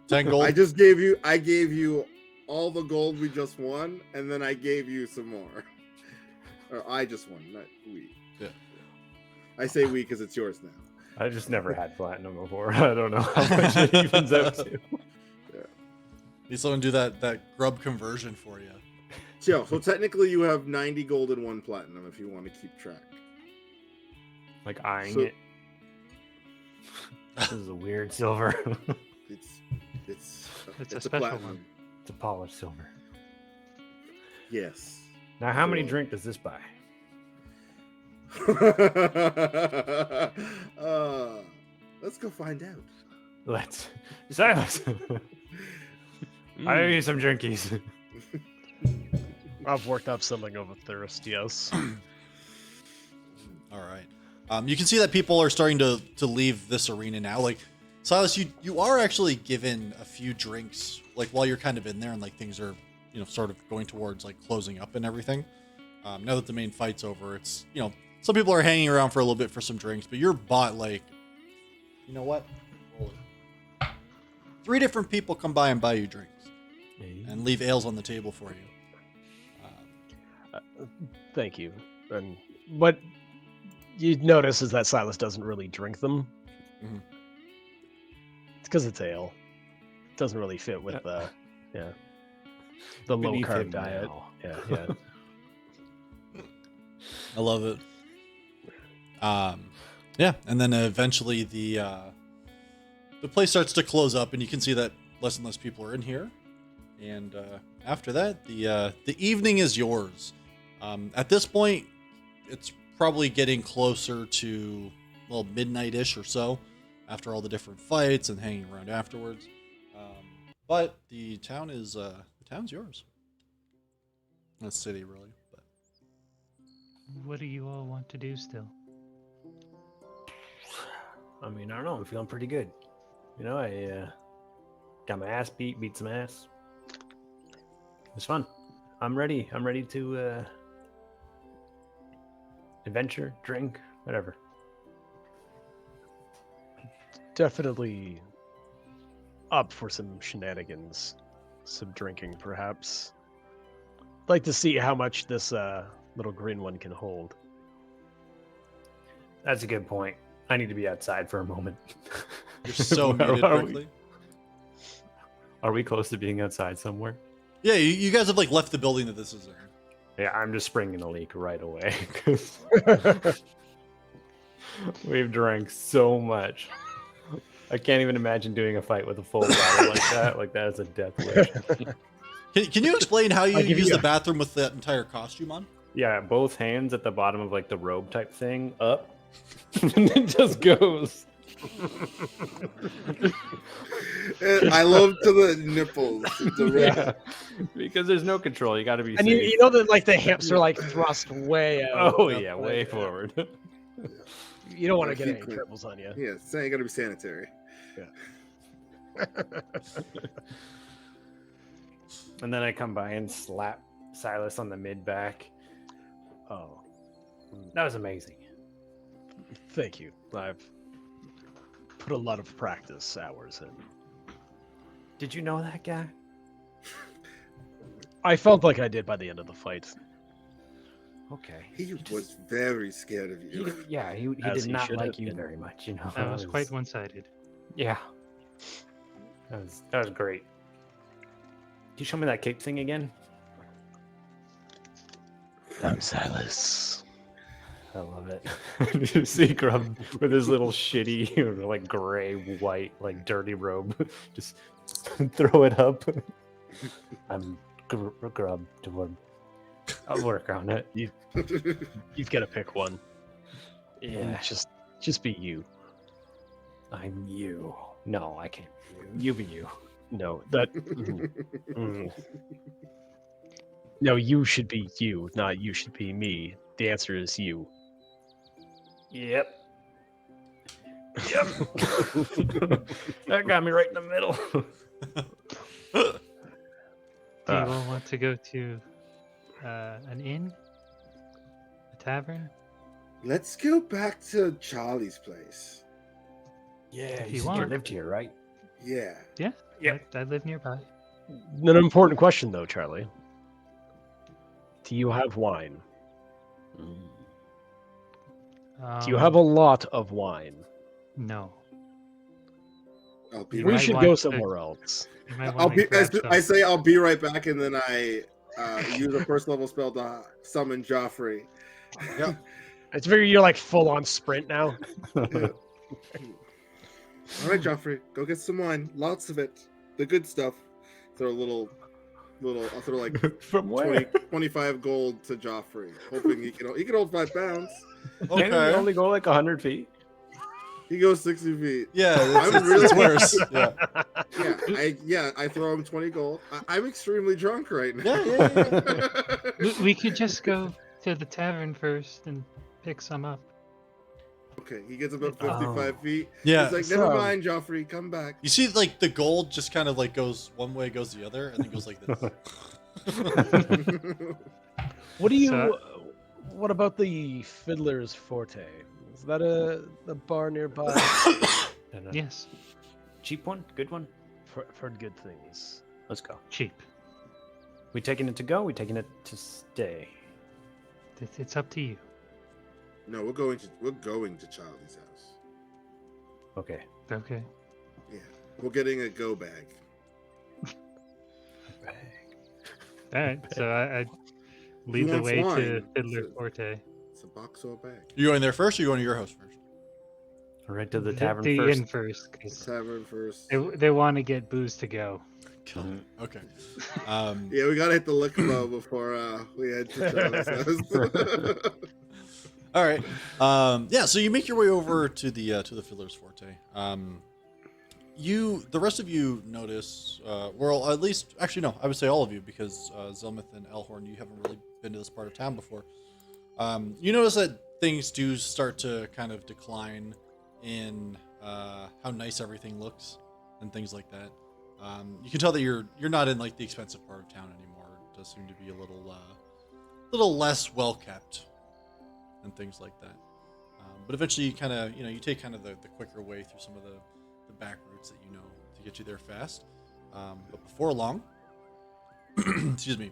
10 gold. I gave you all the gold we just won, and then I gave you some more. Or I just won, not we. Yeah. I say we because it's yours now. I just never had platinum before. I don't know how much it evens out to. Need someone to do that grub conversion for you. So technically you have 90 gold and 1 platinum if you want to keep track. Like eyeing So- it. This is a weird silver. It's It's a special platinum. one. It's a polished silver. Yes. Now, how many Cool. drink does this buy? Let's go find out. Let's. Silas! I owe you some drinkies. I've worked up something of a thirst, yes. All right. You can see that people are starting to leave this arena now. Like, Silas, you are actually given a few drinks, like while you're kind of in there and like things are, sort of going towards like closing up and everything. Now that the main fight's over, it's, some people are hanging around for a little bit for some drinks, but you're bought like, you know what? 3 different people come by and buy you drinks. and leave ales on the table for you. Thank you. And what you notice is that Silas doesn't really drink them. Mhm. It's because it's ale. It doesn't really fit with the low Beneath carb him diet. now. Yeah. I love it. Yeah, and then eventually the place starts to close up, and you can see that less and less people are in here. And after that, the evening is yours. At this point, it's probably getting closer to midnight-ish or so, after all the different fights and hanging around afterwards. But the town is town's yours. The city, really. But What do you all want to do still? I mean, I don't know. I'm feeling pretty good. You know, I got my ass beat some ass. It was fun. I'm ready. I'm ready to adventure, drink, whatever. Definitely up for some shenanigans, some drinking, perhaps. Like to see how much this little green one can hold. That's a good point. I need to be outside for a moment. you're so muted, quickly. Are we close to being outside somewhere? Yeah, you guys have left the building that this is in. Yeah, I'm just springing a leak right away. 'Cause we've drank so much. I can't even imagine doing a fight with a full bottle like that. Like, that is a death wish. Can you explain how you I'll give use you the bathroom with that entire costume on? Yeah, both hands at the bottom of the robe type thing up. And it just goes. I love to the nipples. Yeah, because there's no control. You got to be And safe. you know that the hips are thrust way out. Oh yeah, way forward. You don't want to Yeah, get any keep clean. triples on you. Yeah, saying gotta be sanitary. And then I come by and slap Silas on the mid back. Oh, That was amazing. thank you. I've put a lot of practice hours in. Did you know that guy? I felt like I did by the end of the fight. Okay. He was very scared of you. He As did he not should like have you been. very much. You know, That was quite one-sided. Yeah. That was great. Can you show me that cape thing again? I'm Silas. I love it. You see Grub with his little shitty, gray, white, dirty robe. Just throw it up. I'm Grub. I'll work on it. You've got to pick one. Yeah. And just be you. I'm you. No, I can't. You be you. No, that. No, you should be you, not you should be me. The answer is you. Yep. Yep. That got me right in the middle. Do you all want to go to an inn? A tavern? Let's go back to Charlie's place. Yeah, If you you said want. you lived here, right? Yeah. Yeah. Yep. I live nearby. An important question, though, Charlie. Do you have wine? Do you have a lot of wine? No. I'll be You We right might should want go to- somewhere else. You might I'll wanna be. grab I some. say I'll be right back, and then I use a first level spell to summon Joffrey. Yep. I figure you're full on sprint now. All right, Joffrey, go get some wine. Lots of it. The good stuff. Throw a little. I'll throw From 20, 25 gold to Joffrey, hoping he can hold 5 pounds. Can you Okay. only go 100 feet? He goes 60 feet. Yeah, I'm it's really- worse. Yeah. I throw him 20 gold. I'm extremely drunk right now. Yeah. We could just go to the tavern first and pick some up. Okay, he gets about 55 feet. Yeah. He's like, so- never mind, Joffrey, come back. You see, the gold just kind of goes one way, goes the other, and then goes like this. What do you? So- What about the Fiddler's Forte? Is that a bar nearby? And a Yes. cheap one? Good one? Heard good things. Let's go. Cheap. We taking it to go? We taking it to stay? It's up to you. No, we're going to Charlie's house. Okay. Okay. Yeah, we're getting a go bag. All right. So I lead the wants way to wine? Fiddler So- Forte. It's a box or a bag. You going there first, or you going to your house first? Right to the tavern the first. inn first, because Tavern first. they want to get booze to go. Mhm. Okay. Yeah, we gotta hit the liquor bow before we head to Charlie's house. All right. Yeah. So you make your way over to the Fiddler's Forte. The rest of you notice, well, at least, actually, no, I would say all of you, because Zelmith and Elhorn, you haven't really been to this part of town before. You notice that things do start to kind of decline in how nice everything looks and things like that. You can tell that you're not in like the expensive part of town anymore. It does seem to be a little less well kept and things like that. But eventually, you kind of you take kind of the quicker way through some of the back routes that you know to get you there fast. But before long, excuse me,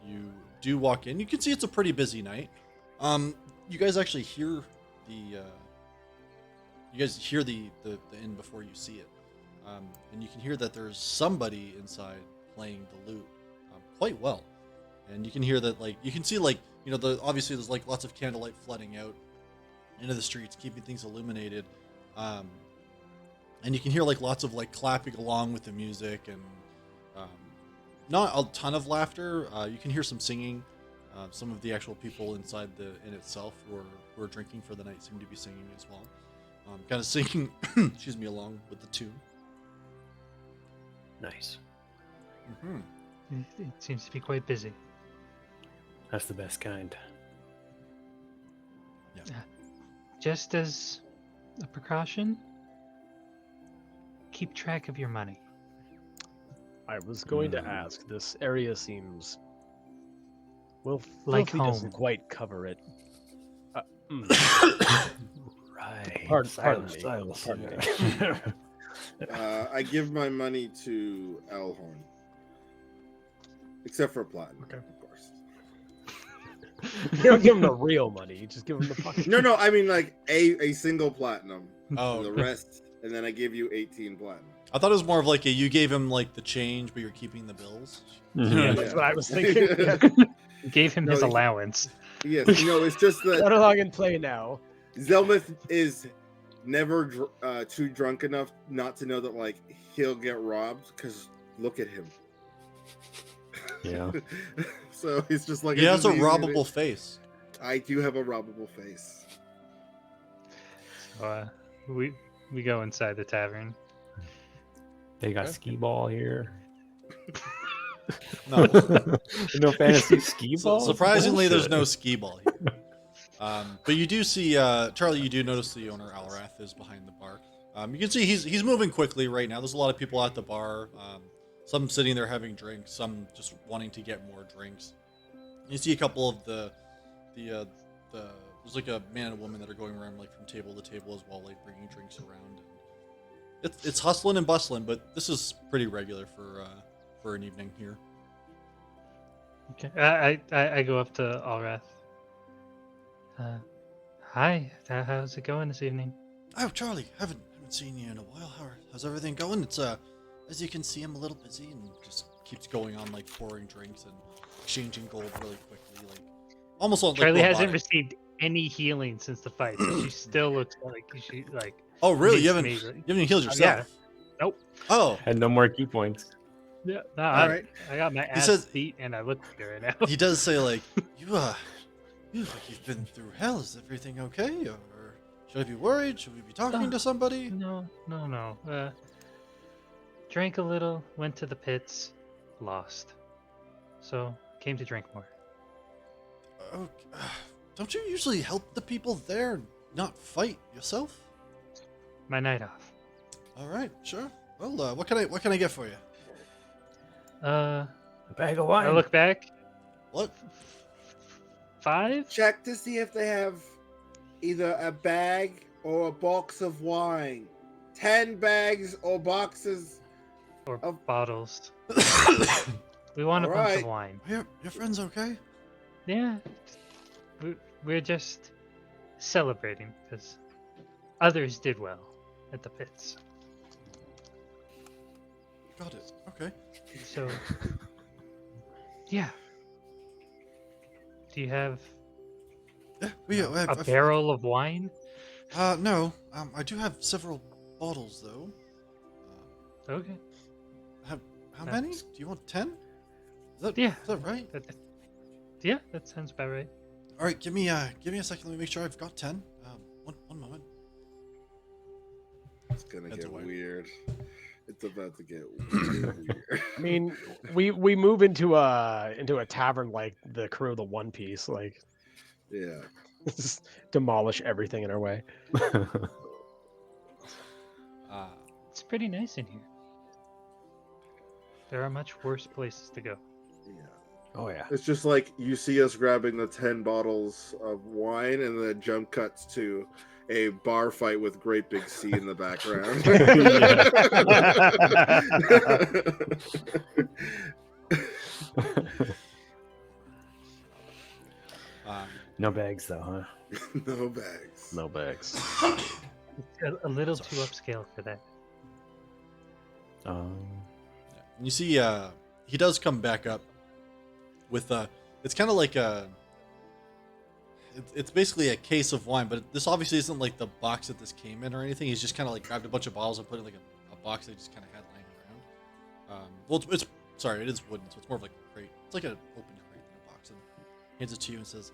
you do walk in. You can see it's a pretty busy night. You guys actually hear the inn before you see it, and you can hear that there's somebody inside playing the lute quite well, and you can hear that you can see obviously there's lots of candlelight flooding out into the streets, keeping things illuminated. And you can hear lots of clapping along with the music, and not a ton of laughter. You can hear some singing. Some of the actual people inside the inn itself who are drinking for the night seem to be singing as well. Kind of singing, excuse me, along with the tune. Nice. Mm-hmm. It seems to be quite busy. That's the best kind. Just as a precaution, keep track of your money. I was going to ask. This area seems Like filthy home. doesn't quite cover it. Right. Pardon me. Silas. Pardon me. I give my money to Elhorn, except for platinum, Okay. of course. You don't give him the real money. You just give him the fucking. No, I mean a single platinum, Oh, and the rest, and then I give you 18 platinum. I thought it was more of you gave him the change, but you're keeping the bills. Yeah, Mhm. that's what I was thinking. Gave him No, his he- allowance. Yes, it's just that Run along and play now. Zelmith is never too drunk enough not to know that he'll get robbed. Because look at him. Yeah. So he's just He has a robbable face. I do have a robbable face. So, we go inside the tavern. They got Okay. skee ball here. No. No fantasy skee ball. Surprisingly, there's no skee ball here. But you do see, Charlie, you do notice the owner, Alrath, is behind the bar. You can see he's moving quickly right now. There's a lot of people at the bar. Some sitting there having drinks, some just wanting to get more drinks. You see a couple of there's a man and a woman that are going around from table to table as well, bringing drinks around. It's hustling and bustling, but this is pretty regular for an evening here. Okay. I go up to Alrath. Hi. How's it going this evening? Oh, Charlie, haven't seen you in a while. How's everything going? It's as you can see, I'm a little busy and just keeps going on pouring drinks and exchanging gold really quickly, almost on Charlie hasn't robotic. received any healing since the fight, so she still looks like she Oh, really? You needs haven't me, healed yourself? yeah. Nope. Oh, Had no more key points. Yeah. No, All right. I got my ass says- beat and I look at her right now. he does say you look like you've been through hell. Is everything okay, or should I be worried? Should we be talking to somebody? No. Drank a little, went to the pits, lost. So came to drink more. Oh, don't you usually help the people there, not fight yourself? My night off. All right, sure. Well, what can I get for you? A bag of wine. I look back. What? 5? Check to see if they have either a bag or a box of wine. 10 bags or boxes or Oh. bottles. We want a bunch Alright. of wine. Your friend's okay? Yeah, we're just celebrating because others did well at the pits. Got it. Okay. So, yeah. Do you have Yeah, a barrel of wine? No. I do have several bottles though. Okay. How many? That's- Do you want 10? Is Yeah. that right? Yeah, that sounds about right. All right, give me a second. Let me make sure I've got 10. One moment. It's gonna That's get a win. weird. It's about to get weird. I mean, we move into a tavern like the crew of the One Piece, like Yeah. just demolish everything in our way. It's pretty nice in here. There are much worse places to go. Yeah. Oh yeah. It's just like you see us grabbing the 10 bottles of wine, and then jump cuts to a bar fight with Great Big C in the background. No bags though, huh? No bags. No bags. It's a little too upscale for that. You see, he does come back up with it's kind of like it's basically a case of wine, but this obviously isn't like the box that this came in or anything. He's just kind of like grabbed a bunch of bottles and put it in like a box they just kind of had laying around. Well, it's sorry, it is wooden, so it's more of like a crate. It's like an open crate in a box, and hands it to you and says,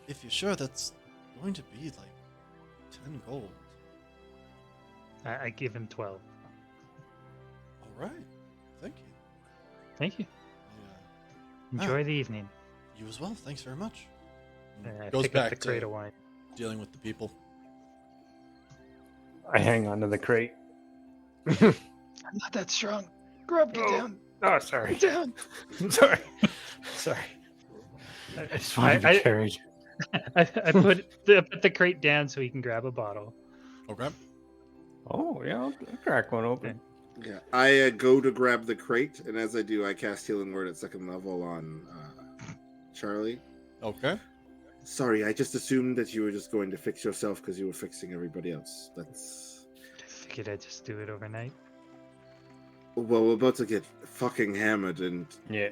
if you're sure, that's going to be like 10 gold. I give him 12. All right, thank you. Thank you. Yeah. Enjoy the evening. You as well. Thanks very much. And I goes pick back up the crate to of wine. dealing with the people. I hang on to the crate. I'm not that strong. Grab me down. Oh, sorry. Down. I'm sorry. Sorry. I just wanted to I- be carried. I put the crate down so he can grab a bottle. Okay. Oh, yeah, I'll crack one open. Yeah. I go to grab the crate, and as I do, I cast Healing Word at second level on Charlie. Okay. Sorry, I just assumed that you were just going to fix yourself because you were fixing everybody else. That's... I figured I'd just do it overnight. Well, we're about to get fucking hammered, and Yeah.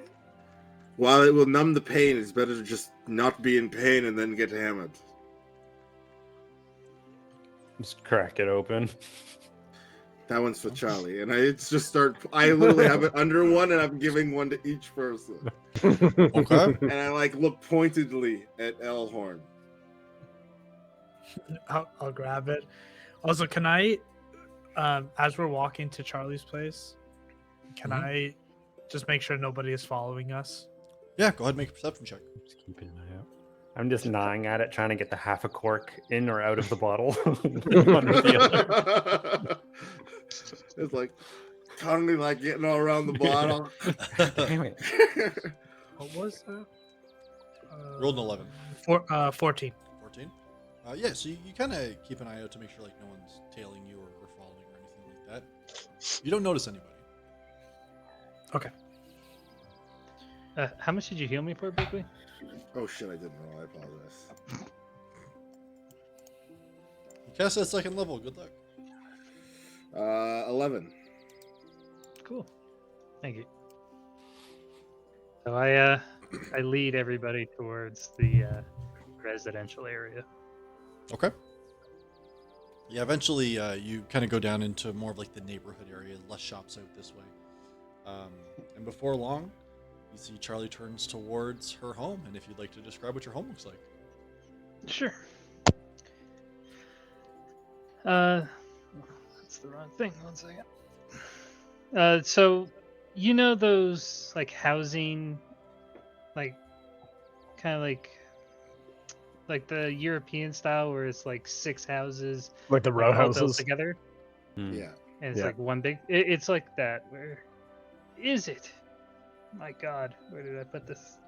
while it will numb the pain, it's better to just not be in pain and then get hammered. Just crack it open. That one's for Charlie, and I just start... I literally have it under one, and I'm giving one to each person. Okay. And I, like, look pointedly at Elhorn. I'll grab it. Also, can I, as we're walking to Charlie's place, can Mhm. I just make sure nobody is following us? Yeah, go ahead and make a perception check. Just keeping an eye out. I'm just gnawing at it, trying to get the half a cork in or out of the bottle. One or the other. It's like tongue like getting all around the bottle. Damn it. What was that? Rolled an 11. 14. 14. Yeah, so you kind of keep an eye out to make sure like no one's tailing you or following or anything like that. You don't notice anybody. Okay. How much did you heal me for, Bickley? Oh shit, I didn't roll. I apologize. You cast that second level. Good luck. 11. Cool. Thank you. So I lead everybody towards the residential area. Okay. Yeah, eventually you kind of go down into more of like the neighborhood area, less shops out this way. And before long, you see Charlie turns towards her home, and if you'd like to describe what your home looks like. Sure. That's the wrong thing. 1 second. So, you know those like housing, like kind of like the European style, where it's like 6 houses, Like the row like, all built houses. together, Yeah. and it's Yeah. like one big. It's like that. Where is it? My God, where did I put this?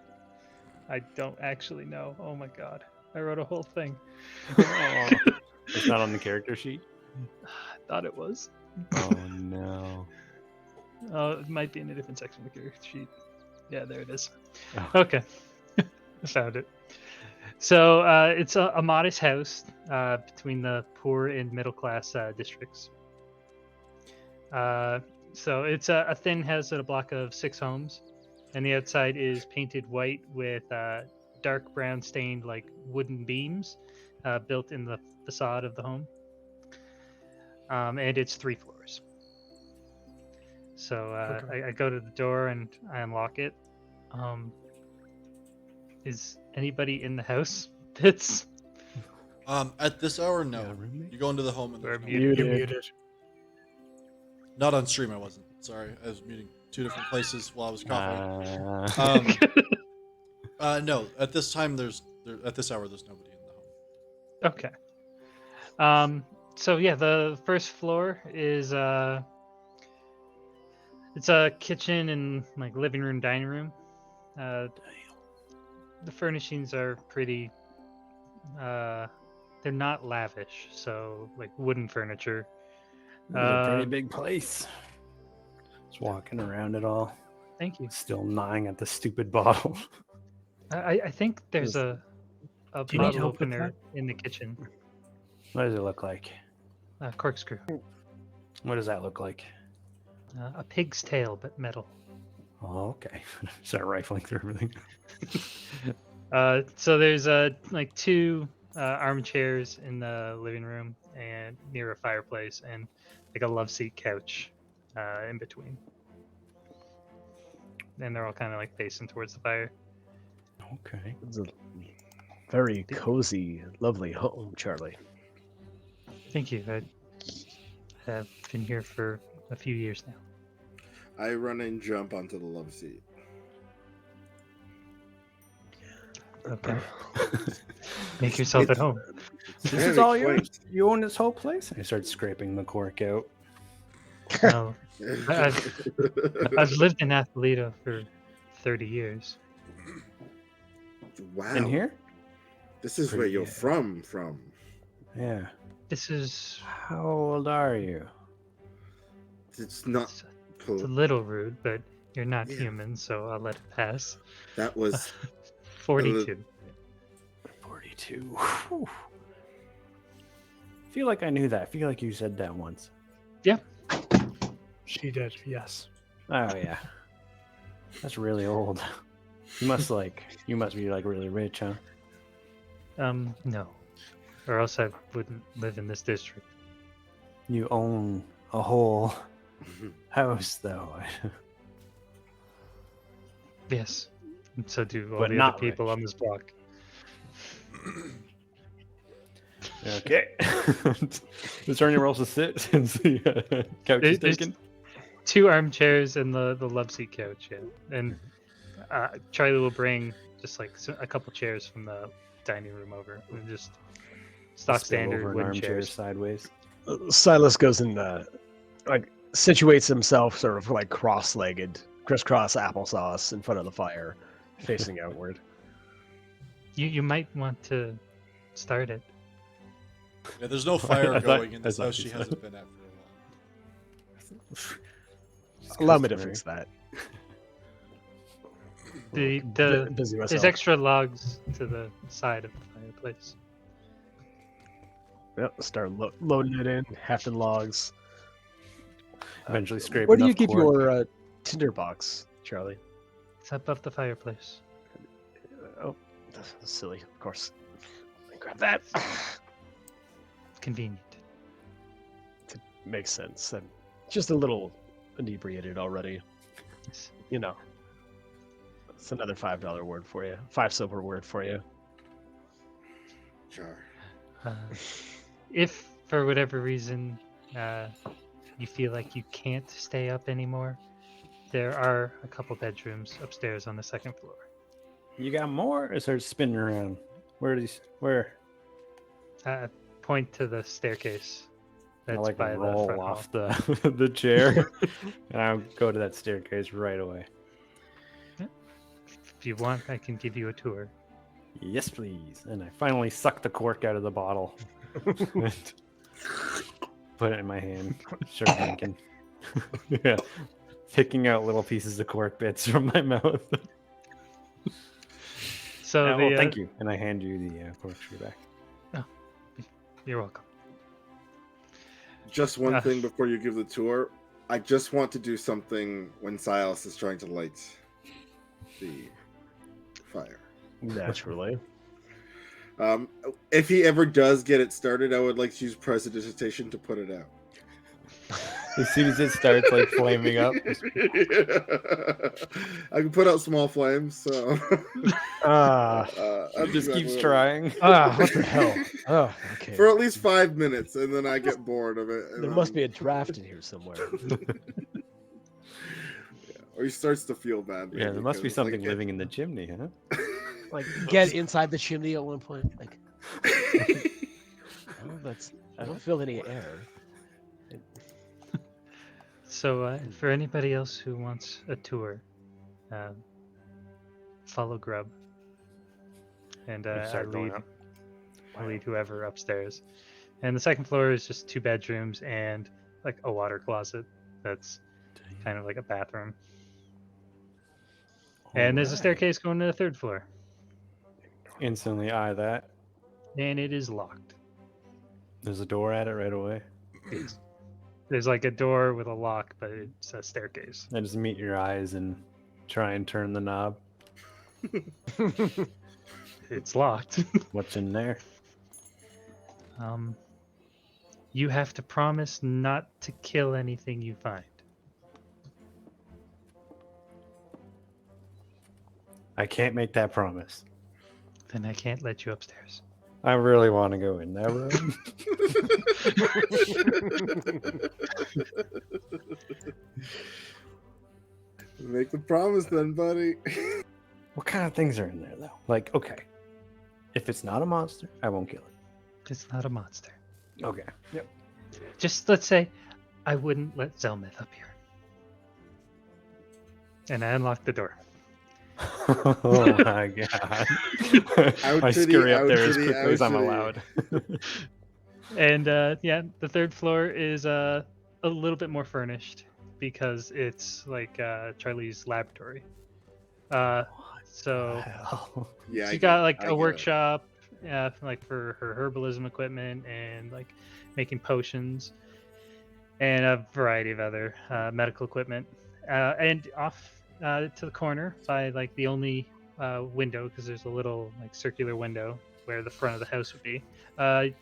I don't actually know. Oh my God, I wrote a whole thing. Oh, it's not on the character sheet. thought it was. Oh no. Oh, it might be in a different section of the character sheet. Yeah, there it is. Oh. Okay, I found it. So it's a modest house between the poor and middle class districts. So it's a thin house at a block of 6 homes, and the outside is painted white with dark brown stained like wooden beams built in the facade of the home. And it's 3 floors. So Okay. I go to the door and I unlock it. Is anybody in the house? It's At this hour, no. Yeah, roommate? You go into the home and We're there's no muted. You're Muted. muted. Not on stream, I wasn't. Sorry, I was muting 2 different places while I was coughing. No. At this time, at this hour, there's nobody in the home. Okay. So yeah, the first floor is it's a kitchen and like living room, dining room. The furnishings are pretty. They're not lavish, so like wooden furniture. This is a pretty Um, big place. Just walking around it all, Thank you. still gnawing at the stupid bottle. I think there's Yes. a Do you need bottle help with opener in the kitchen. What does it look like? Corkscrew. What does that look like? A pig's tail, but metal. Oh, okay. Start rifling through everything. So there's like 2 armchairs in the living room and near a fireplace, and like a love seat couch in between. And they're all kind of like facing towards the fire. Okay. It's a very cozy, lovely home, Charlie. Thank you. I have been here for a few years now. I run and jump onto the love seat. Okay. Make yourself at home. This Very is all yours. quaint. You own this whole place. I start scraping the cork out. No, I've lived in Athleta for 30 years. Wow. In here? This is where Pretty you're good. from. Yeah. This is How old are you? It's not. it's a little rude, but you're not Yeah. human, so I'll let it pass. That was 42. 42. Whew. Feel like I knew that. Feel like you said that once. She did, yes. Oh yeah. That's really old. You must be like really rich, huh? No. Or else I wouldn't live in this district. You own a whole house though. Yes. And so do all But the not other people on this block. Okay. Is there anywhere else to sit since the couch is There's taken? 2 armchairs and the love seat couch, yeah. And Charlie will bring just like a couple chairs from the dining room over. And just stock Spill standard over an wooden armchair chairs. sideways. Silas goes and like situates himself sort of like cross-legged, crisscross applesauce in front of the fire, facing outward. You might want to start it. Yeah, there's no fire I thought- going in I this thought house you she said- hasn't been at for a while. Allow me to Customary. fix that. The Busy myself. there's extra logs to the side of the fireplace. Yep, start loading it in, hefting logs. Eventually scrape Where do you enough keep cork. your tinderbox, Charlie? It's above the fireplace. Oh, that's silly. Of course. Let me grab that. Convenient. Makes sense. I'm just a little inebriated already. Yes. You know. It's another $5 word for you. 5 silver word for you. Sure. If for whatever reason you feel like you can't stay up anymore, there are a couple bedrooms upstairs on the 2nd floor. You got more? Or start spinning around. Where are these? Where? Point to the staircase. I That's like by the roll front off hall. the chair, and I'll go to that staircase right away. If you want, I can give you a tour. Yes, please. And I finally suck the cork out of the bottle. Put it in my hand. Start drinking. Yeah. Picking out little pieces of cork bits from my mouth. So Oh, thank you. And I hand you the corkscrew back. You're welcome. Just one thing before you give the tour. I just want to do something when Silas is trying to light the fire. Naturally. If he ever does get it started, I would like to use prestidigitation to put it out. As soon as it starts like flaming up. I can put out small flames, so It just keeps trying. What the hell? Oh, okay. For at least 5 minutes, and then I get bored of it. There must be a draft in here somewhere. Or he starts to feel bad. Yeah, there must be something living in the chimney, huh? Like get inside the chimney at one point. Like, I don't feel any air. So for anybody else who wants a tour, follow Grub, and I lead whoever upstairs. And the second floor is just 2 bedrooms and like a water closet that's kind of like a bathroom. And there's a staircase going to the 3rd floor. Instantly eye that. And it is locked. There's a door at it right away. There's like a door with a lock, but it's a staircase. I just meet your eyes and try and turn the knob. It's locked. What's in there? You have to promise not to kill anything you find. I can't make that promise. Then I can't let you upstairs. I really want to go in that room. Make the promise then, buddy. What kind of things are in there, though? Like, okay, if it's not a monster, I won't kill it. It's not a monster. Okay. Yep. Just let's say I wouldn't let Zelmith up here. And I unlock the door. Oh my god. I scurry up there as quickly as I'm allowed. And yeah, the 3rd floor is a little bit more furnished because it's like Charlie's laboratory. So Yeah, she got like a workshop, like for her herbalism equipment and like making potions, and a variety of other medical equipment. And off to the corner by like the only window, because there's a little like circular window where the front of the house would be.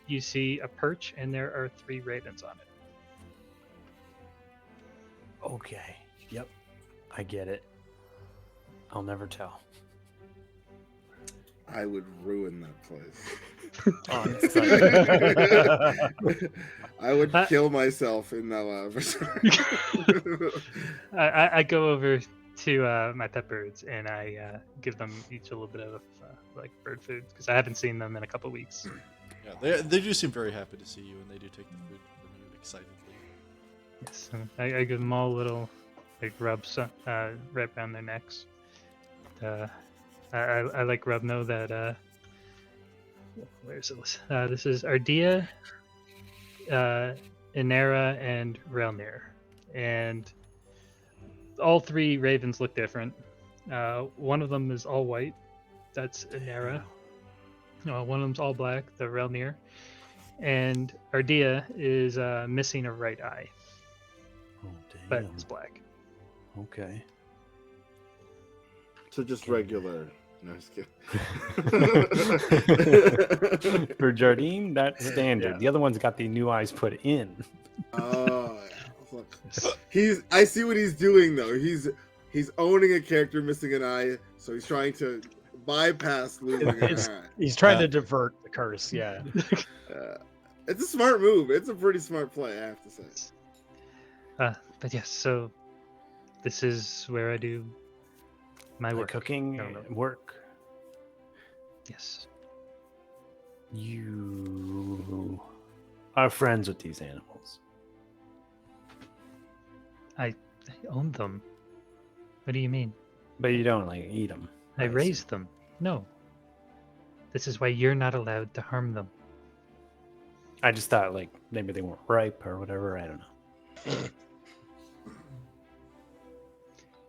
You see a perch, and there are 3 ravens on it. Okay. Yep. I get it. I'll never tell. I would ruin that place. I would kill myself in that laboratory. I go over to my pet birds, and I give them each a little bit of like bird food, because I haven't seen them in a couple weeks. Yeah, they do seem very happy to see you, and they do take the food from you excitedly. Yes, I give them all little like rubs right around their necks. I like Rub know that where's this? This is Ardea, Inera, and Relnir, and all 3 ravens look different. One of them is all white. That's Inera. One of them's all black. The Relnir, and Ardea is missing a right eye, but it's black. Okay. So just regular. No, I'm just kidding. For Jardine, that's standard. Yeah. The other one's got the new eyes put in. Oh, look. I see what he's doing though. He's owning a character missing an eye, so he's trying to bypass losing an eye. He's trying to divert the curse. Yeah. It's a smart move. It's a pretty smart play, I have to say. But yes, so this is where I do my work. Cooking No. work. Yes. You are friends with these animals. I own them. What do you mean? But you don't like eat them. I raised them. No. This is why you're not allowed to harm them. I just thought like maybe they weren't ripe or whatever. I don't know.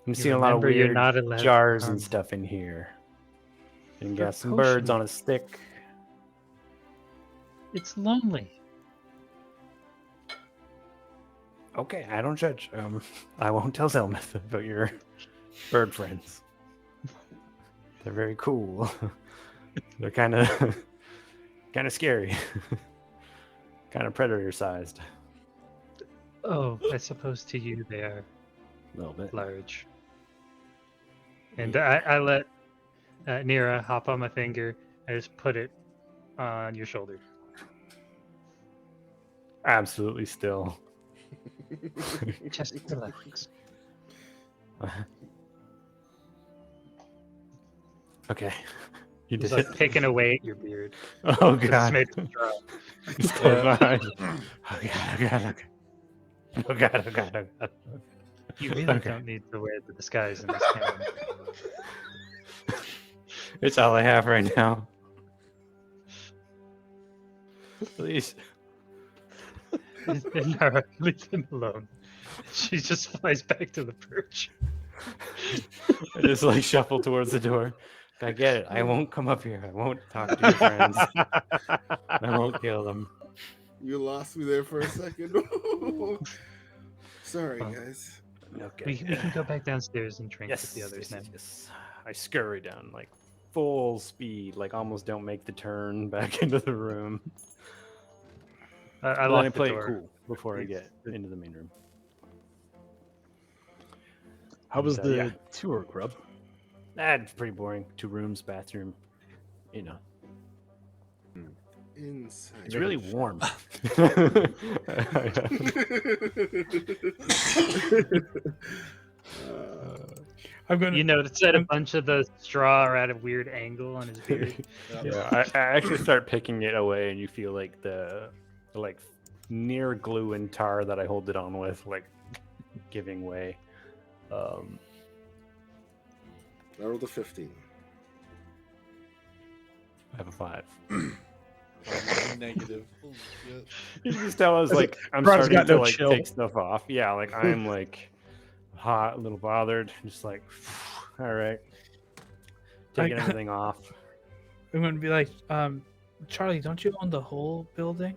I'm seeing a lot of remember you're weird not allowed to jars harm and them. stuff in here. And They're got some birds potions. on a stick. It's lonely. Okay, I don't judge. I won't tell Zelmith about your bird friends. They're very cool. They're kind of scary. Kind of predator sized. Oh, I suppose to you they are A little bit. large. And I let Nira hop on my finger. I just put it on your shoulder. Absolutely still. Just relax. Okay. You He's did like it. picking away at your beard. Oh 'cause it's god. made of straw. Still behind. Oh god. Oh god. Oh god. Oh god. You really Okay. don't need to wear the disguise in this town. It's all I have right now. Please. Nara, leave him alone. She just flies back to the perch. I just like shuffle towards the door. I get it. I won't come up here. I won't talk to your friends. I won't kill them. You lost me there for a second. Sorry, Oh. guys. Okay. We can go back downstairs and drink Yes, with the others now. yes. I scurry down like full speed, like almost don't make the turn back into the room. I But then locked the play it door. cool before I get into the main room. How was And, the yeah. tour, Grub? That's pretty boring. 2 rooms, bathroom. You know, Inside. it's really warm. I'm gonna. You notice that a bunch of the straw are at a weird angle on his beard. Yeah, I actually start picking it away, and you feel like the like near glue and tar that I hold it on with, like giving way. I rolled a 15. I have a 5. Negative. Holy shit. You can just tell I was like I'm Brad's starting got to no like chill. take stuff off. Yeah, like I'm like hot, a little bothered, just like all right, taking everything off. I'm gonna be like, Charlie, don't you own the whole building?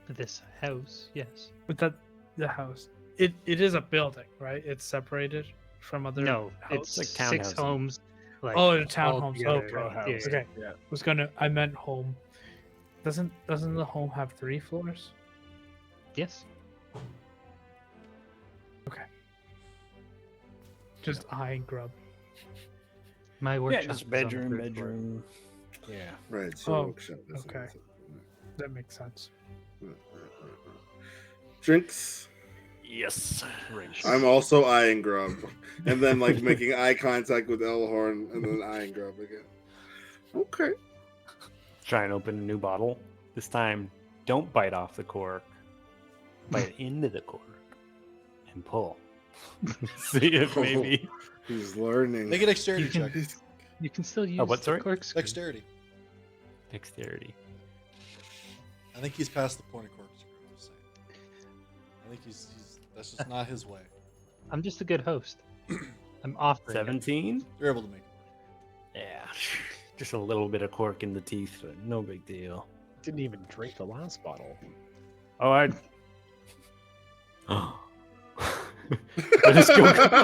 This house, yes. With the house, it is a building, right? It's separated from other. No, houses? it's like 6 townhousing. homes. Like, Oh, the all townhomes. together. Okay. Row house. Yeah. Okay. Yeah. I meant home. Doesn't the home have 3 floors? Yes. Just eyeing Grub. My Yeah, workshop. just is on the bedroom, 3rd floor. bedroom. Yeah. Right, so Oh, workshop. That's okay. what That makes sense. I said. Drinks. Yes. I'm also eyeing Grub. And then like making eye contact with Elhorn and then eyeing Grub again. Okay. Try and open a new bottle. This time, don't bite off the cork. Bite into the cork and pull. See if maybe. He's learning. Make a dexterity You can- check. You can still use what, sorry? the corkscrew. Dexterity. Dexterity. I think he's past the point of corkscrew. I'm just saying. I think he's that's just not his way. I'm just a good host. I'm offering. it. 17? You're able to make it. Yeah. Just a little bit of cork in the teeth, but no big deal. Didn't even drink the last bottle. Oh, I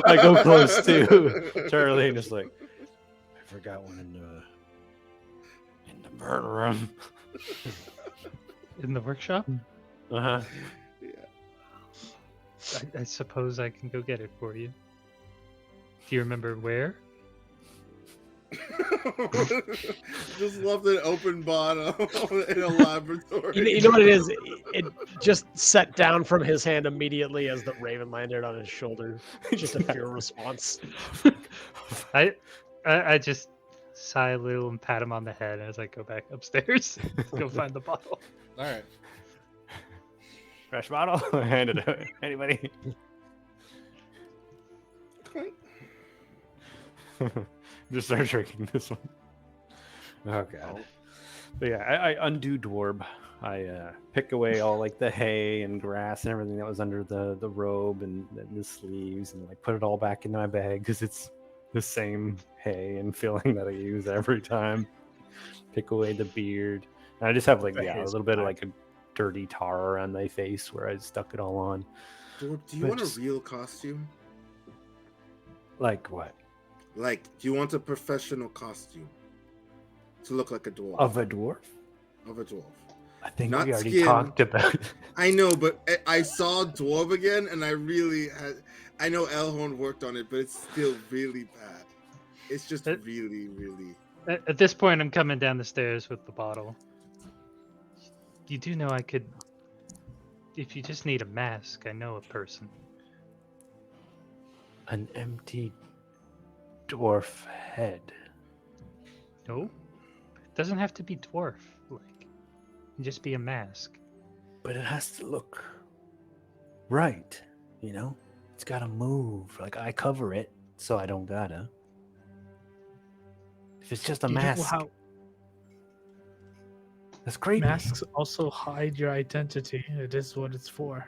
I go close too. Charlie and just like, I forgot one in the burn room. In the workshop? Uh-huh. I suppose I can go get it for you. Do you remember where? Just left an open bottle in a laboratory. You know what it is? It just set down from his hand immediately as the raven landed on his shoulder. Just a pure response. I just sigh a little and pat him on the head as I go back upstairs to go find the bottle. All right. Fresh bottle? Hand it out. Anybody? Just start drinking this one. Oh god. But yeah, I undo Dwarb. I pick away all like the hay and grass and everything that was under the robe and the sleeves, and like put it all back into my bag because it's the same hay and filling that I use every time. Pick away the beard, and I just have like The a hay's little bit of black. like a dirty tar around my face where I stuck it all on. Do you But want just- a real costume? Like what? Like, do you want a professional costume to look like a dwarf? Of a dwarf? Of a dwarf. I think Not we already skin. talked about it. I know, but I saw dwarf again, and I really had. I know Elhorn worked on it, but it's still really bad. It's just It- really, really. At this point, I'm coming down the stairs with the bottle. You do know I could. If you just need a mask, I know a person. An empty dwarf head. No, it doesn't have to be dwarf. Like, it can just be a mask. But it has to look right, you know? It's gotta move. Like I cover it, so I don't gotta. If it's just a You know mask, how that's creepy. masks also hide your identity. It is what it's for.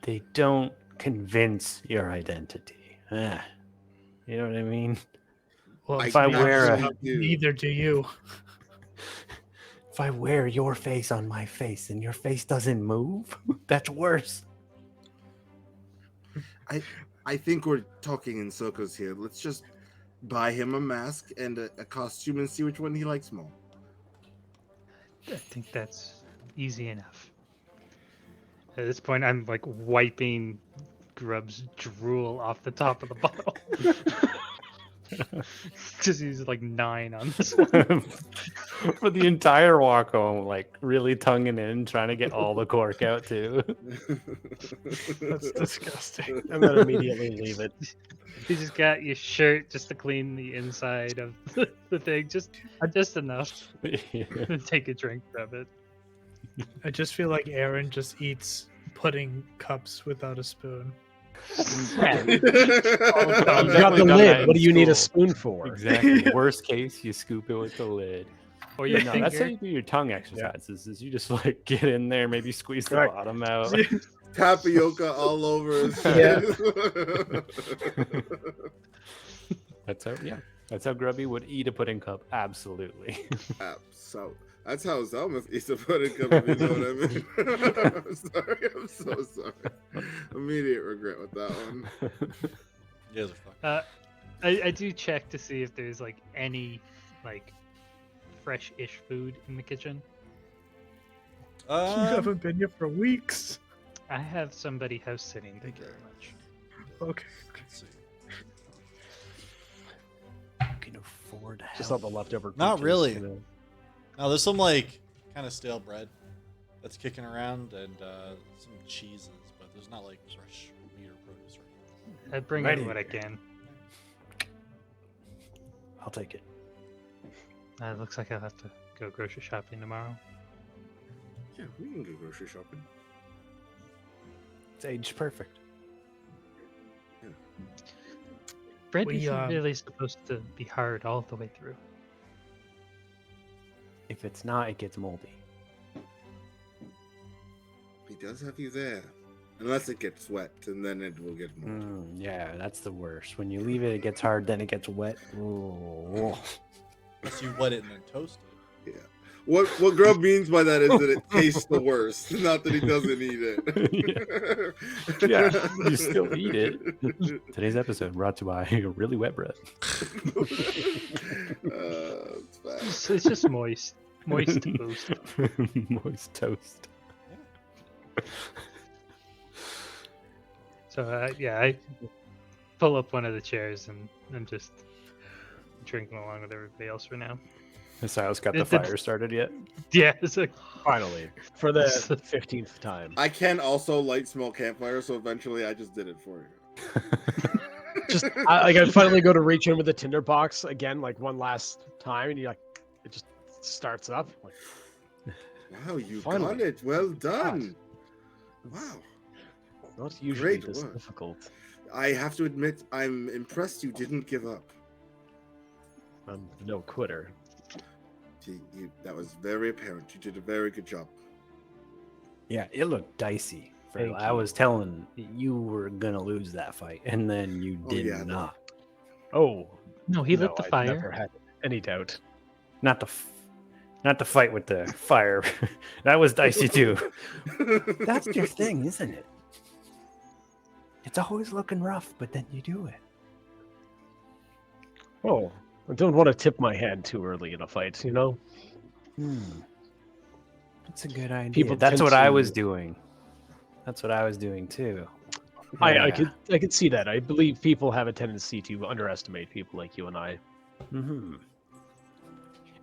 They don't convince your identity. You know what I mean? Well, I if I wear a- do. neither do you. If I wear your face on my face and your face doesn't move, that's worse. I think we're talking in circles here. Let's just buy him a mask and a costume and see which one he likes more. I think that's easy enough. At this point, I'm like wiping Grub's drool off the top of the bottle. Just use like 9 on this one. For the entire walk home, like really tonguing in, trying to get all the cork out too. That's disgusting. And then immediately leave it. You just got your shirt just to clean the inside of the thing, just enough to take a drink of it. I just feel like Aaron just eats pudding cups without a spoon. You got the done that lid. in What do you need a school. spoon for? Exactly. Worst case, you scoop it with the lid. Or your No, that's how finger. you do your tongue exercises. Is you just like get in there, maybe squeeze the Right. bottom out. Tapioca all over his Yeah. That's how Grubby would eat a pudding cup. Absolutely. So that's how Zelmuth eats a pudding cup, if you know what I mean. I'm sorry. I'm so sorry. Immediate regret with that one. You guys are fucked. I do check to see if there's like any like fresh-ish food in the kitchen. You haven't been here for weeks. I have somebody house sitting. Thank you very much. Okay. Let's see. You can afford Just help. all the leftover. Not peaches. really. Now there's some like kind of stale bread that's kicking around and some cheeses, but there's not like fresh meat or produce right now. I bring Right in what I here. can. I'll take it. It looks like I'll have to go grocery shopping tomorrow. Yeah, we can go grocery shopping. It's aged perfect. Bread We, isn't really supposed to be hard all the way through. If it's not, it gets moldy. He does have you there. Unless it gets wet, and then it will get more. Yeah, that's the worst. When you leave it, it gets hard, then it gets wet. Ooh. Unless you wet it and then toast it. Yeah. What Grub means by that is that it tastes the worst, not that he doesn't eat it. Yeah, you still eat it. Today's episode brought to you by really wet bread. It's bad. It's just moist. Moist toast. Moist toast. So yeah, I pull up one of the chairs and I'm just drinking along with everybody else for now. Has Silas got the It's- fire started yet? Yeah, it's like Finally, for the 15th time. I can also light small campfire, so eventually I just did it for you. Just I finally go to reach in with the tinder box again, like one last time, and you like it just starts up. Like, Wow, you Finally. got it. Well done. Wow. not usually Great this work. difficult. I have to admit, I'm impressed you didn't give up. I'm no quitter. That was very apparent. You did a very good job. Yeah, it looked dicey. Thank I you. was telling you were gonna lose that fight, and then you Oh, did yeah, no. not. Oh, No, he lit no, the I fire. never had any doubt. Not not the fight with the fire. That was dicey too. That's your thing, isn't it? It's always looking rough, but then you do it. Oh, I don't want to tip my hand too early in a fight, you know? That's a good idea. People That's tend what I was to- doing. That's what I was doing too. I Yeah. could see that. I believe people have a tendency to underestimate people like you and I. Mm-hmm.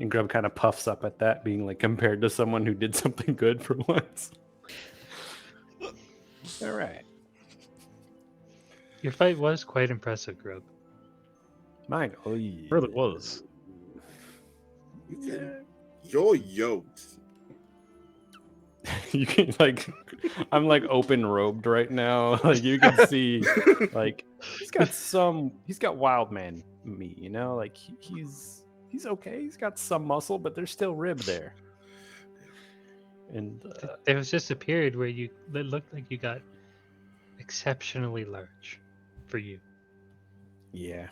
And Grub kind of puffs up at that, being like compared to someone who did something good for once. All right. Your fight was quite impressive, Grub. Mine. Oh, yeah. It really was. You're yoked. You can like, I'm like open robed right now. Like you can see, like he's got wild man meat. You know, like he's okay. He's got some muscle, but there's still rib there. And There was just a period where it looked like you got exceptionally large for you. yeah,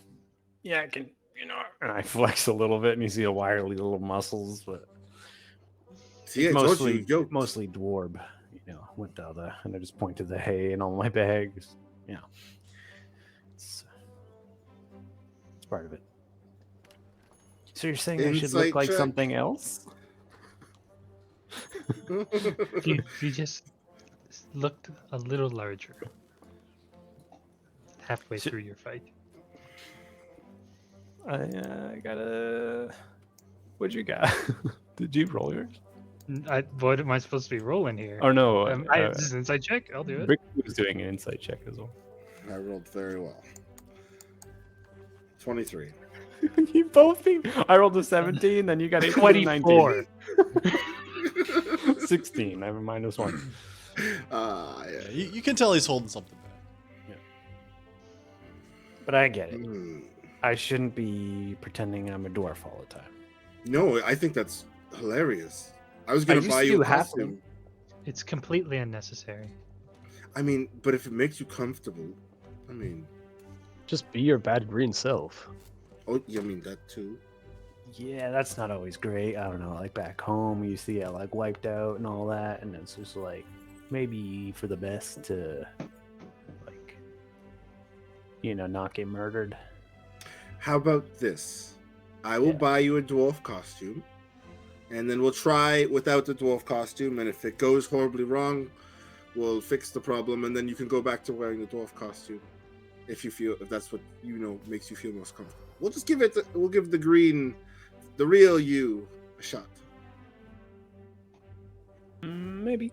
I can, and I flex a little bit, and you see the wiry little muscles, but See, I told you, yoked. mostly dwarb. With and I just point to the hay and all my bags. It's part of it. So you're saying I should Insight look like check. something else? You just looked a little larger halfway So- through your fight. I gotta. What'd you got? Did you roll yours? What am I supposed to be rolling here? Or no? This is an inside check. I'll do it. Rick was doing an insight check as well. I rolled very well. 23. You both beat. I rolled a 17, then you got 18 and 19. 24. 16. I have a -1. Yeah. You can tell he's holding something back. But I get it. Hmm. I shouldn't be pretending I'm a dwarf all the time. No, I think that's hilarious. I was I gonna used buy to you a have costume. It's completely unnecessary. I mean, but if it makes you comfortable, I mean, Just be your bad green self. oh, you mean that too? Yeah, that's not always great. I don't know. Like back home, you used to get like wiped out and all that, and it's just like maybe for the best to like not get murdered. How about this? I will buy you a dwarf costume, and then we'll try without the dwarf costume. And if it goes horribly wrong, we'll fix the problem, and then you can go back to wearing the dwarf costume if that's what makes you feel most comfortable. We'll just we'll give the green, the real you, a shot. Maybe.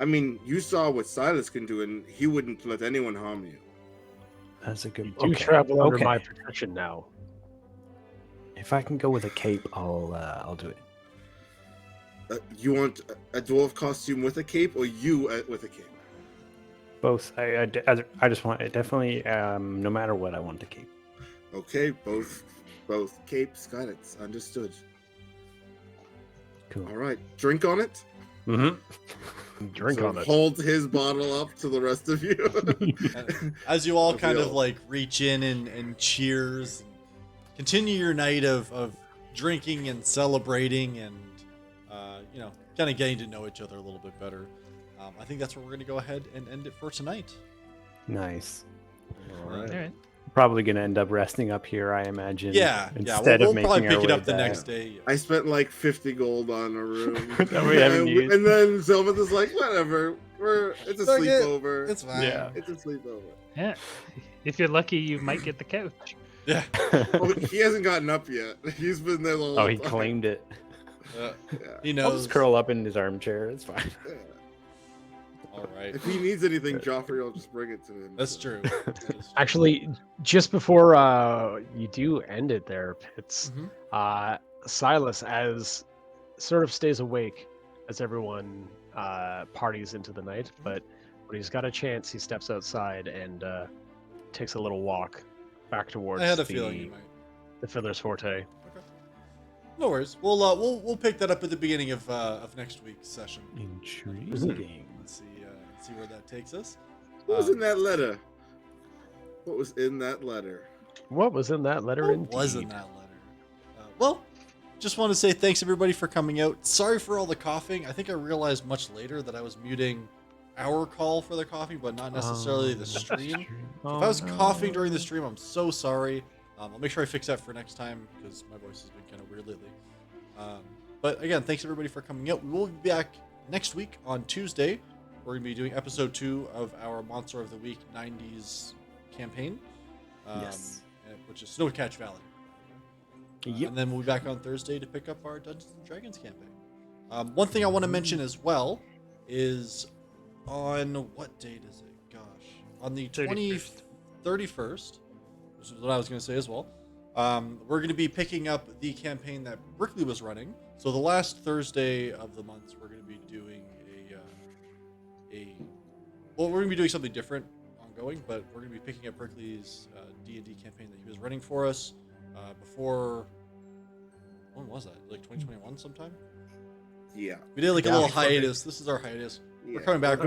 I mean, you saw what Silas can do, and he wouldn't let anyone harm you. That's a good. You do travel under my protection now. If I can go with a cape, I'll do it. You want a dwarf costume with a cape, or you with a cape? Both. I just want it definitely. No matter what, I want the cape. Okay, both capes. Got it. Understood. Cool. All right, drink on it. Mm-hmm. Drink So on it. Hold his bottle up to the rest of you. And as you all kind of Reveal. like reach in and cheers, continue your night of drinking and celebrating and kind of getting to know each other a little bit better. I think that's where we're going to go ahead and end it for tonight. Nice. All right. All right. Probably gonna end up resting up here, I imagine. Yeah. Instead We'll of probably making pick our it way up the back. next day. I spent like 50 gold on a room. That we haven't used. And then Sylvan is like, whatever. It's a Fuck it. sleepover. It's fine. Yeah. It's a sleepover. Yeah. If you're lucky, you might get the couch. Yeah. Oh, he hasn't gotten up yet. He's been there the whole Oh, he time. claimed it. Yeah. He I'll knows. just curl up in his armchair. It's fine. Yeah. All right. If he needs anything, Joffrey will just bring it to him. That's so. true. That is true. Actually, just before you do end it there, Pitts, Mhm. Silas, as sort of stays awake as everyone parties into the night, but when he's got a chance, he steps outside and takes a little walk back towards I had a feeling you might. the Fiddler's Forte. No worries. We'll pick that up at the beginning of next week's session. Intriguing. Let's see where that takes us. What was in that letter? What was in that letter? What was in that letter? What was in that letter? Just want to say thanks everybody for coming out. Sorry for all the coughing. I think I realized much later that I was muting our call for the coughing, but not necessarily the stream. If I was coughing during the stream, I'm so sorry. I'll make sure I fix that for next time because my voice has been kind of weird lately. But again, thanks everybody for coming out. We will be back next week on Tuesday. We're going to be doing episode 2 of our Monster of the Week 90s campaign, which is Snowcatch Valley. And then we'll be back on Thursday to pick up our Dungeons and Dragons campaign. One thing I want to mention as well is on what date is it? Gosh, on the 31st, which is what I was going to say as well. We're going to be picking up the campaign that Brickley was running. So the last Thursday of the month, we're going to be doing we're going to be doing something different ongoing, but we're going to be picking up Brickley's D&D campaign that he was running for us before. When was that? Like 2021 sometime? Yeah. We did like a little hiatus. This is our hiatus. Yeah. We're coming back.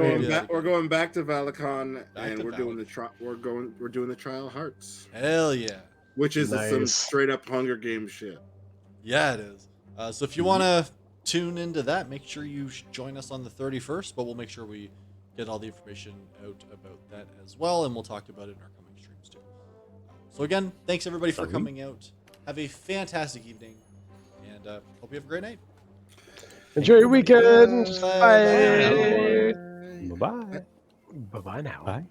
We're going back to Valicon, and to we're doing the Trial of Hearts, Hell yeah. which is some Nice. straight up Hunger Games shit. Yeah, it is. So if you want to tune into that, make sure you join us on the 31st, but we'll make sure we get all the information out about that as well, and we'll talk about it in our coming streams too. So again, thanks everybody for coming out. Have a fantastic evening, and hope you have a great night. Enjoy your weekend. Bye. Bye. Bye-bye now. Bye.